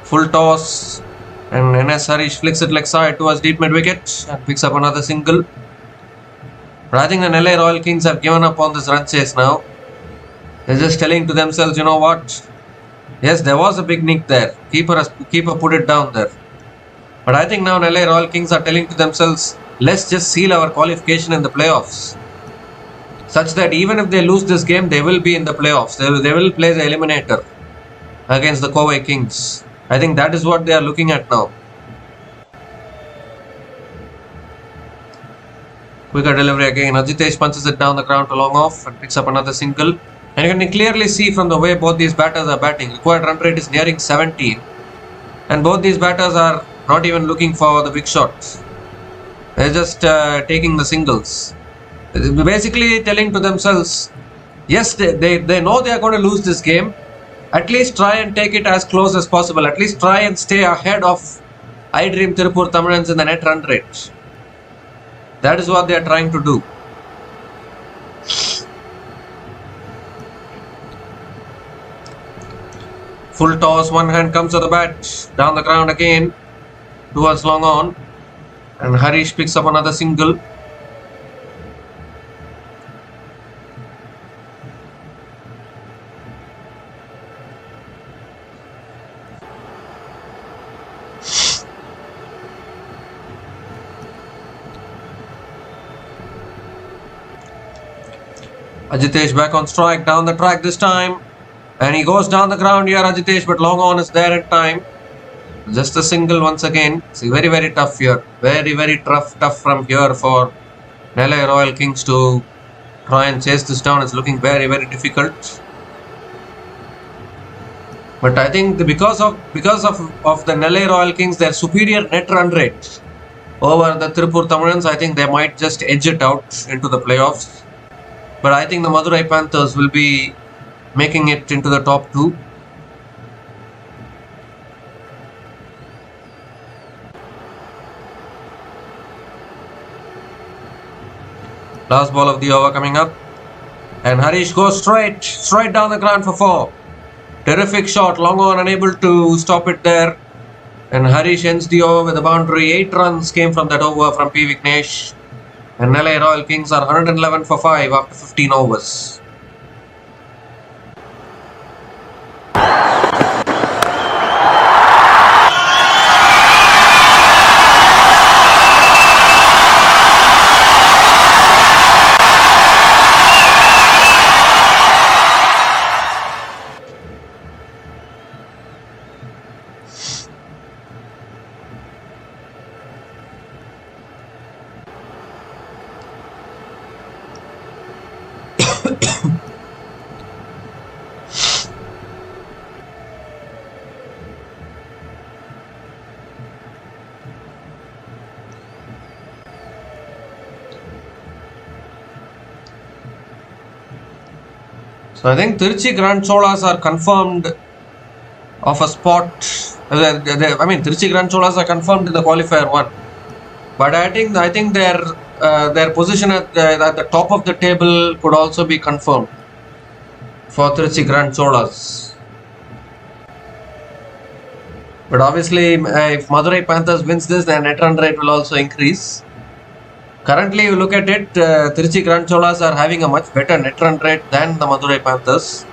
Speaker 1: Full toss. And NS Harish flicks it leg side towards deep mid wicket and picks up another single. But I think the Nellai Royal Kings have given up on this run chase now. They're just telling to themselves, you know what? Yes, there was a big nick there. Keeper put it down there. But I think now Nellai Royal Kings are telling to themselves, let's just seal our qualification in the playoffs. Such that even if they lose this game, they will be in the playoffs. They will play the eliminator against the Cowai Kings. I think that is what they are looking at now. Quicker delivery again. Ajitesh punches it down the ground to long off and picks up another single. And you can clearly see from the way both these batters are batting. Required run rate is nearing 17. And both these batters are not even looking for the big shots. They're just taking the singles. They're basically telling to themselves, yes, they know they are going to lose this game. At least try and take it as close as possible. At least try and stay ahead of I Dream Tirupur Tamilans in the net run rate. That is what they are trying to do. Full toss, one hand comes to the bat, down the ground again, towards long on, and Harish picks up another single. Ajitesh back on strike, down the track this time. And he goes down the ground here, Ajitesh, but long on is there in time. Just a single once again. See, very, very tough here. Very, very tough from here for Nellai Royal Kings to try and chase this down. It's looking very, very difficult. But I think because of the Nellai Royal Kings, their superior net run rate over the Tirupur Tamilans, I think they might just edge it out into the playoffs. But I think the Madurai Panthers will be making it into the top 2. Last ball of the over coming up. And Harish goes straight down the ground for 4. Terrific shot. Long on, unable to stop it there. And Harish ends the over with a boundary. 8 runs came from that over from P. Vignesh. And Nellai Royal Kings are 111 for 5 after 15 overs. So I think Tiruchi Grand Cholas are confirmed of a spot. Tiruchi Grand Cholas are confirmed in the qualifier 1. But I think their position at the top of the table could also be confirmed for Tiruchi Grand Cholas. But obviously, if Madurai Panthers wins this, their net run rate will also increase. Currently, you look at it, Tiruchi Grand Cholas are having a much better net run rate than the Madurai Panthers.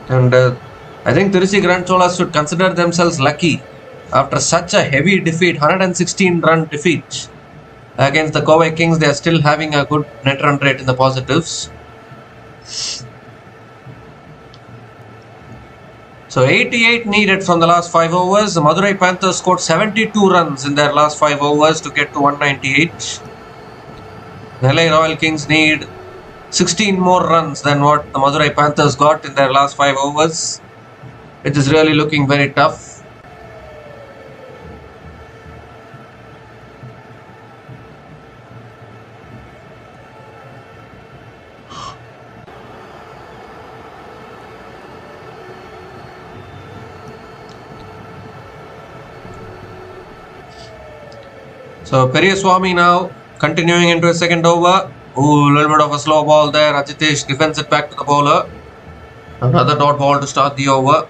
Speaker 1: And I think Tiruchi Grand Cholas should consider themselves lucky after such a heavy defeat, 116 run defeat against the Kovai Kings. They are still having a good net run rate in the positives. So 88 needed from the last 5 overs. The Madurai Panthers scored 72 runs in their last 5 overs to get to 198. Nellai Royal Kings need 16 more runs than what the Madurai Panthers got in their last 5 overs. It is really looking very tough. So Periyaswamy now continuing into a second over. Ooh, a little bit of a slow ball there. Ajitesh defends it back to the bowler. Another dot ball to start the over.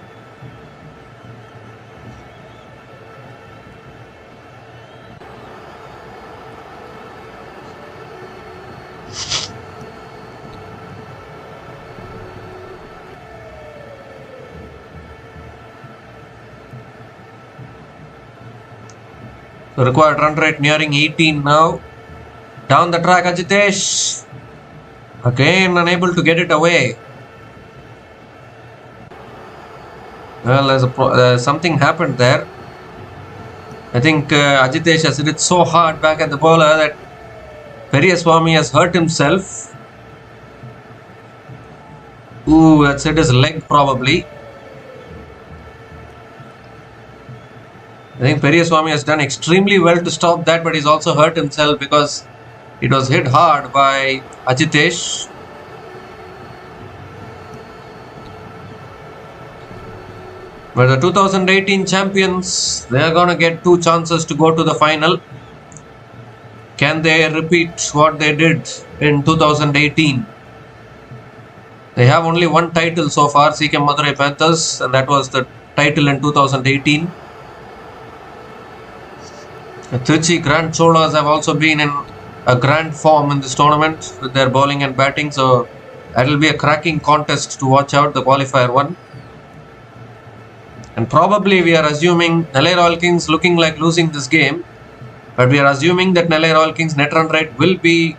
Speaker 1: The required run rate nearing 18 now. Down the track, Ajitesh. Again unable to get it away. Well, there's something happened there. I think Ajitesh has hit it so hard back at the bowler that Periyaswamy has hurt himself. Ooh, that's hit his leg probably. I think Periyaswamy has done extremely well to stop that, but he's also hurt himself because it was hit hard by Ajitesh. But the 2018 champions, they are going to get 2 chances to go to the final. Can they repeat what they did in 2018? They have only 1 title so far, Siechem Madurai Panthers, and that was the title in 2018. The Tiruchi Grand Cholas have also been in a grand form in this tournament with their bowling and batting, so that will be a cracking contest to watch out, the qualifier 1. And probably we are assuming Nellai Royal Kings looking like losing this game, but we are assuming that Nellai Royal Kings net run rate will be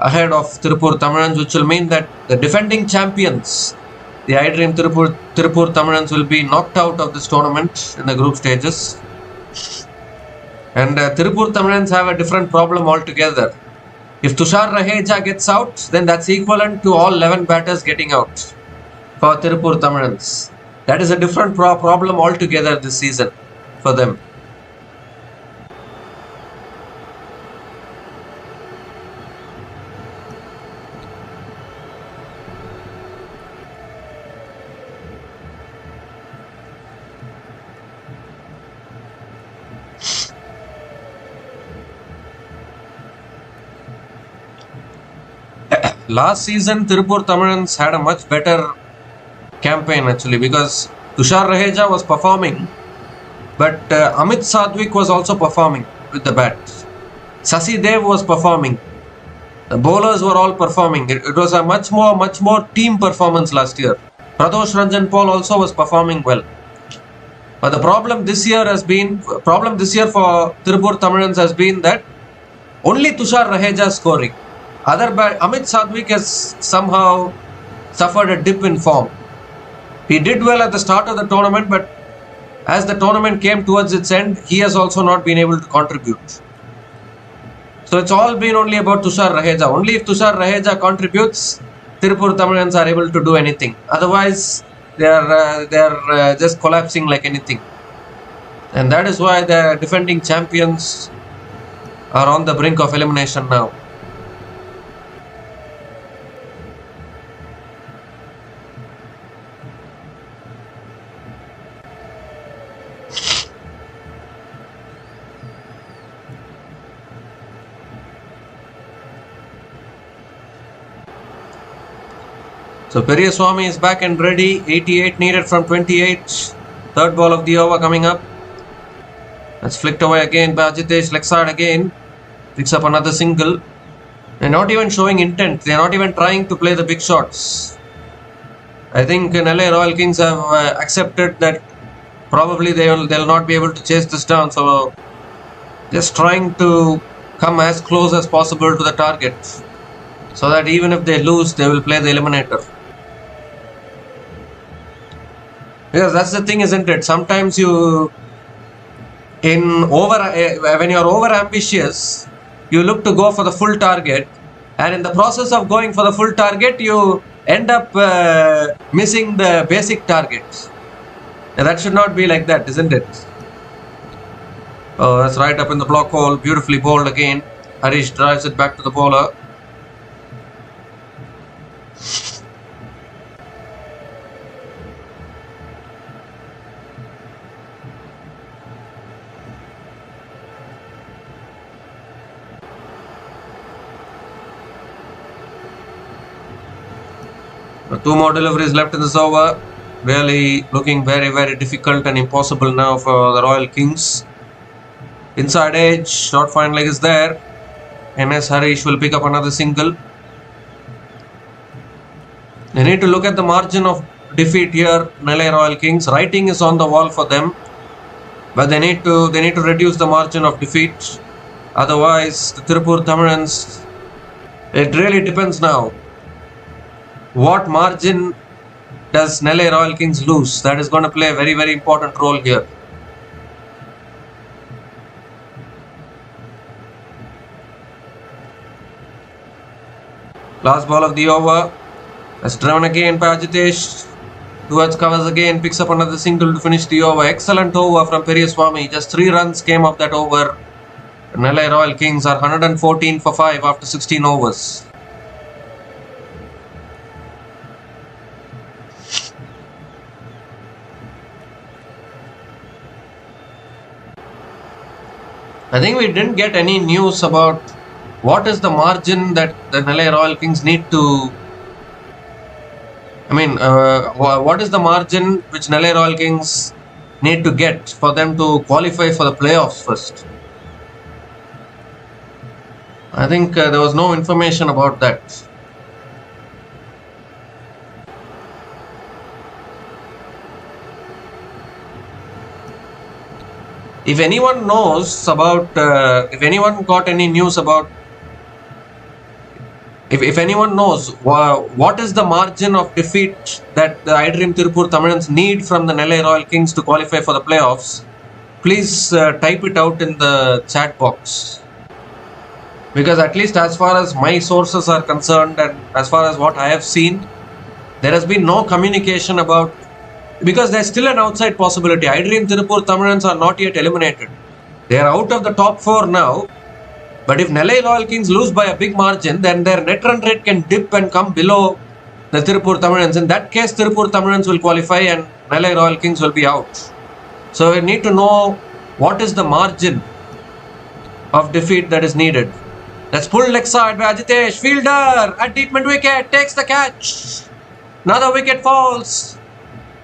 Speaker 1: ahead of Tirupur Tamilans, which will mean that the defending champions The iDream Tirupur Tamilans will be knocked out of this tournament in the group stages. And Tirupur Tamilans have a different problem altogether. If Tushar Raheja gets out, then that's equivalent to all 11 batters getting out for Tirupur Tamilans. That is a different problem altogether this season for them. Last season, Tirupur Tamilans had a much better campaign actually, because Tushar Raheja was performing, but Amit Sadwik was also performing with the bat. Sasi Dev was performing. The bowlers were all performing. It was a much more team performance last year. Pradosh Ranjan Paul also was performing well. But the problem this year for Tirupur Tamilans has been that only Tushar Raheja is scoring. Amit Sadwik has somehow suffered a dip in form. He did well at the start of the tournament, but as the tournament came towards its end, he has also not been able to contribute. So it's all been only about Tushar Raheja. Only if Tushar Raheja contributes, Tirupur Tamilans are able to do anything. Otherwise, they are just collapsing like anything. And that is why the defending champions are on the brink of elimination now. So Periyaswamy is back and ready. 88 needed from 28. Third ball of the over coming up. That's flicked away again by Ajitesh. Leg side again. Picks up another single. They're not even showing intent. They're not even trying to play the big shots. I think Nellai Royal Kings have accepted that probably they'll not be able to chase this down. So just trying to come as close as possible to the target, so that even if they lose, they will play the eliminator. Because that's the thing, isn't it? Sometimes when you're over ambitious, you look to go for the full target, and in the process of going for the full target, you end up missing the basic targets. And that should not be like that, isn't it? Oh, that's right up in the block hole. Beautifully bowled again. Harish drives it back to the bowler. Two more deliveries left in this over. Really looking very, very difficult and impossible now for the Royal Kings. Inside edge, short fine leg is there. NS Harish will pick up another single. They need to look at the margin of defeat here. Nellai Royal Kings. Writing is on the wall for them, but they need to reduce the margin of defeat. Otherwise, the Tirupur Tamilans, it really depends now. What margin does Nellai Royal Kings lose? That is going to play a very, very important role here. Last ball of the over. That's driven again by Ajitesh. Towards covers again, picks up another single to finish the over. Excellent over from Periyaswamy. Just 3 runs came off that over. Nellai Royal Kings are 114 for 5 after 16 overs. I think we didn't get any news about what is the margin that the Nellai Royal Kings need to... what is the margin which Nellai Royal Kings need to get for them to qualify for the playoffs first? I think there was no information about that. If anyone knows about, if anyone got any news about, if anyone knows what is the margin of defeat that the iDream Tirupur Tamilans need from the Nellai Royal Kings to qualify for the playoffs, please type it out in the chat box. Because at least as far as my sources are concerned and as far as what I have seen, there has been no communication about, because there's still an outside possibility. iDream Tirupur Tamilans are not yet eliminated. They are out of the top 4 now. But if Nellai Royal Kings lose by a big margin, then their net run rate can dip and come below the Tirupur Tamilans. In that case, Tirupur Tamilans will qualify and Nellai Royal Kings will be out. So we need to know what is the margin of defeat that is needed. Let's pull leg side by Ajitesh. Fielder at deep mid wicket takes the catch. Another wicket falls.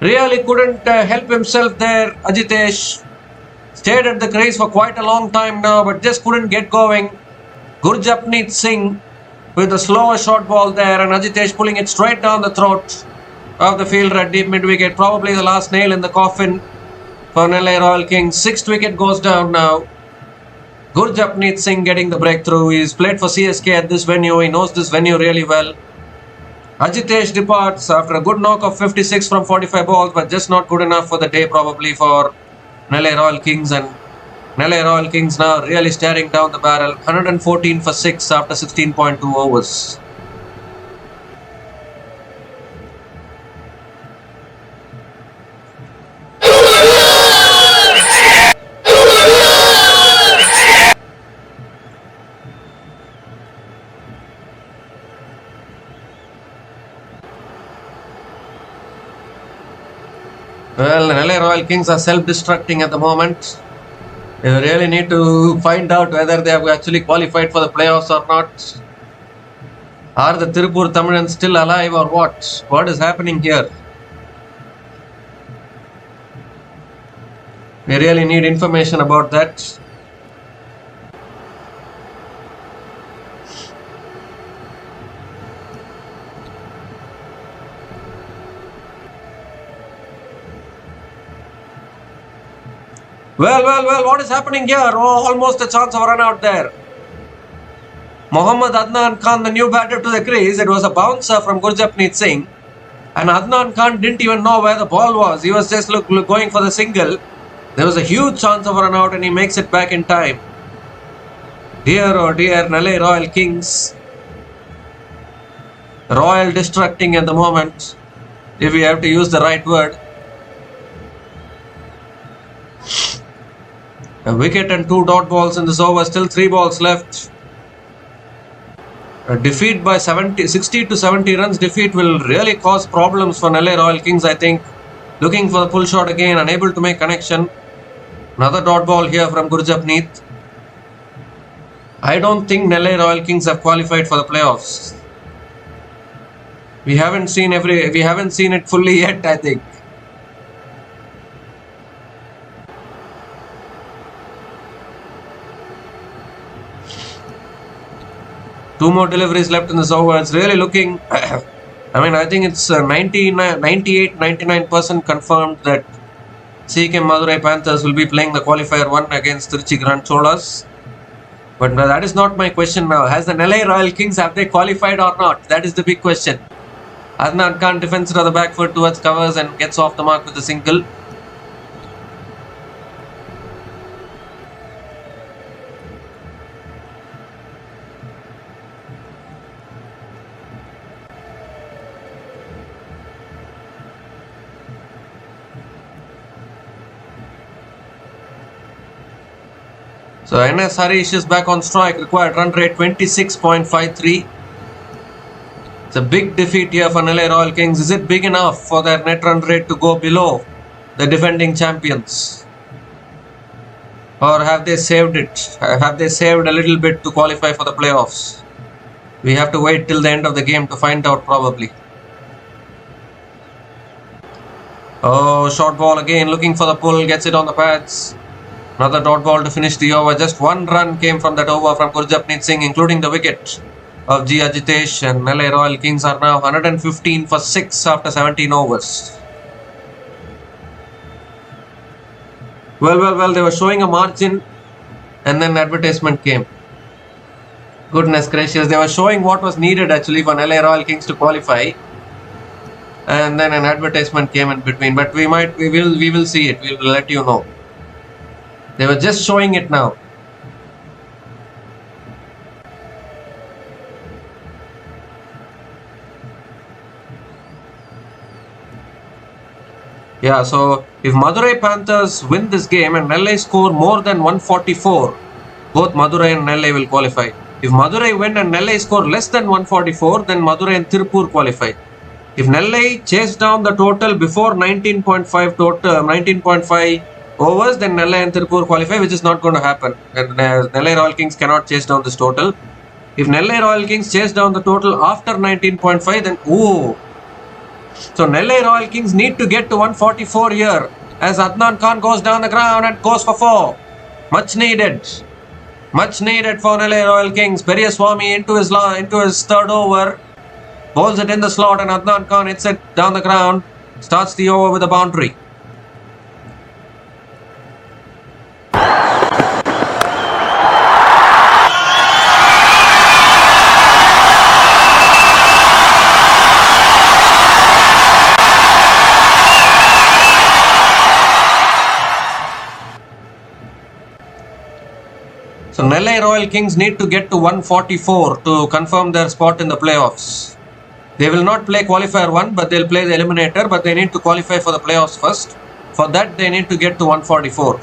Speaker 1: Really couldn't help himself there, Ajitesh. Stayed at the crease for quite a long time now, but just couldn't get going. Gurjapneet Singh with a slower short ball there, and Ajitesh pulling it straight down the throat of the fielder at deep mid wicket. Probably the last nail in the coffin for Nellai Royal Kings. 6th wicket goes down now. Gurjapneet Singh getting the breakthrough. He's played for CSK at this venue. He knows this venue really well. Ajitesh departs after a good knock of 56 from 45 balls, but just not good enough for the day probably for Nellai Royal Kings, and Nellai Royal Kings now really staring down the barrel. 114 for 6 after 16.2 overs. Well, the Nellai Royal Kings are self-destructing at the moment. They really need to find out whether they have actually qualified for the playoffs or not. Are the Tirupur Tamilans still alive or what? What is happening here? We really need information about that. Well, what is happening here? Oh, almost a chance of a run out there. Mohammad Adnan Khan, the new batter to the crease. It was a bouncer from Gurjapneet Singh. And Adnan Khan didn't even know where the ball was. He was just going for the single. There was a huge chance of a run out and he makes it back in time. Dear oh dear, Nellai Royal Kings. Royal destructing at the moment, if we have to use the right word. A wicket and 2 dot balls in this over, still 3 balls left. A defeat by 60 to 70 runs defeat will really cause problems for Nellai Royal Kings, I think. Looking for the pull shot again, unable to make connection. Another dot ball here from Gurjapneet. I don't think Nellai Royal Kings have qualified for the playoffs. We haven't seen it fully yet, I think. Two more deliveries left in this over. It's really looking, I think it's 98-99% confirmed that Siechem Madurai Panthers will be playing the qualifier 1 against Trichy Grand Cholas. But that is not my question now. Has the Nellai Royal Kings, have they qualified or not? That is the big question. Adnan Khan defends it on the back foot towards covers and gets off the mark with a single. So NS Harish is back on strike. Required run rate 26.53. It's a big defeat here for Nellai Royal Kings. Is it big enough for their net run rate to go below the defending champions? Or have they saved it? Have they saved a little bit to qualify for the playoffs? We have to wait till the end of the game to find out probably. Oh, short ball again, looking for the pull, gets it on the pads. Another dot ball to finish the over. Just 1 run came from that over from Gurjapneet Singh, including the wicket of G. Ajitesh, and Nellai Royal Kings are now 115 for 6 after 17 overs. Well, they were showing a margin and then advertisement came. Goodness gracious, they were showing what was needed actually for Nellai Royal Kings to qualify. And then an advertisement came in between, but we will see it. We will let you know. They were just showing it now. Yeah, so if Madurai Panthers win this game and Nellai score more than 144, both Madurai and Nellai will qualify. If Madurai win and Nellai score less than 144, then Madurai and Tirupur qualify. If Nellai chase down the total before 19.5 overs, then Nellai and Tirupur qualify, which is not going to happen. And Nellai Royal Kings cannot chase down this total. If Nellai Royal Kings chase down the total after 19.5, then so Nellai Royal Kings need to get to 144 here as Adnan Khan goes down the ground and goes for 4. Much needed. Much needed for Nellai Royal Kings. Periyaswamy into his third over. Bowls it in the slot and Adnan Khan hits it down the ground. Starts the over with a boundary. So Nellai Royal Kings need to get to 144 to confirm their spot in the playoffs. They will not play qualifier 1, but they'll play the eliminator, but they need to qualify for the playoffs first. For that, they need to get to 144.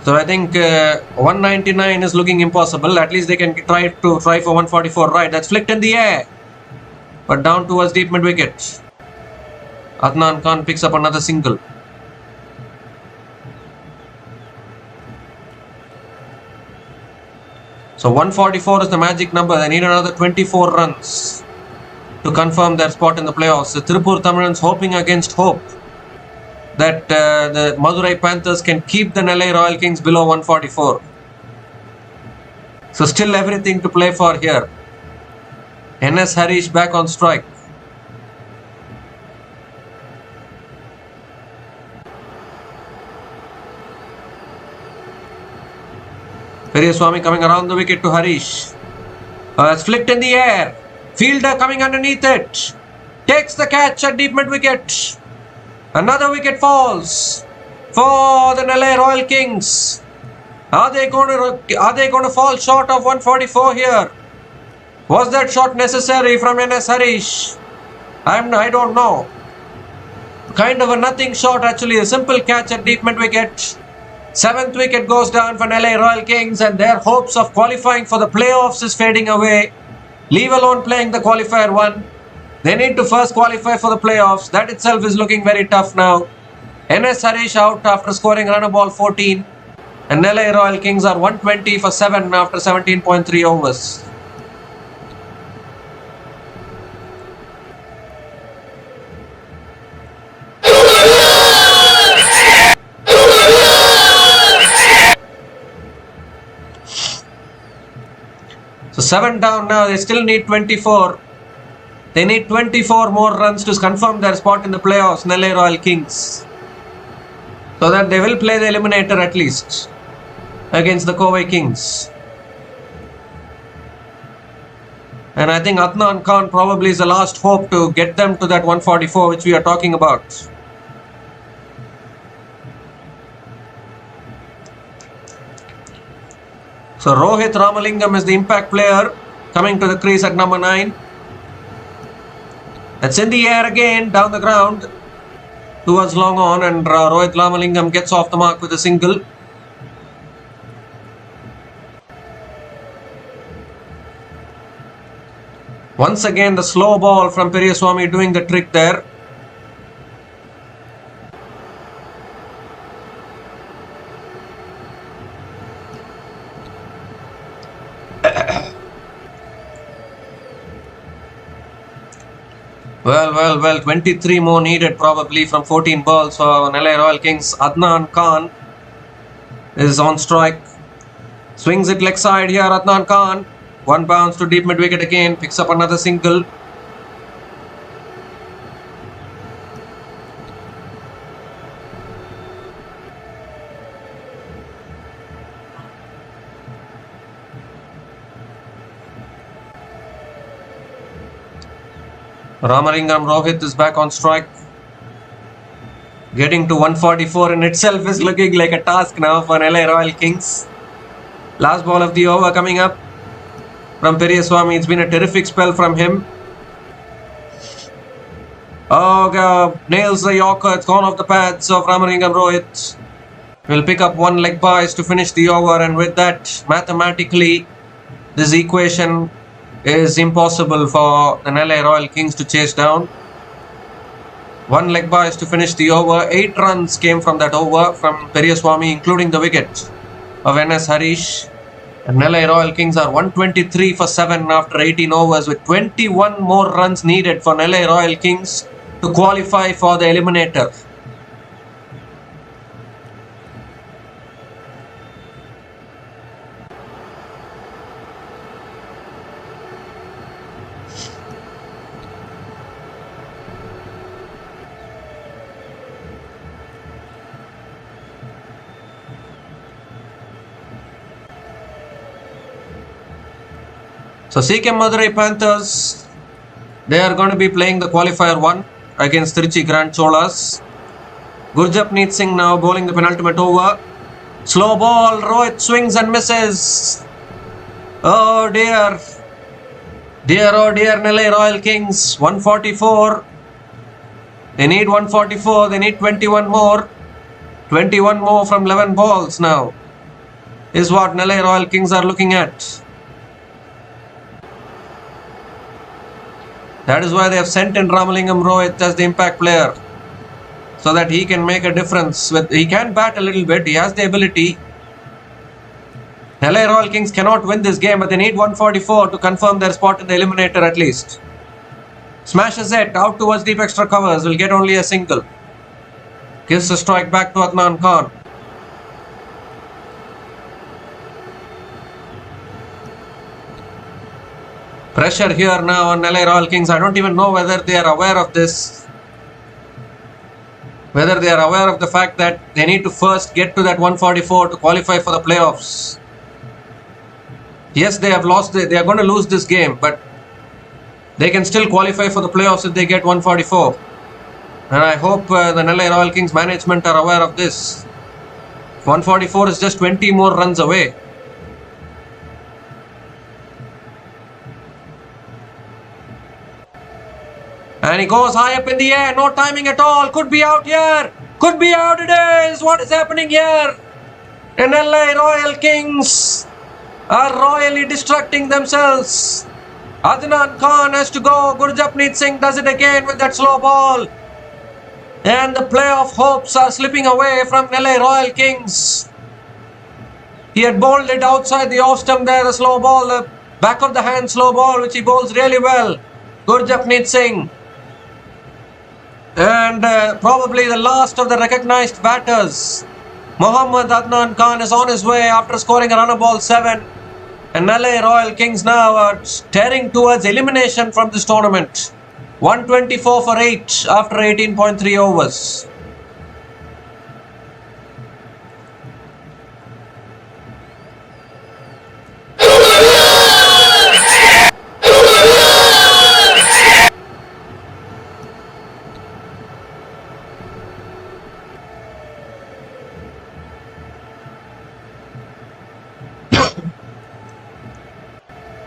Speaker 1: So I think 199 is looking impossible. At least they can try for 144, right? That's flicked in the air, but down towards deep mid wicket. Adnan Khan picks up another single. So 144 is the magic number. They need another 24 runs to confirm their spot in the playoffs. The Tirupur Tamilans hoping against hope that the Madurai Panthers can keep the Nellai Royal Kings below 144. So still everything to play for here. NS Harish back on strike. Periyaswamy coming around the wicket to Harish. It's flicked in the air. Fielder coming underneath it. Takes the catch at deep mid wicket. Another wicket falls for the Nellai Royal Kings. Are they going to fall short of 144 here? Was that shot necessary from NS Harish? I don't know. Kind of a nothing shot actually. A simple catch at deep mid wicket. 7th wicket goes down for Nellai Royal Kings and their hopes of qualifying for the playoffs is fading away. Leave alone playing the qualifier 1. They need to first qualify for the playoffs. That itself is looking very tough now. NS Harish out after scoring run a ball 14. And Nellai Royal Kings are 120 for 7 after 17.3 overs. So 7 down now, they still need 24. They need 24 more runs to confirm their spot in the playoffs, Nellai Royal Kings. So that they will play the eliminator at least against the Kovai Kings. And I think Adnan Khan probably is the last hope to get them to that 144 which we are talking about. So Rohit Ramalingam is the impact player coming to the crease at number 9. It's in the air again, down the ground towards long on, and Rohit Ramalingam gets off the mark with a single. Once again the slow ball from Periyaswamy doing the trick there. Well, 23 more needed probably from 14 balls for Nellai Royal Kings. Adnan Khan is on strike. Swings it leg side here, Adnan Khan. One bounce to deep mid wicket again, picks up another single. Ramalingam Rohit is back on strike. Getting to 144 in itself is looking like a task now for Nellai Royal Kings. Last ball of the over coming up from Periyaswamy. It's been a terrific spell from him. Oh, nails the Yorker. It's gone off the pads of Ramalingam Rohit. Will pick up one leg byes to finish the over, and with that, mathematically, this equation is impossible for the Nellai Royal Kings to chase down. One leg byes to finish the over. 8 runs came from that over from Periyaswamy, including the wicket of NS Harish. And Nellai Royal Kings are 123 for 7 after 18 overs, with 21 more runs needed for Nellai Royal Kings to qualify for the eliminator. So Siechem Madurai Panthers, they are going to be playing the qualifier 1 against Trichy Grand Cholas. Gurjapneet Singh now bowling the penultimate over. Slow ball, Rohit swings and misses. Oh dear. Dear, oh dear, Nellai Royal Kings, 144. They need 144, they need 21 more. 21 more from 11 balls now is what Nellai Royal Kings are looking at. That is why they have sent in Ramalingam Rohit as the impact player, so that he can make a difference. He can bat a little bit, he has the ability. Nellai Royal Kings cannot win this game, but they need 144 to confirm their spot in the eliminator at least. Smashes it out towards deep extra covers, will get only a single. Gives the strike back to Adnan Khan. Pressure here now on Nellai Royal Kings. I don't even know whether they are aware of this. Whether they are aware of the fact that they need to first get to that 144 to qualify for the playoffs. Yes, they have lost. They are going to lose this game, but they can still qualify for the playoffs if they get 144. And I hope the Nellai Royal Kings management are aware of this. 144 is just 20 more runs away. And he goes high up in the air, no timing at all, could be out here, could be out, it is. What is happening here? The Nellai Royal Kings are royally distracting themselves. Adnan Khan has to go, Gurjapneet Singh does it again with that slow ball. And the playoff hopes are slipping away from Nellai Royal Kings. He had bowled it outside the off stump there, the slow ball, the back of the hand slow ball, which he bowls really well. Gurjapneet Singh. And probably the last of the recognized batters. Mohammad Adnan Khan is on his way after scoring a run of ball 7. And Nellai Royal Kings now are staring towards elimination from this tournament. 124 for 8 after 18.3 overs.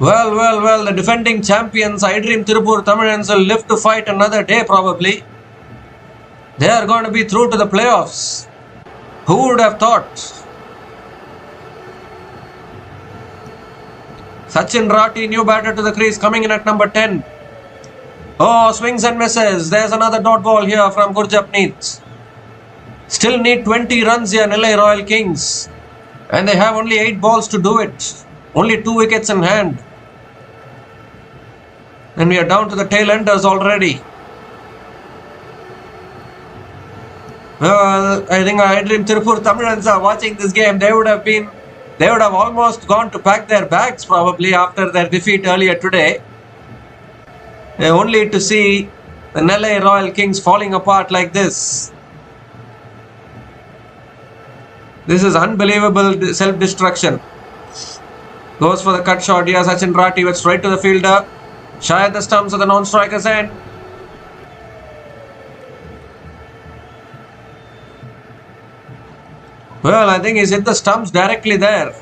Speaker 1: Well, the defending champions, I Dream Tirupur Tamilans, will live to fight another day probably. They are going to be through to the playoffs. Who would have thought? Sachin Rati, new batter to the crease, coming in at number 10. Oh, swings and misses. There's another dot ball here from Gurjapneet. Still need 20 runs here, Nellai Royal Kings. And they have only 8 balls to do it. Only 2 wickets in hand. And we are down to the tail enders already. Well, I think I Dream Tirupur Tamilans are watching this game. They would have almost gone to pack their bags probably after their defeat earlier today. Only to see the Nellai Royal Kings falling apart like this. This is unbelievable self-destruction. Goes for the cut shot here. Sachin Rati with straight to the fielder. Shy at the stumps of the non-striker's end. Well, I think he's hit the stumps directly there.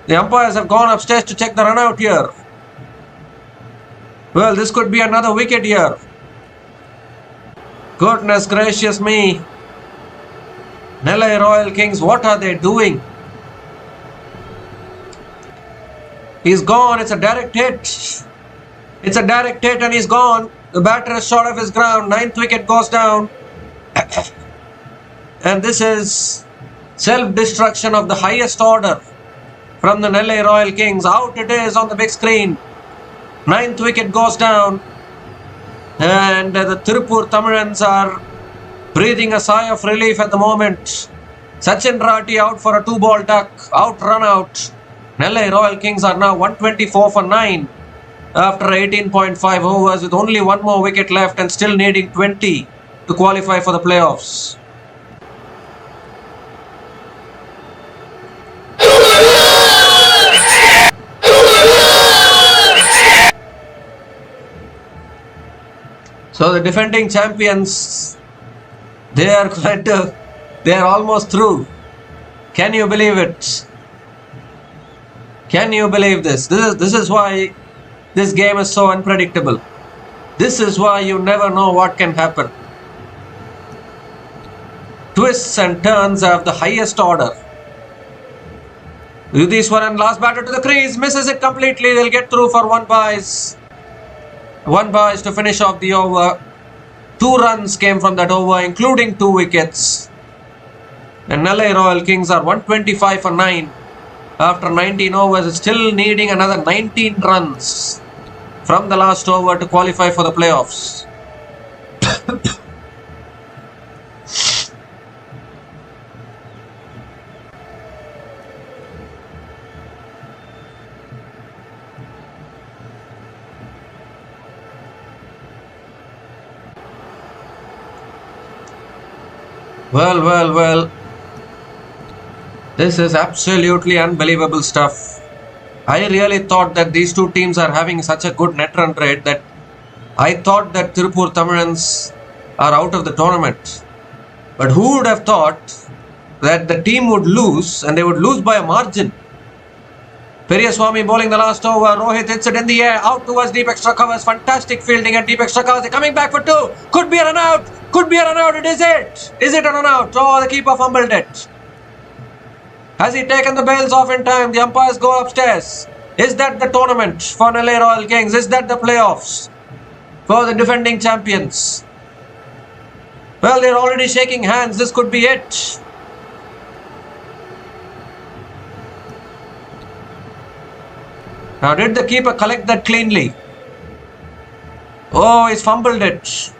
Speaker 1: The umpires have gone upstairs to check the run out here. Well, this could be another wicket here. Goodness gracious me. Nellai Royal Kings, what are they doing? He's gone. It's a direct hit. It's a direct hit and he's gone. The batter is short of his ground. 9th wicket goes down. And this is self-destruction of the highest order from the Nellai Royal Kings. Out it is on the big screen. 9th wicket goes down. And the Tirupur Tamilans are breathing a sigh of relief at the moment. Sachin Rati out for a 2-ball duck. Out, run out. Nellai Royal Kings are now 124 for 9 after 18.5 overs with only one more wicket left and still needing 20 to qualify for the playoffs. So the defending champions, they are almost through. Can you believe it? Can you believe this? This is why this game is so unpredictable. This is why you never know what can happen. Twists and turns of the highest order. Yudhishwaran, last batter to the crease, misses it completely. They'll get through for one byes. One byes to finish off the over. 2 runs came from that over, including 2 wickets. And Nellai Royal Kings are 125 for 9 after 19 overs, still needing another 19 runs from the last over to qualify for the playoffs. Well. This is absolutely unbelievable stuff. I really thought that these two teams are having such a good net run rate that I thought that Tirupur Tamilans are out of the tournament. But who would have thought that the team would lose and they would lose by a margin? Periyaswamy bowling the last over. Rohit hits it in the air. Out towards deep extra covers. Fantastic fielding at deep extra covers. They're coming back for 2. Could be a run out. Could be a run out. It is it. Is it a run out? Oh, the keeper fumbled it. Has he taken the bails off in time? The umpires go upstairs. Is that the tournament for Nellai Royal Kings? Is that the playoffs for the defending champions? Well, they're already shaking hands. This could be it. Now, did the keeper collect that cleanly? Oh, he's fumbled it.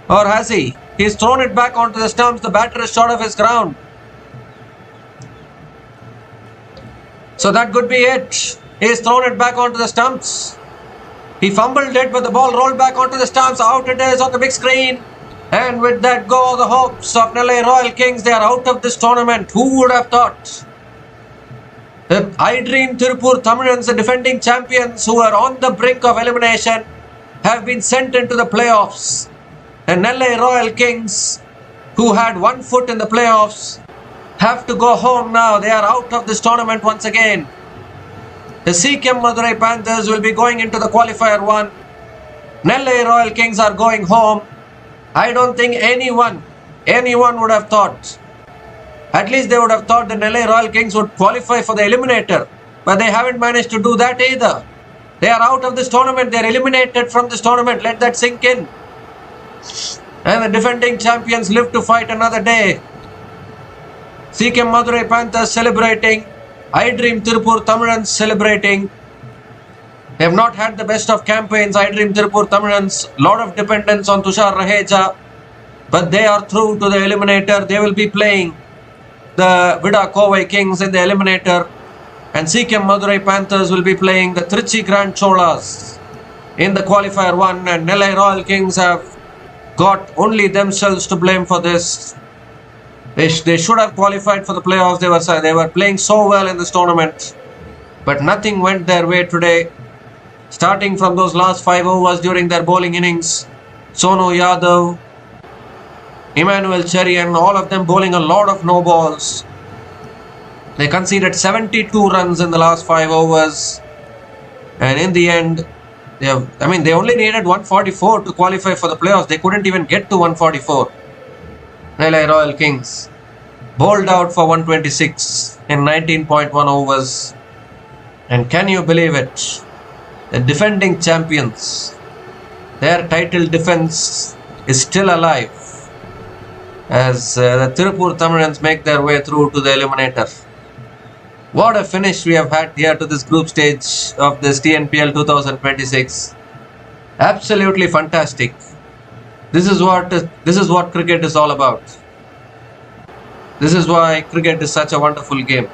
Speaker 1: Or has he? He's thrown it back onto the stumps. The batter is short of his ground. So that could be it. He's thrown it back onto the stumps. He fumbled it, but the ball rolled back onto the stumps. Out it is on the big screen. And with that go the hopes of Nellai Royal Kings. They are out of this tournament. Who would have thought? The iDream Tirupur Tamilans, the defending champions who are on the brink of elimination, have been sent into the playoffs. And Nellai Royal Kings, who had one foot in the playoffs, have to go home now. They are out of this tournament once again. The Siechem Madurai Panthers will be going into the qualifier 1. Nellai Royal Kings are going home. I don't think anyone would have thought. At least they would have thought the Nellai Royal Kings would qualify for the eliminator. But they haven't managed to do that either. They are out of this tournament. They are eliminated from this tournament. Let that sink in. And the defending champions live to fight another day. Siechem Madurai Panthers celebrating. iDream Tirupur Tamilans celebrating. They have not had the best of campaigns. iDream Tirupur Tamilans, lot of dependence on Tushar Raheja. But they are through to the eliminator. They will be playing the Vida Kovai Kings in the eliminator. And Siechem Madurai Panthers will be playing the Trichy Grand Cholas in the qualifier 1. And Nellai Royal Kings have got only themselves to blame for this. They should have qualified for the playoffs. They were playing so well in this tournament. But nothing went their way today. Starting from those last 5 overs during their bowling innings. Sonu Yadav, Emmanuel Cherry, and all of them bowling a lot of no balls. They conceded 72 runs in the last 5 overs. And in the end, they only needed 144 to qualify for the playoffs. They couldn't even get to 144. Nellai Royal Kings bowled out for 126 in 19.1 overs. And can you believe it? The defending champions, their title defense is still alive as the Tirupur Tamilans make their way through to the eliminator. What a finish we have had here to this group stage of this TNPL 2026. Absolutely fantastic. This is what cricket is all about. This is why cricket is such a wonderful game.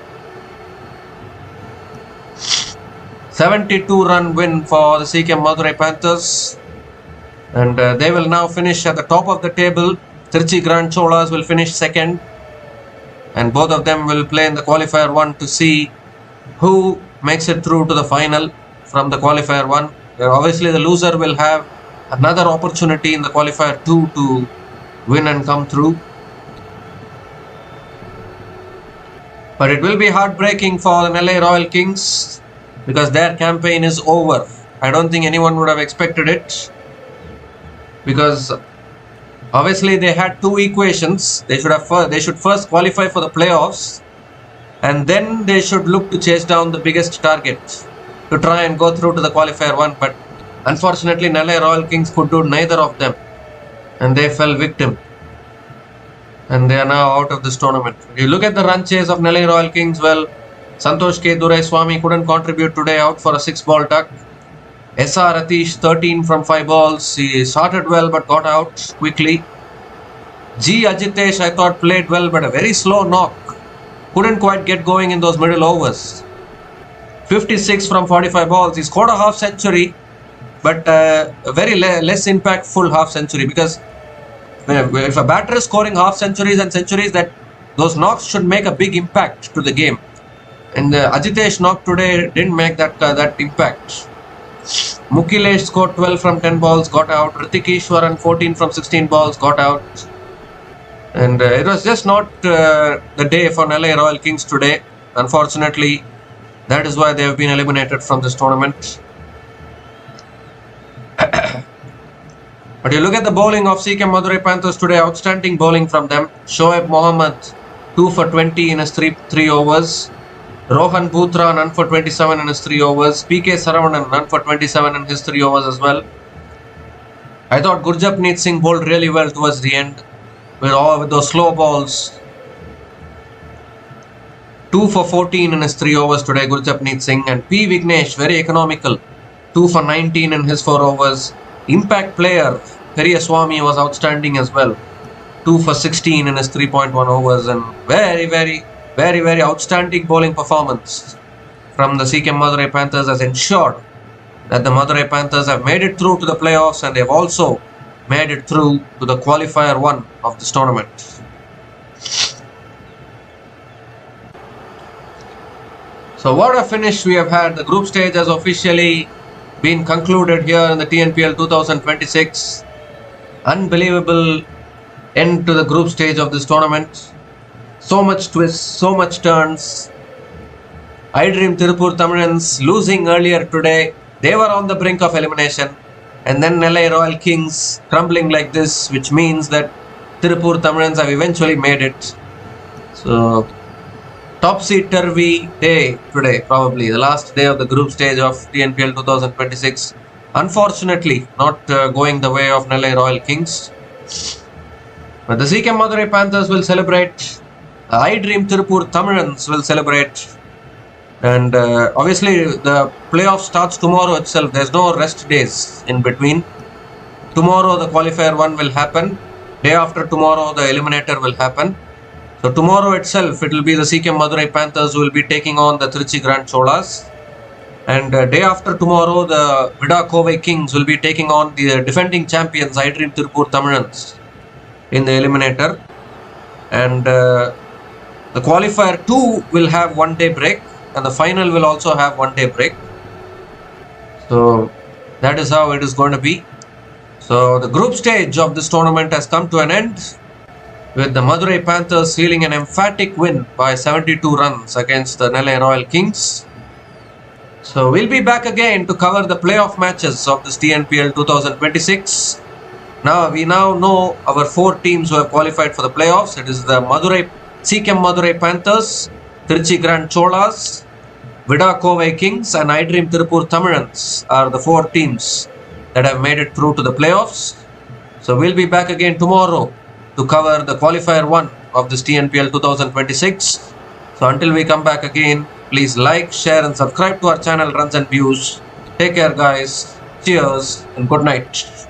Speaker 1: 72-run win for the Siechem Madurai Panthers. And they will now finish at the top of the table. Trichy Grand Cholas will finish second. And both of them will play in the qualifier 1 to see who makes it through to the final from the qualifier 1. Obviously, the loser will have another opportunity in the qualifier 2 to win and come through. But it will be heartbreaking for the Nellai Royal Kings because their campaign is over. I don't think anyone would have expected it because obviously they had two equations. They should first qualify for the playoffs and then they should look to chase down the biggest target to try and go through to the qualifier 1. But unfortunately, Nellai Royal Kings could do neither of them and they fell victim. And they are now out of this tournament. If you look at the run chase of Nellai Royal Kings, well, Santosh K. Durai Swami couldn't contribute today, out for a 6-ball tuck. SR Atish 13 from 5 balls. He started well but got out quickly. G. Ajitesh I thought played well but a very slow knock. Couldn't quite get going in those middle overs. 56 from 45 balls. He scored a half century but a very less impactful half century because if a batter is scoring half centuries and centuries, that those knocks should make a big impact to the game. And Ajitesh knock today didn't make that impact. Mukilesh scored 12 from 10 balls, got out. Ritik Ishwaran 14 from 16 balls, got out. And it was just not the day for Nellai Royal Kings today. Unfortunately, that is why they have been eliminated from this tournament. But you look at the bowling of Siechem Madurai Panthers today, outstanding bowling from them. Shoaib Mohammed 2 for 20 in his 3 overs. Rohan Bhutra none for 27 in his 3 overs. PK Saravanan none for 27 in his 3 overs as well. I thought Gurjapneet Singh bowled really well towards the end with those slow balls. 2 for 14 in his 3 overs today, Gurjapneet Singh. And P. Vignesh, very economical, 2 for 19 in his 4 overs. Impact player Periya Swami was outstanding as well, 2 for 16 in his 3.1 overs, and very outstanding bowling performance from the Siechem Madurai Panthers has ensured that the Madurai Panthers have made it through to the playoffs and they have also made it through to the qualifier 1 of this tournament. So what a finish we have had. The group stage has officially been concluded here in the TNPL 2026. Unbelievable end to the group stage of this tournament. So much twists, so much turns. I Dream Tirupur Tamilans losing earlier today. They were on the brink of elimination. And then Nellai Royal Kings crumbling like this, which means that Tirupur Tamilans have eventually made it. So topsy-turvy day today, probably the last day of the group stage of TNPL 2026. Unfortunately, not going the way of Nellai Royal Kings. But the Siechem Madurai Panthers will celebrate. I Dream Tirupur Tamilans will celebrate. And obviously, the playoff starts tomorrow itself. There's no rest days in between. Tomorrow, the qualifier 1 will happen. Day after tomorrow, the eliminator will happen. So tomorrow itself, it will be the Siechem Madurai Panthers who will be taking on the Trichy Grand Cholas. And day after tomorrow, the Vida Kovai Kings will be taking on the defending champions, I Dream Tirupur Tamilans, in the eliminator. And the qualifier 2 will have 1 day break. And the final will also have 1 day break. So that is how it is going to be. So the group stage of this tournament has come to an end. with the Madurai Panthers sealing an emphatic win by 72 runs against the Nellai Royal Kings. So we'll be back again to cover the playoff matches of this TNPL 2026. Now we know our 4 teams who have qualified for the playoffs. It is the Siechem Madurai Panthers, Trichy Grand Cholas, Vida Kovai Kings and I Dream Tirupur Tamilans are the 4 teams that have made it through to the playoffs. So we'll be back again tomorrow to cover the qualifier 1 of this TNPL 2026. So until we come back again, please like, share and subscribe to our channel Runs and Views. Take care guys. Cheers and good night.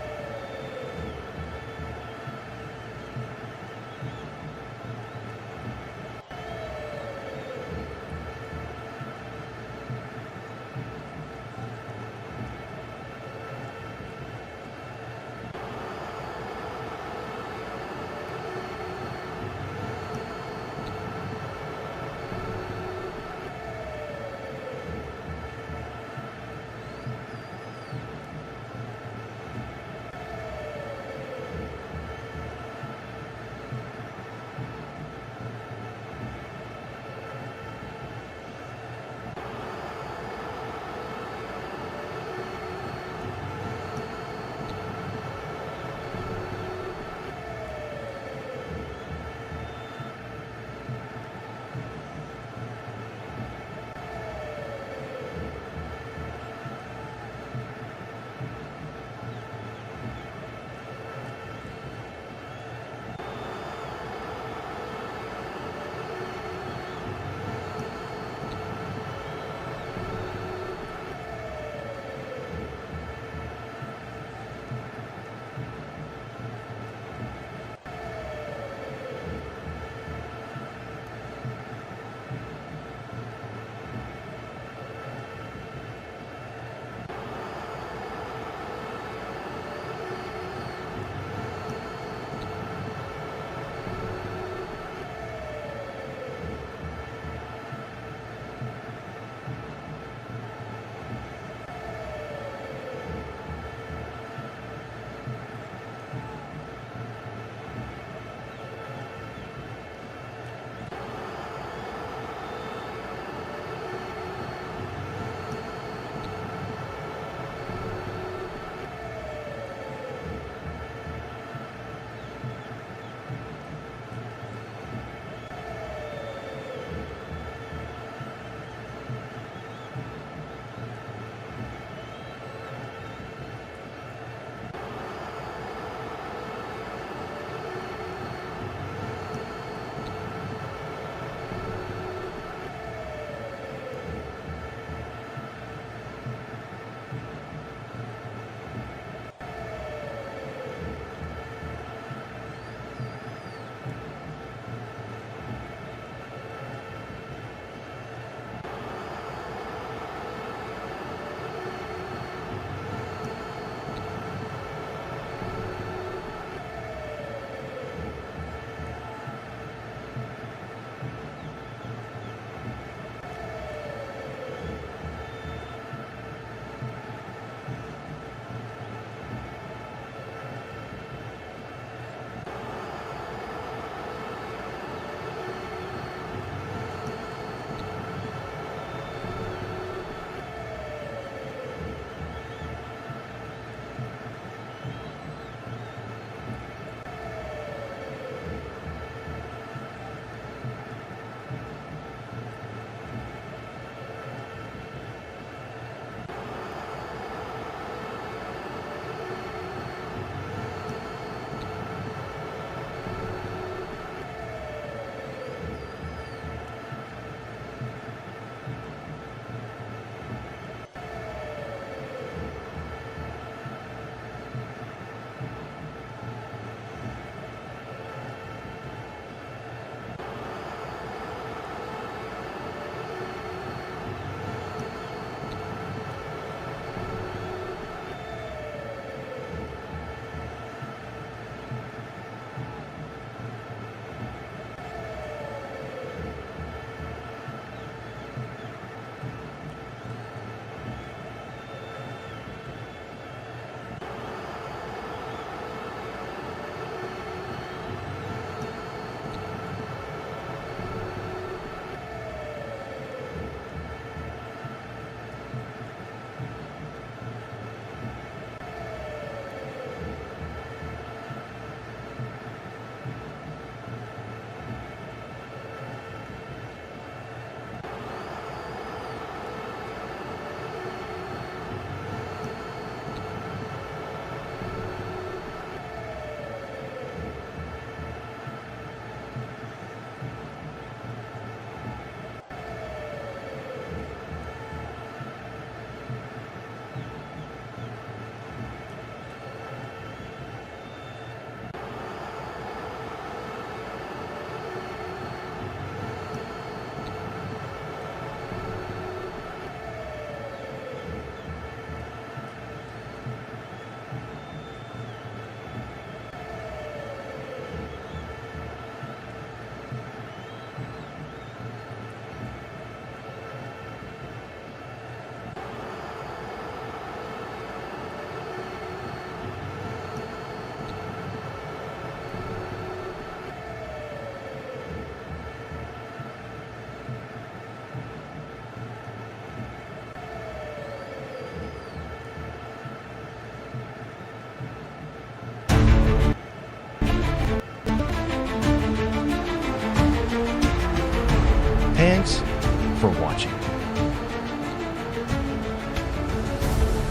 Speaker 3: Thanks for watching.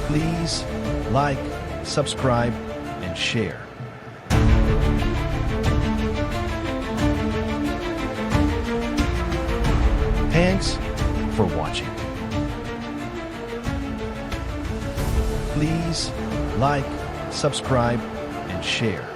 Speaker 3: Please like, subscribe, and share. Thanks for watching. Please like, subscribe, and share.